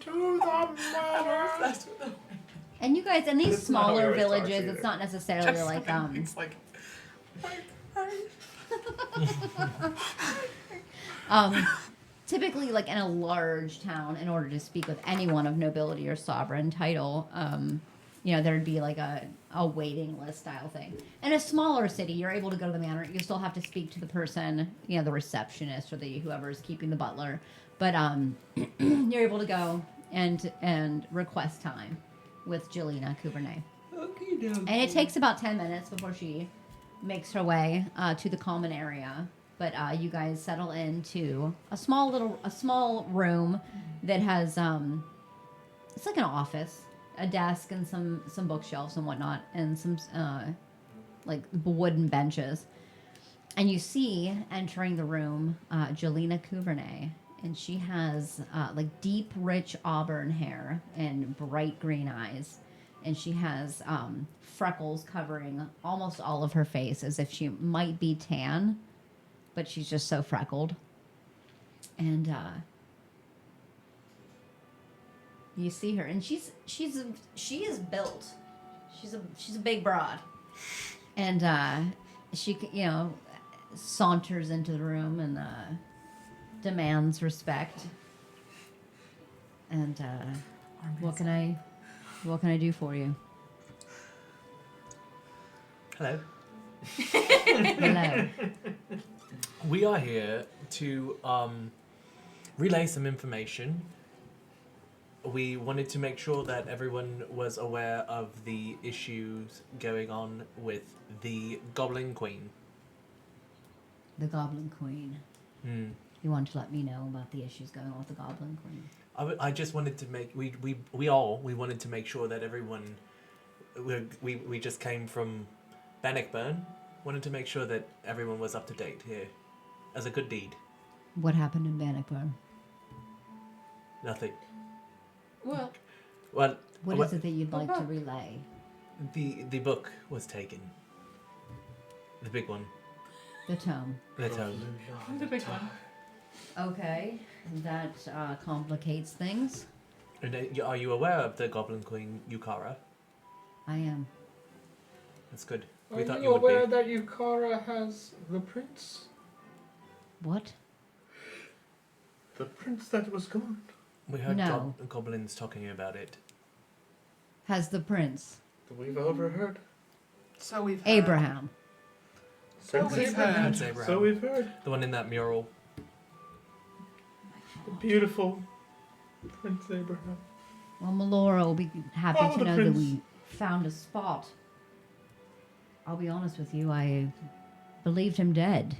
To the manor! And you guys, in these That's not how we smaller always talk villages, either. it's not necessarily like It's like. typically like in a large town, in order to speak with anyone of nobility or sovereign title, you know, there'd be like a waiting list style thing. In a smaller city, you're able to go to the manor. You still have to speak to the person, you know, the receptionist or the whoever's keeping the butler. But you're able to go and request time with Jelena Couvernay. And it takes about 10 minutes before she makes her way to the common area. But you guys settle into a small room that has it's like an office, a desk and some bookshelves and whatnot, and some like wooden benches. And you see entering the room Jelena Couvernay, and she has like deep, rich auburn hair and bright green eyes, and she has freckles covering almost all of her face, as if she might be tan, but she's just so freckled. And you see her, and she is built. She's a big broad, and she saunters into the room and demands respect. And what can I do for you? Hello. Hello. We are here to relay some information. We wanted to make sure that everyone was aware of the issues going on with the Goblin Queen. The Goblin Queen. You want to let me know about the issues going on with the Goblin Queen? I just wanted to make we wanted to make sure that everyone we just came from Bannockburn. Wanted to make sure that everyone was up to date here, as a good deed. What happened in Bannockburn? Nothing. Well, What is it that you'd like to relay? The book was taken. The big one. The tome. The tome. the big one. Okay, that complicates things. And are you aware of the Goblin Queen Yukara? I am. That's good. Are We thought you you would aware be. that Yukara has the prince? What? The prince that was gone. We heard No. goblins talking about it. Has the prince? We've overheard. So we've heard. Abraham. So Prince we've Abraham. heard. That's Abraham. So we've heard. The one in that mural. The beautiful Prince Abraham. Well, Melora will be happy Oh, to the know that prince. we found a spot. I'll be honest with you, I believed him dead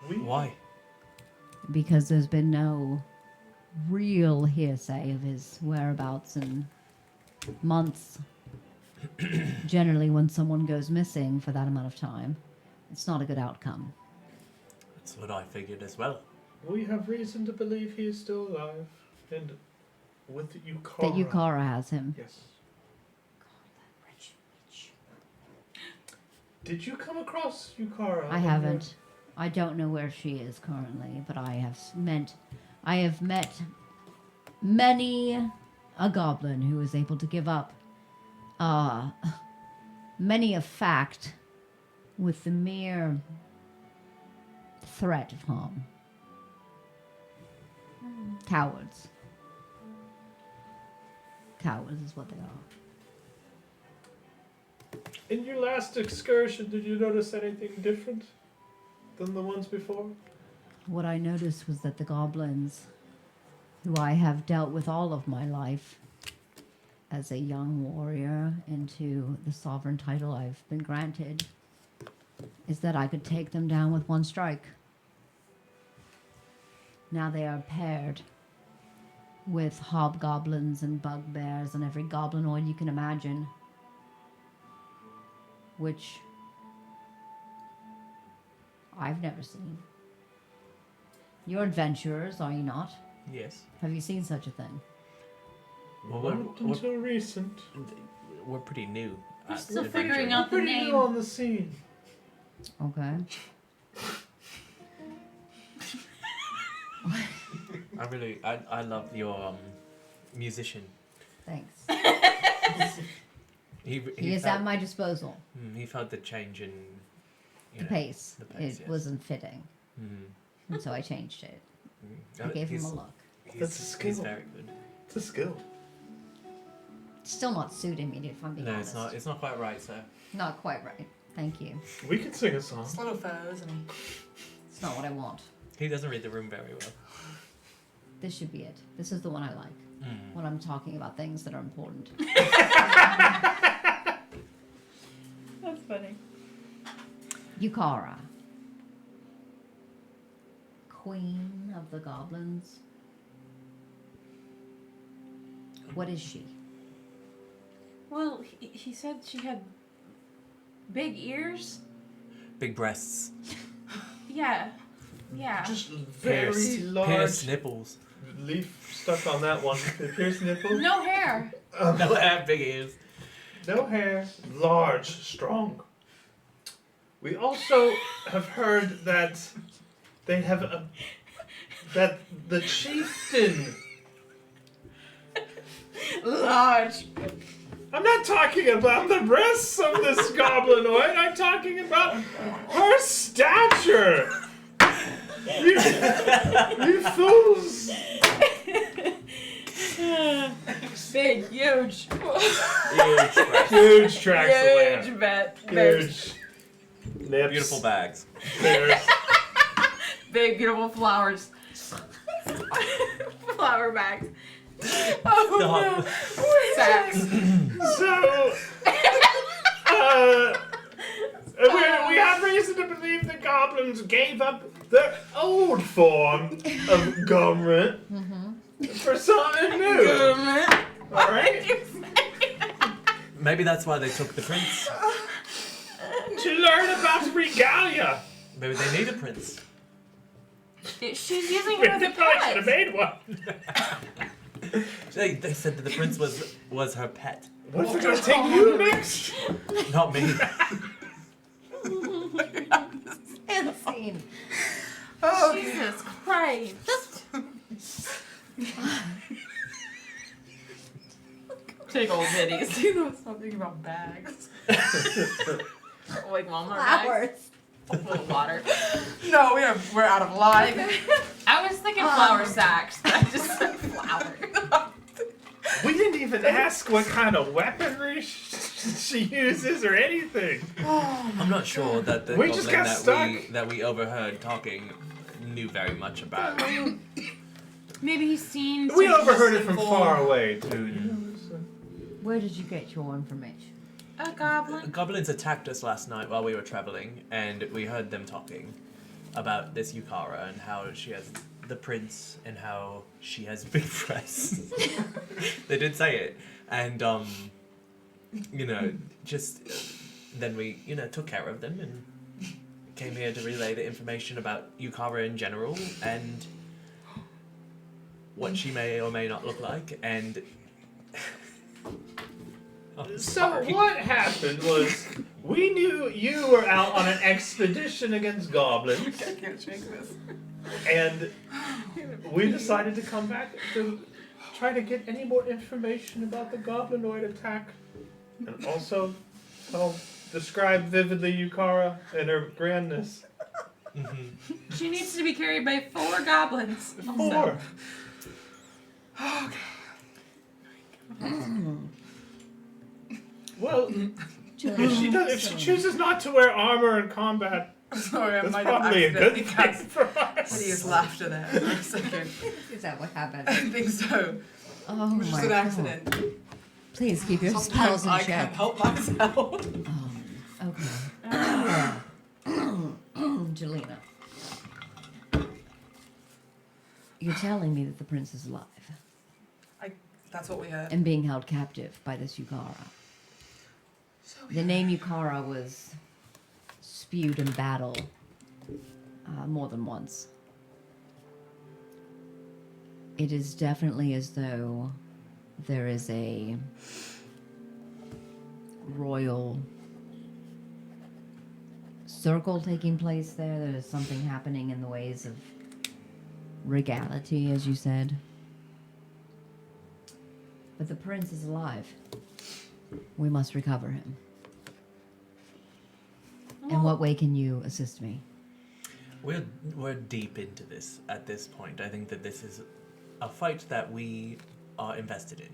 Why? because there's been no real hearsay of his whereabouts in months. Generally, when someone goes missing for that amount of time, it's not a good outcome. That's what I figured as well. We have reason to believe he is still alive. And with Yukara. That Yukara has him. Yes. Did you come across Yukara? I haven't. I don't know where she is currently, but I have met many a goblin who is able to give up many a fact with the mere threat of harm. Cowards. Cowards is what they are. In your last excursion, did you notice anything different than the ones before? What I noticed was that the goblins, who I have dealt with all of my life as a young warrior into the sovereign title I've been granted, is that I could take them down with one strike. Now they are paired with hobgoblins and bugbears and every goblinoid you can imagine, which I've never seen. You're adventurers, are you not? Yes. Have you seen such a thing? Well, Not until recent. we're pretty new. We're at still adventuring. figuring out the Pretty name. new on the scene. Okay. I love your musician. Thanks. He He is felt, at my disposal. he felt the change in The pace. the pace, It yes. wasn't fitting, Mm. and so I changed it. I gave him a look. That's a He's skill. very good. It's a skill. Still not suiting me, if I'm being No, honest. it's not quite right, sir. Not quite right. Thank you. We can sing a song. It's a little faux, isn't he? It's not what I want. He doesn't read the room very well. This should be it. This is the one I like. Mm. When I'm talking about things that are important. That's funny. Yukara. Queen of the Goblins. What is she? Well, he said she had big ears. Big breasts. Yeah. Yeah. Just very Pierced large nipples. leaf stuck on that one. The pierced nipple. No hair. No hair, big ears. No hair. Large, strong. We also have heard that they have that the chieftain. Large. I'm not talking about the breasts of this goblinoid. I'm talking about her stature. You fools. Big, huge. Huge tracts of land. Huge bet. Huge. Lips. Beautiful bags. Bears. Big, beautiful flowers. Flower bags. Oh no. Sacks. So, we have reason to believe the goblins gave up their old form of government for something new. All right? Maybe that's why they took the prince. To learn about regalia. Maybe they need a prince. She's using We him as a probably should have pet. made one. They said that the prince was her pet. What if we're going to take you next? Not me. And scene. Oh, Jesus Christ. Take old middies. you know something about bags? Like Walmart bags. Flowers. Full of water. No, we're out of line. I was thinking flour sacks, but I just said flour. We didn't even ask what kind of weaponry she uses or anything. I'm not sure that the We just goblin got stuck. that we overheard talking knew very much about. Maybe he's seen. We some overheard it from simple- far away, too. Where did you get your information? A goblin. Goblins attacked us last night while we were traveling, and we heard them talking about this Yukara and how she has the prince and how she has big breasts. They did say it, and just then we took care of them and came here to relay the information about Yukara in general and what she may or may not look like and. I'm So sorry. what happened was we knew you were out on an expedition against goblins, I can't shake this. and we decided to come back to try to get any more information about the goblinoid attack, and also describe vividly Yukara and her grandness. She needs to be carried by 4 goblins. Four. Well, if she chooses not to wear armor in combat, Sorry, I that's might have probably a good accidentally thing cast for us. hideous laughter there for a second. Is that what happened? I think so. Oh It was just my an God. accident. Please keep your Sometimes spells in I check. can't help myself. Okay. Jelena. You're telling me that the prince is alive That's what we heard. and being held captive by this Yukara. So The name Yukara was spewed in battle more than once. It is definitely as though there is a royal circle taking place there. There's something happening in the ways of regality, as you said. But the prince is alive. We must recover him. In what way can you assist me? We're deep into this at this point. I think that this is a fight that we are invested in.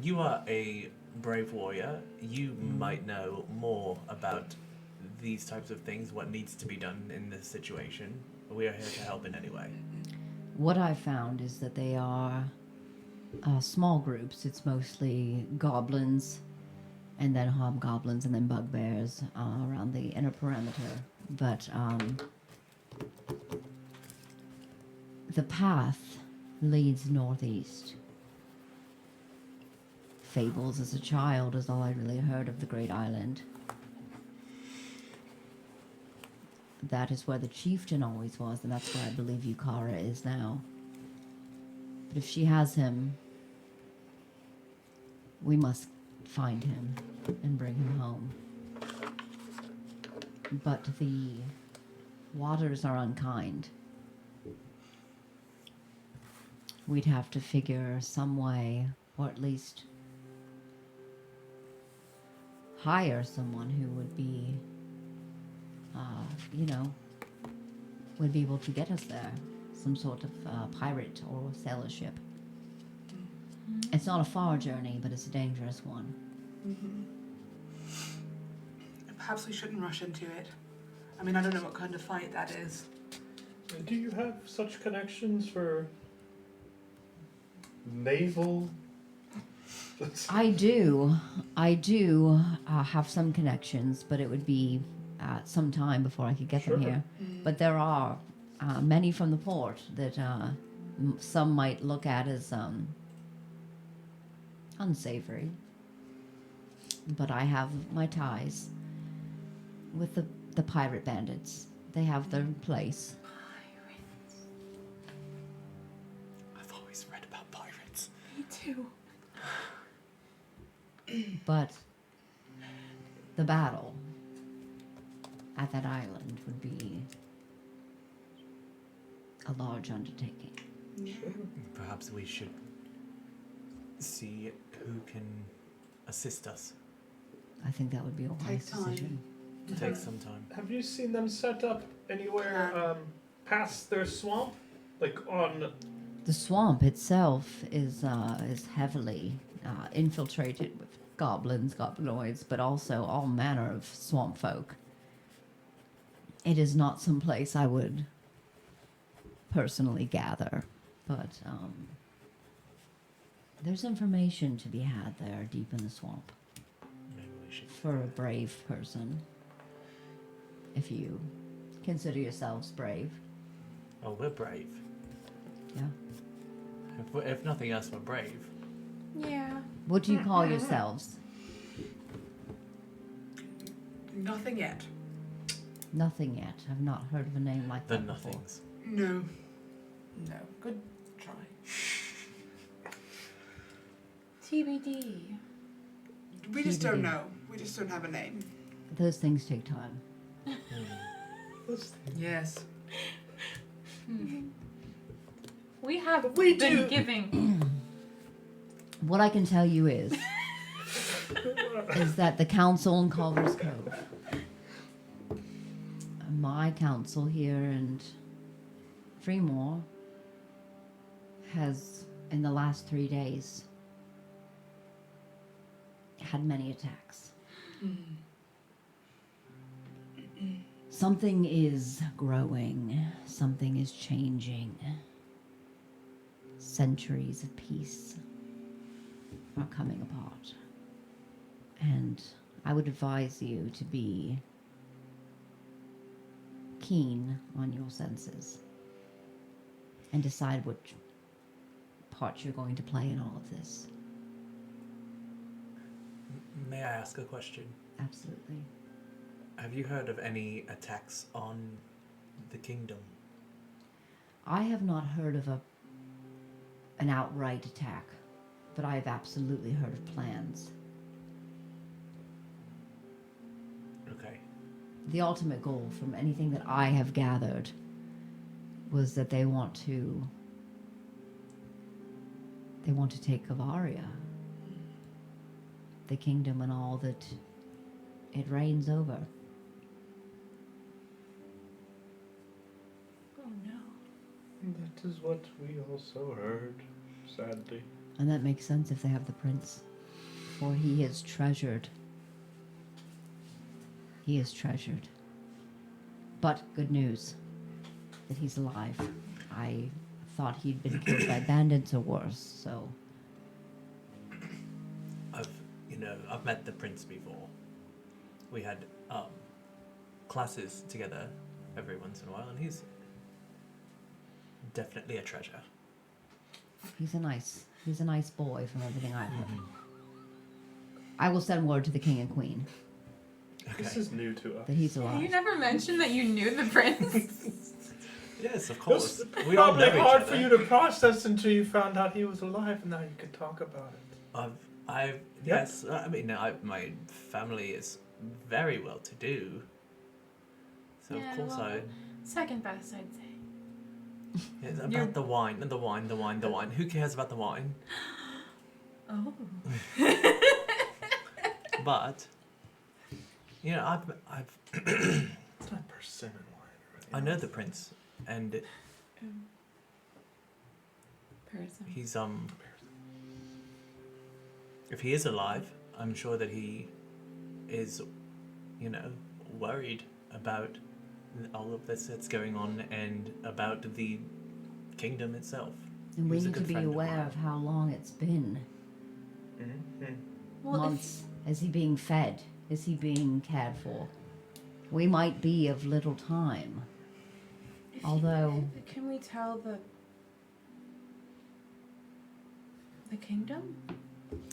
You are a brave warrior. You might know more about these types of things, what needs to be done in this situation. We are here to help in any way. What I've found is that they are small groups. It's mostly goblins, and then hobgoblins, and then bugbears around the inner perimeter. But the path leads northeast. Fables as a child is all I really heard of the Great Island. That is where the chieftain always was, and that's where I believe Yukara is now. But if she has him, we must find him and bring him home. But the waters are unkind. We'd have to figure some way, or at least hire someone who would be, would be able to get us there. Some sort of pirate or sailor ship. It's not a far journey, but it's a dangerous one. Perhaps we shouldn't rush into it. I mean, I don't know what kind of fight that is. Do you have such connections for naval? I do have some connections, but it would be some time before I could get them Sure. here. But there are many from the port that some might look at as unsavory. But I have my ties with the pirate bandits. They have their place. I've always read about pirates. Me too. But the battle at that island would be a large undertaking. Perhaps we should see who can assist us. I think that would be a wise Take time. decision. Take some time. Have you seen them set up anywhere past their swamp? Like on... The swamp itself is heavily infiltrated with goblins, goblinoids, but also all manner of swamp folk. It is not some place I would personally gather, but there's information to be had there deep in the swamp Maybe we should. for a brave person. If you consider yourselves brave. Oh, we're brave. Yeah. If nothing else, we're brave. Yeah. What do you call yourselves? Nothing yet. Nothing yet. I've not heard of a name like The that before. nothings. No. No. Good try. TBD. We just don't TBD. know. We just don't have a name. Those things take time. Yes. We have We been do. giving. What I can tell you is that the council in Culver's Cove, my council here in Fremore, has in the last 3 days had many attacks. Something is growing. Something is changing. Centuries of peace are coming apart. And I would advise you to be keen on your senses and decide which part you're going to play in all of this. May I ask a question? Absolutely. Have you heard of any attacks on the kingdom? I have not heard of an outright attack, but I have absolutely heard of plans. Okay. The ultimate goal, from anything that I have gathered, was that they want to take Kavaria, the kingdom and all that it reigns over. Oh no. That is what we also heard, sadly. And that makes sense if they have the prince, for he is treasured. He is treasured. But good news that he's alive. I thought he'd been killed by bandits or worse, so I've met the prince before. We had classes together every once in a while, and he's definitely a treasure. he's a nice boy from everything I've heard. I will send word to the king and queen This Okay. is new to us. that he's alive. You never mentioned that you knew the prince. Yes, of It course. was We all know probably each hard other. for you to process until you found out he was alive, and now you can talk about it. Yes. I mean, my family is very well to do. So Yeah, of course well, second best, I'd say. It's You're- about the wine and the wine. Who cares about the wine? Oh. But I've It's not persimmon wine, right? I know the prince, and Person. he's if he is alive, I'm sure that he is, worried about all of this that's going on and about the kingdom itself. And we He's a need to good be friend of aware mine. of how long it's been. Mm-hmm. Well, Months. Is he being fed? Is he being cared for? We might be of little time. Although, can we tell the kingdom?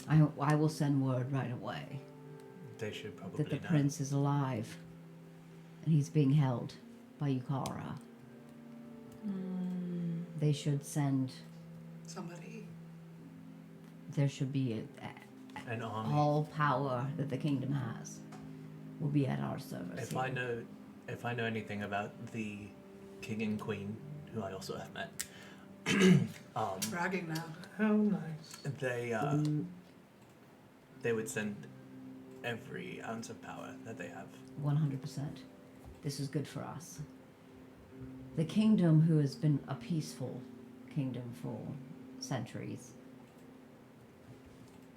I will send word right away They should probably that the know. prince is alive and he's being held by Yukara. They should send. Somebody. There should be An army. all power that the kingdom has will be at our service. If I know anything about the king and queen, who I also have met, Bragging now. How nice. they would send every ounce of power that they have. 100%. This is good for us. The kingdom, who has been a peaceful kingdom for centuries,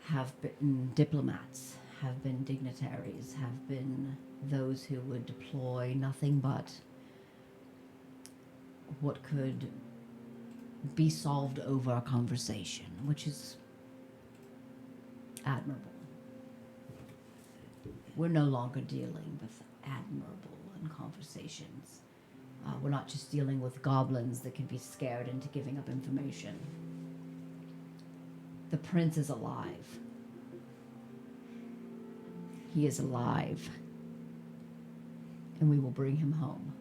have been diplomats, have been dignitaries, have been those who would deploy nothing but what could be solved over a conversation, which is admirable. We're no longer dealing with admirable and conversations. We're not just dealing with goblins that can be scared into giving up information. The prince is alive. He is alive. And we will bring him home.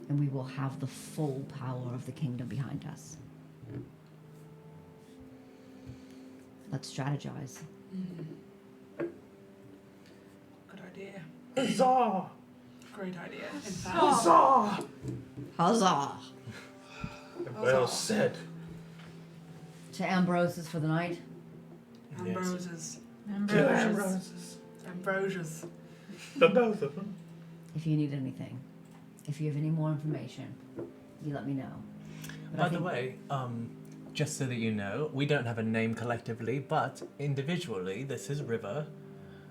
And we will have the full power of the kingdom behind us. Let's strategize. Good idea. Huzzah! Great idea. In fact, Huzzah! Huzzah! Well said. To Ambrose's for the night. Ambrosius. Roses. Ambrosius. The both of them. If you need anything. If you have any more information, you let me know. But I By the think- way, just so that you know, we don't have a name collectively, but individually, this is River.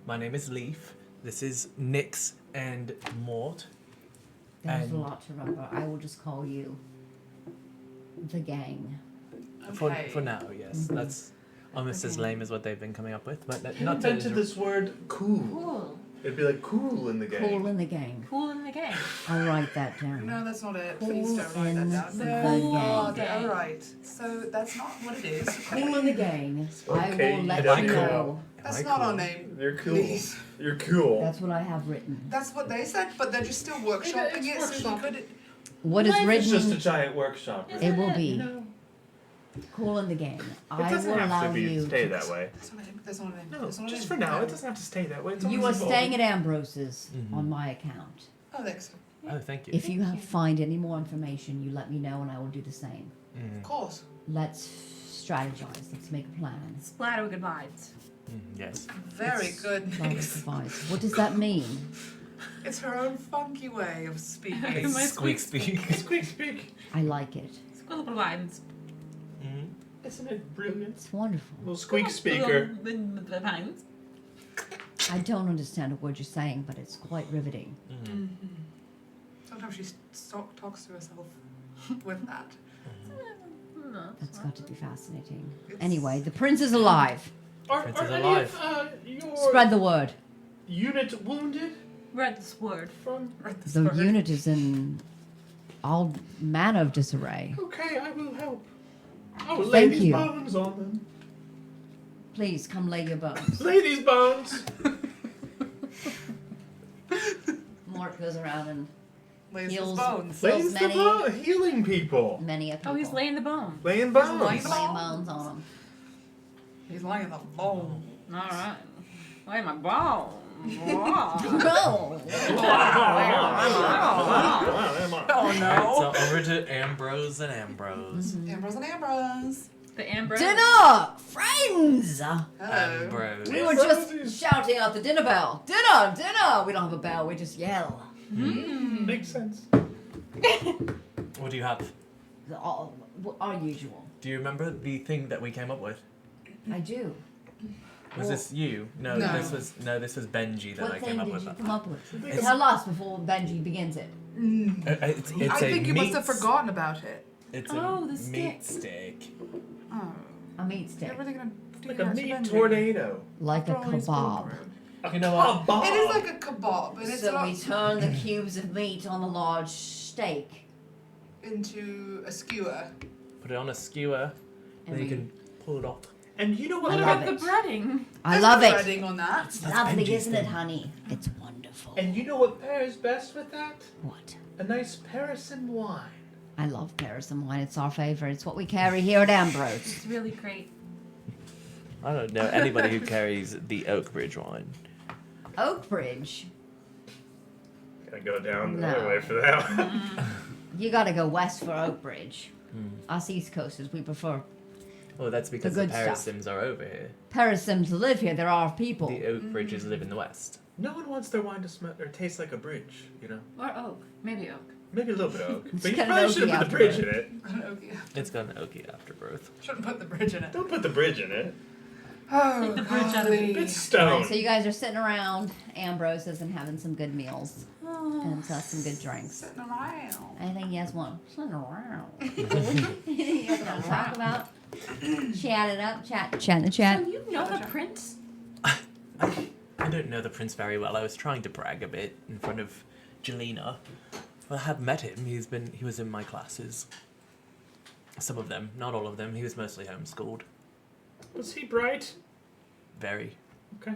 My name is Leaf. This is Nyx and Mort. There's a And- lot to remember. I will just call you the gang. Okay. For now, yes. That's almost as Okay. lame as what they've been coming up with, but Who not invented to. this word cool? Cool. It'd be like cool in the game. Cool in the gang. Cool in the game. I'll write that down. No, that's not it. Cool Please don't write in that down. the No. Oh, gang. all right. So that's not what it is. Cool in the gang. I Okay, will let am I you cool? know. That's Am I not our cool? name. You're cool. Please. You're cool. That's what I have written. That's what they said, but they're just still workshopping it, so we workshop. could. What is Life written? is just a giant workshop. It will be. No. Cool in the game. It I doesn't will have allow to be you. stay that way. That's not an No, that's not just an- for now. It doesn't have to stay that way. It's You are always staying evolving. at Ambrose's Mhm. on my account. Oh, thanks. Oh, thank you. If you find any more information, you let me know, and I will do the same. Mm. Of course. Let's strategize. Let's make a plan. Splatter good vibes. Yes. Very good, Plan of Nix. device. What does that mean? It's her own funky way of speaking. It's my Squeak speak. Squeak, speak. I like it. Squirrel vibes. Mm. Isn't it brilliant? It's wonderful. Little squeak speaker. The vines. I don't understand a word you're saying, but it's quite riveting. Mm. Mhm. Sometimes she talks to herself with that. No, That's got to be fascinating. It's- Anyway, the prince is alive. Are Prince is any alive. of your Spread the word. unit wounded read this word. from? Right this The word. unit is in all manner of disarray. Okay, I will help. I will lay Thank these you. bones on them. Please come lay your bones. Lay these bones. Mort goes around and Lays his Heals. bones. Kills Lays the many- healing people. many a people. Oh, he's laying the bone. Laying He's bones. laying Laying bones on them. He's lying the bone. All right. Lay my bone. No. Oh no. So over to Ambrose and Ambrose. Ambrose and Ambrose. The amber. Dinner, friends. Hello. Ambrose. We were just shouting out the dinner bell. Dinner, dinner. We don't have a bell. We just yell. Makes sense. What do you have? Our usual. Do you remember the thing that we came up with? I do. Was this you? No, No. this was Benji that What I thing came up did with. you come up with? It's- Tell us before Benji begins it. It's I a think you must have meat- forgotten about it. It's Oh, a the meat steak. Oh. A meat stick. You're really gonna do Like that a to meat Benji? tornado. Like a After all he's been kebab. through. You know what? Bob. It is like a kebab, and it's So not we turn the cubes of meat on a large steak. into a skewer. Put it on a skewer, And then you we- can pull it off. And you know what? I What love about it. the breading? I There's love no it. breading on that. That's Lovely, Benji's isn't it, thing. honey? It's wonderful. And you know what pairs best with that? What? A nice Parisian wine. I love Paris and wine. It's our favorite. It's what we carry here at Ambrose. It's really great. I don't know anybody who carries the Oakbridge wine. Oakbridge. Gotta go down the No. other way for that one. You gotta go west for Oakbridge. Hmm. Us East Coasters, we prefer Well, that's because The the good Paris stuff. Sims are over here. Parasims to live here. There are people. The Oakbridges live in the west. No one wants their wine to smell or taste like a bridge, you know? Or oak. Maybe oak. Maybe a little bit of oak. It's But you got an probably should have oaky put the bridge in afterward. it. Okay. It's got an oaky afterbirth. Shouldn't put the bridge in it. Don't put the bridge in it. Oh, Take the bridge out of it. golly. It's Alright, stone. so you guys are sitting around Ambrose's and having some good meals and some good drinks. Sitting around. Anything you guys want? Sitting around. Anything you guys want to talk about? Chat it up. Chat the chat. So you know the prince? I don't know the prince very well. I was trying to brag a bit in front of Jelena. I had met him. He was in my classes. Some of them, not all of them. He was mostly homeschooled. Was he bright? Very. Okay.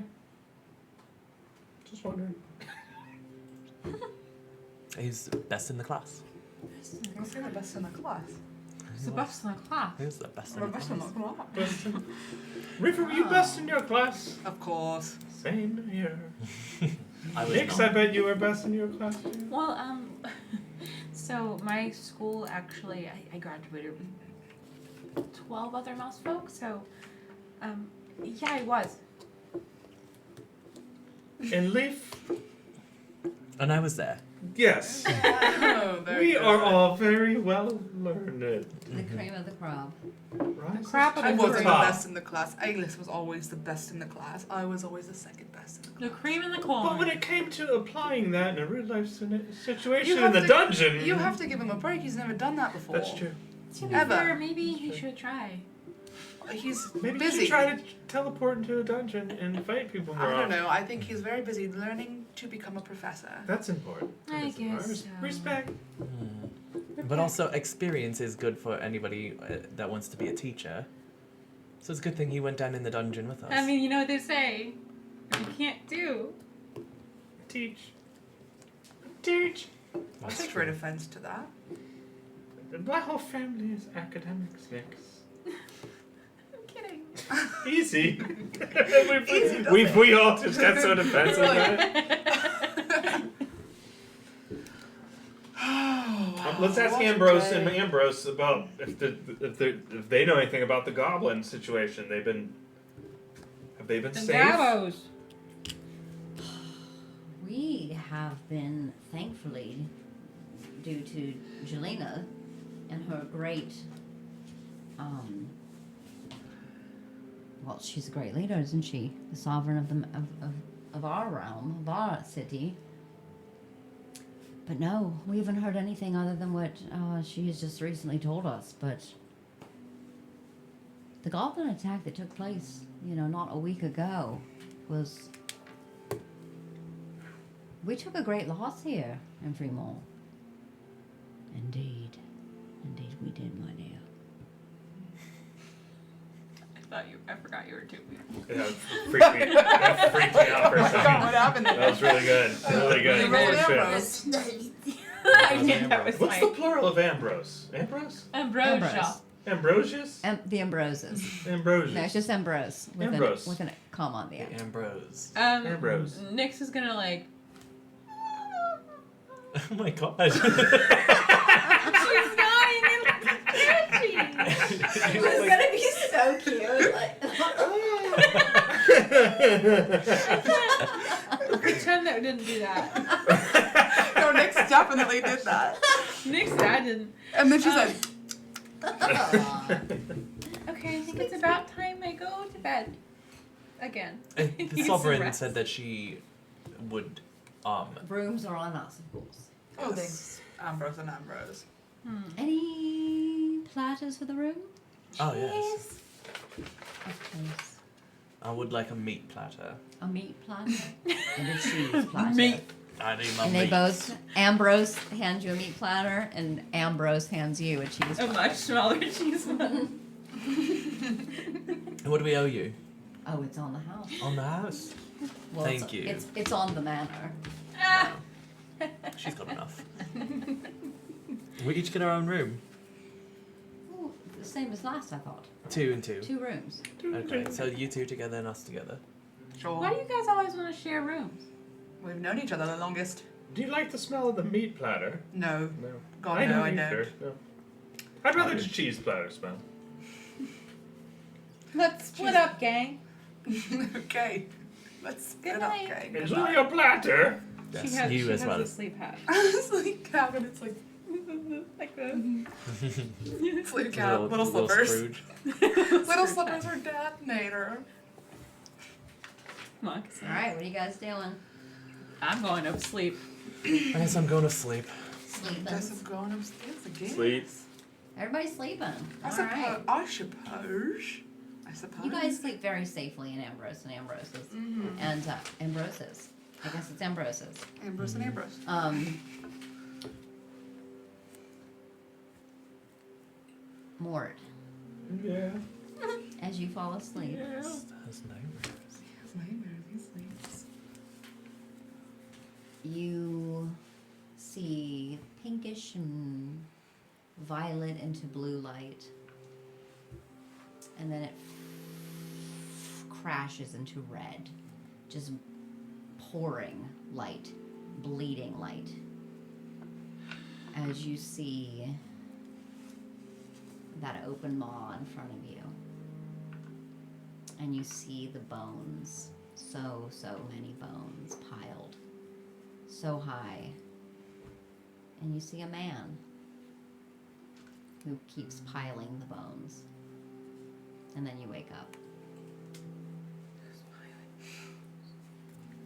Just wondering. He's best in the class. I say the best in the class. He's the best in the class. He was the best in The the best in class. the class. Best in- River, were you best in your class? Of course. Same here. I was Nix, not. I bet you were best in your class too. Well, so my school actually, I graduated with 12 other mouse folk, so, yeah, I was. And Leaf, And I was there. yes. Oh, very We good. are all very well learned. The cream of the crop. Right? crap of I the wasn't the top. best in the class. Ailis was always the best in the class. I was always the second best in the class. The cream and the But when corn. it came to applying that in a real life situation You in have the to- dungeon, You have to give him a break. He's never done that before. That's true. To be Ever. fair, maybe he should try. He's Maybe busy. you should try to teleport into a dungeon and fight people more I don't often. know. I think he's very busy learning to become a professor. That's important. I That's important. guess so. Respect. But also, experience is good for anybody that wants to be a teacher. So it's a good thing he went down in the dungeon with us. I mean, you know what they say. If you can't do. Teach. Teach. I'll That's take true. great offense to that. My whole family is academics, Nix. Easy. we all just got so defensive about it. Let's ask Ambrose and Ambrose about if they know anything about the goblin situation. Have they been safe? Davos. We have been, thankfully, due to Jelena and her great, well, she's a great leader, isn't she? The sovereign of our realm, of our city. But no, we haven't heard anything other than what she has just recently told us. But the goblin attack that took place, not a week ago, was... We took a great loss here in Fremont. Indeed. Indeed we did, my dear. I forgot you were too. Yeah, freaked me out for a second. What happened there? That was really good. Really good. Roll Good shit. Ambrose. I did. That was What's my the plural of Ambrose? Ambrose? Ambrosia. Ambrosius? The Ambroses. Ambrosius. No, it's just Ambrose. Ambrose. With a comma on the end. Ambrose. Ambrose. Nyx is gonna like. Oh my god. She's dying and stretching. It was gonna be so cute. Pretend that didn't do that. No, Nyx definitely did that. Nyx, I didn't. And then she said, Okay, I think it's about time I go to bed. Again. The Need sovereign some rest. said that she would Rooms are on us, of course. oh, thanks, Ambrose and Ambrose. Any platters for the room? Oh yes. Of course. I would like a meat platter. A meat platter and a cheese platter. Meat. I need my And meat. they both, Ambrose hands you a meat platter, and Ambrose hands you a cheese A platter. much smaller cheese one. And what do we owe you? Oh, it's on the house. On the house. Well, Thank you. It's on the manor. Ah. She's got enough. We each get our own room. Ooh, the same as last, I thought. 2 and 2. 2 rooms. Okay, so you two together and us together. Sure. Why do you guys always want to share rooms? We've known each other the longest. Do you like the smell of the meat platter? No. No. God, I no, don't I either. don't. No. I'd rather the cheese platter smell. Let's split up, gang. Okay. Let's split Good up, night. okay. Enjoy your platter. Yes, she you has as well. a sleep hat. Sleep cap, and it's like Like the sleep cap, little slippers. Scrooge. Little slippers are detonator. moccasin. Alright, what are you guys doing? I'm going to sleep. I guess I'm going to sleep. Sleeping. Guess I'm going upstairs again. Sleep. Everybody's sleeping. I Alright. suppose. I suppose. You guys sleep very safely in Ambrose and Ambrose's. And Ambrose's. I guess it's Ambrose's. Ambrose and Ambrose. Mort, Yeah. as you fall asleep, Has nightmares. His nightmares, he sleeps. you see pinkish and violet into blue light. And then it crashes into red. Just pouring light, bleeding light. As you see that open maw in front of you. And you see the bones. So many bones piled. So high. And you see a man who keeps piling the bones. And then you wake up.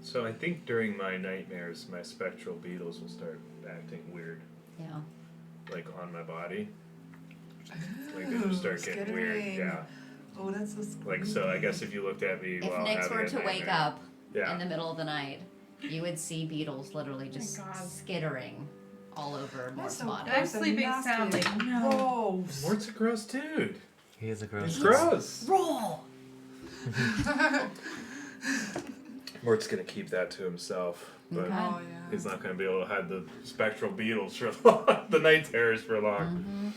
So I think during my nightmares, my spectral beetles will start acting weird, Yeah. like on my body. Like they just start getting weird. skittering. Yeah. Oh, that's so scary. Like so, I guess if you looked at me If while Nyx having were a to wake nightmare- up yeah. in the middle of the night, you would see beetles literally just God. skittering all over Mort's so body. I'm gross and sleeping nasty. soundly. No. Gross. Mort's a gross dude. He is a He's gross. gross. Roll! Mort's gonna keep that to himself, but Okay. Oh, yeah. he's not gonna be able to hide the spectral beetles for long, the night terrors for long.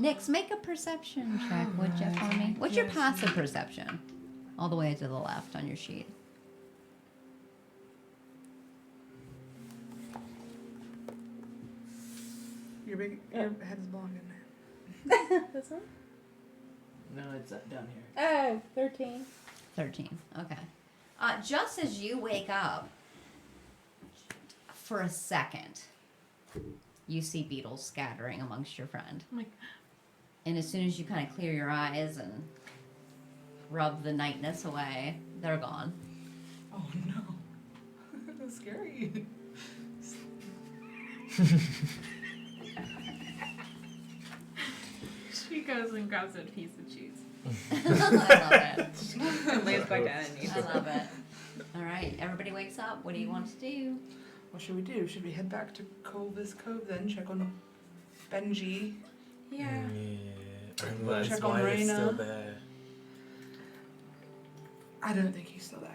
Nix, make a perception check, would you, for me? What's your passive perception? All the way to the left on your sheet. Your head is belonging there. This one? No, it's down here. Oh, 13. 13. Okay. Just as you wake up, for a second, you see beetles scattering amongst your friend. I'm like, And as soon as you kind of clear your eyes and rub the nightness away, they're gone. Oh no. That's scary. she goes and grabs a piece of cheese. I love it. And lays back down and eats I it. love it. All right, everybody wakes up. What do you want to do? What should we do? Should we head back to Culvis Cove then? Check on Benji. Yeah. Unless Check on Wyatt's Raina. still there. I don't think he's still there.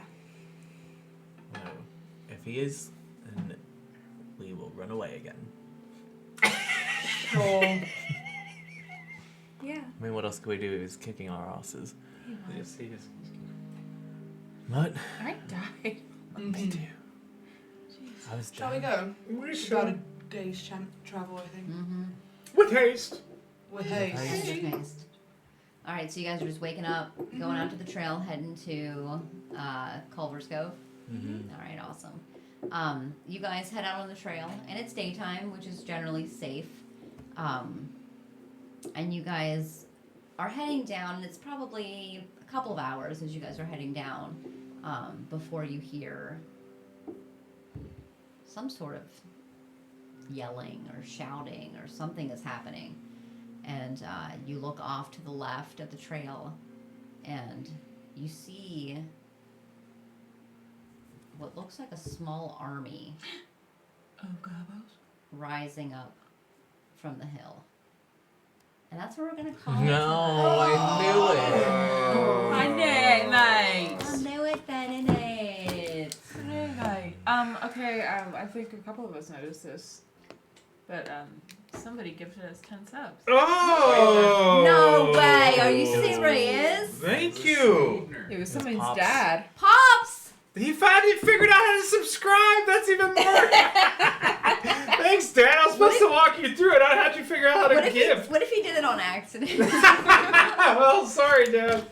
No. If he is, then we will run away again. Oh. Yeah. I mean, what else could we do? He's kicking our asses. Yes, he is. What? I died. Me too. Jeez. I was Shall we down. go? We It's about should. a day's travel, I think. Mm-hmm. With haste. With haste. Haste. All right, so you guys are just waking up, going out to the trail, heading to Culver's Cove. Mm-hmm. All right, awesome. You guys head out on the trail, and it's daytime, which is generally safe. And you guys are heading down, and it's probably a couple of hours as you guys are heading down before you hear some sort of yelling or shouting or something is happening. And you look off to the left at the trail, and you see what looks like a small army Oh, Gabos. rising up from the hill. And that's where we're going to call No, I knew it. I knew it, mate. I knew it, then in it. I knew it, mate. Okay, I think a couple of us noticed this. But, somebody gifted us 10 subs. Oh! No way, are you It was serious? Thank you. It was It somebody's Pops. dad. Pops! He finally figured out how to subscribe. That's even more. Thanks, Dad. I was supposed to walk you through it. I had you figure out how What to if, gift. what if he did it on accident? Well, sorry, Dad.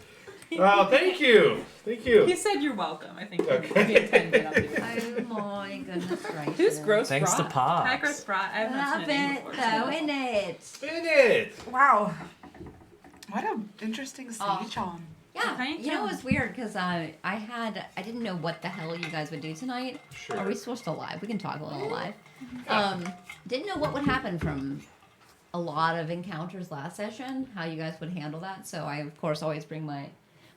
Well, thank you. Thank you. He said you're welcome. I think Okay. he intended on doing it. Oh my goodness gracious. Who's gross Thanks to brat? Pops. Hi, gross brat. I haven't Love mentioned it, before. though, isn't it? Spin it. Wow. What an interesting stage on. Yeah, Thank you know you. what's weird? Because I didn't know what the hell you guys would do tonight. Sure. Are we supposed to live? We can talk a little live. Didn't know what would happen from a lot of encounters last session, how you guys would handle that. So I, of course, always bring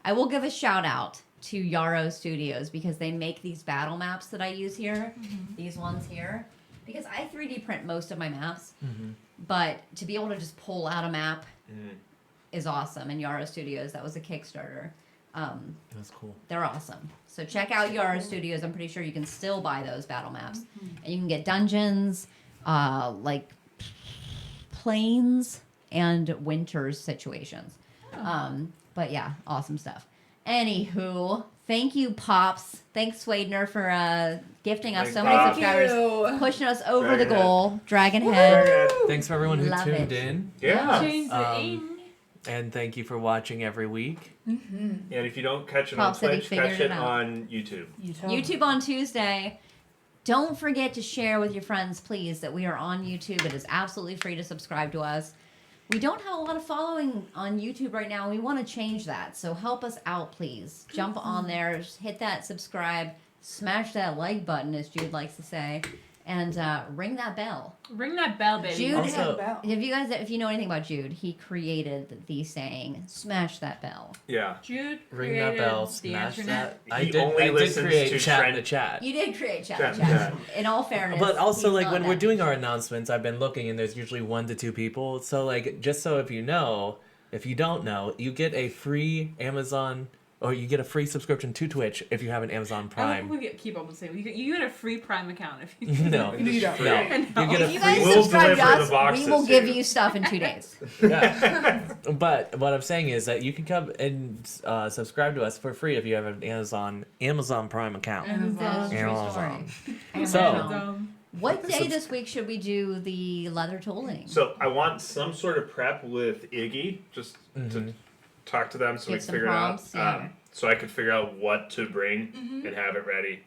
I will give a shout out to Yarrow Studios because they make these battle maps that I use here, these ones here, because I 3D print most of my maps, Mm-hmm. but to be able to just pull out a map Mm. is awesome. And Yarrow Studios, that was a Kickstarter. That's cool. They're awesome. So check out Yarrow Studios. I'm pretty sure you can still buy those battle maps. And you can get dungeons, like plains and winters situations. But yeah, awesome stuff. Anywho, thank you, Pops. Thanks, Swadener, for gifting us so many Thank subscribers, pushing us over the Dragonhead. goal. Dragonhead. Thanks for everyone who Love tuned it. in. Yeah. Change the Um, aim. And thank you for watching every week. And if you don't catch it Pop on said he Twitch, figured catch it it out. on YouTube. YouTube on Tuesday. Don't forget to share with your friends, please, that we are on YouTube. It is absolutely free to subscribe to us. We don't have a lot of following on YouTube right now, and we want to change that. So help us out, please. Jump on there, just hit that subscribe, smash that like button, as Jude likes to say, and ring that bell. Ring that bell, baby. Jude, Also- if you know anything about Jude, he created the saying, smash that bell. Yeah. Jude Ring that created bell, the smash internet. that. He only I did listens create to chat in trend- the chat. You did create chat. Chat, chat. In all fairness. But also, he's like, not when that we're doing our interesting. announcements, I've been looking and there's usually 1 to 2 people. So, like, just so if you know, if you don't know, you get a free Amazon or you get a free subscription to Twitch if you have an Amazon I Prime. we keep on the same. You get a free Prime account if you. No, You don't. no. No. You get a If you free. guys We'll subscribe to deliver the us, boxes we will to give you. you stuff in 2 days. Yeah. But what I'm saying is that you can come and subscribe to us for free if you have an Amazon Prime account. That is a true Amazon. story. So- Amazon. What day this week should we do the leather tooling? So I want some sort of prep with Iggy, just to talk to them so we Give can some figure prompts, it out. yeah. So I could figure out what to bring and have it ready.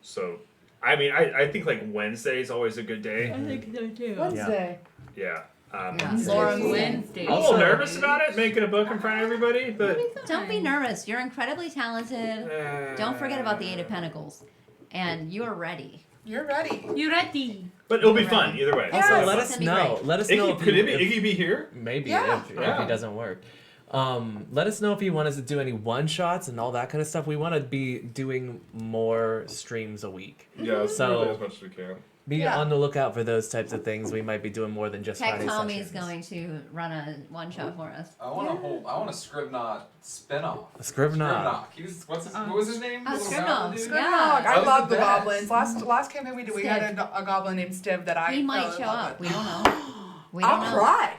So I mean, I think like Wednesday is always a good day. I think so too. Wednesday. Yeah. Yeah. Laura Wednesday. Wednesday. I'm a little nervous about it, making a book in front of everybody, but Don't be nervous. You're incredibly talented. Don't forget about the Eight of Pentacles. And you're ready. You're ready. You ready? But it'll be fun either way. Also, Yeah, let it's us gonna be know. great. Let us know Iggy, if could you, Iggy be here? maybe Yeah. if Yeah. it doesn't work. Let us know if you want us to do any one shots and all that kind of stuff. We want to be doing more streams a week. Yeah, So- really as much as we can. Be Yeah. on the lookout for those types of things. We might be doing more than just Tech Friday Tommy's sessions. going to run a one shot for us. I want a Scribnot spinoff. Scrivener. He was, what was his name? Oh, Little Scribnot. goblin dude? Yeah. Grimlock. That I was love the the best. goblins. Last campaign we did, we had a goblin named Stiv that I He might fell in show love up. We with. don't know. We don't I'll know. cry.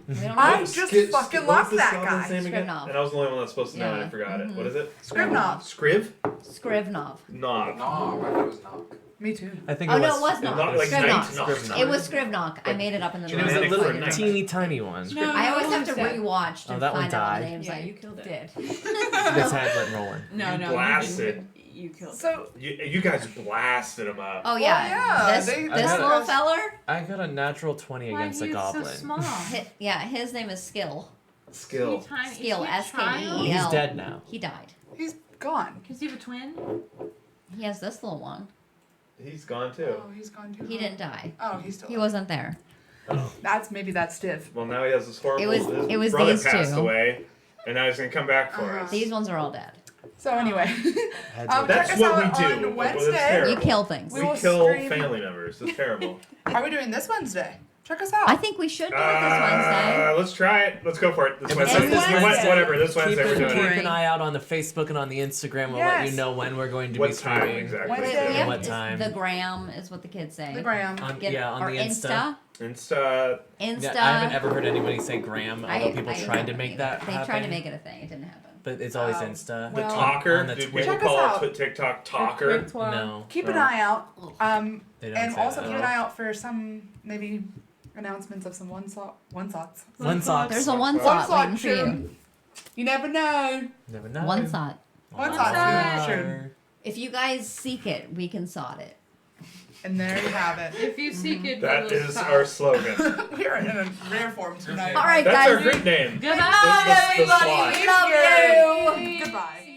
We don't know. I just fucking love that guy. Scribnov. And I was the only one that's supposed to know and I Yeah. forgot it. What is it? Scribnov. Scriv? Scrivnov. Knock. No, I thought it was Knock. Me too. I think Oh, it was. no, it was not. Not like Scribnov. Knight Scribnov. It was Scrivnok. I made it up in the It was a Manic little for Night. teeny tiny one. No, I always have to Instead. rewatch to Oh, that one find out what the died. names Yeah, I you killed it. did. This had went rolling. No, You no. blasted. You killed it. So You guys blasted him up. Oh yeah, yeah, this they- this I little got feller. I got a natural 20 Why against a he's goblin. so small? Yeah, his name is Skill. Skill. Skill, S-K-E. He's Yeah. dead now. He died. he's gone. Does he have a twin? He has this little one. He's gone too. Oh, he's gone too. He didn't die. Oh, he's still. He wasn't there. Maybe that's Stiv. Well, now he has this horrible. It was- his it was brother these passed two. away, and now he's gonna come back for us. These ones are all dead. So anyway, Heads Um, up. That's check us what we out do. on It's Wednesday. terrible. You kill things. We We will kill stream- family members. It's terrible. how are we doing this Wednesday? Check us out. I think we should do it this Wednesday. Let's try it. Let's go for it. This If Wednesday. it's this Wednesday, Whatever. This Keep, Wednesday we're doing keep it. an eye out on the Facebook and on the Instagram. We'll let you Yes. know when we're going to What be time streaming. exactly? Wednesday. We have- What time? The gram is what the kids say. the gram. On, Get- yeah, on or the Insta. Insta. Insta. Yeah, I haven't ever heard anybody say Graham, although people I tried to haven't make either. that They happen. tried to make it a thing. It didn't happen. But it's always Oh. Insta. The Well, talker. on the Do Twitter. people Check us call out. TikTok talker? No. Keep an No. eye out. They don't And say also that. keep an eye out for some maybe announcements of some one shots. One socks. There's a one One thought thought, waiting for sure. you. You never know. Never know. One thought. One thought, thought, sure. If you guys seek it, we can sod it. And there you have it. If you seek it, That we will is stop. our slogan. We are in a rare form tonight. All right, That's guys. our group name. Goodbye. The Everybody, slot. we love you. Goodbye.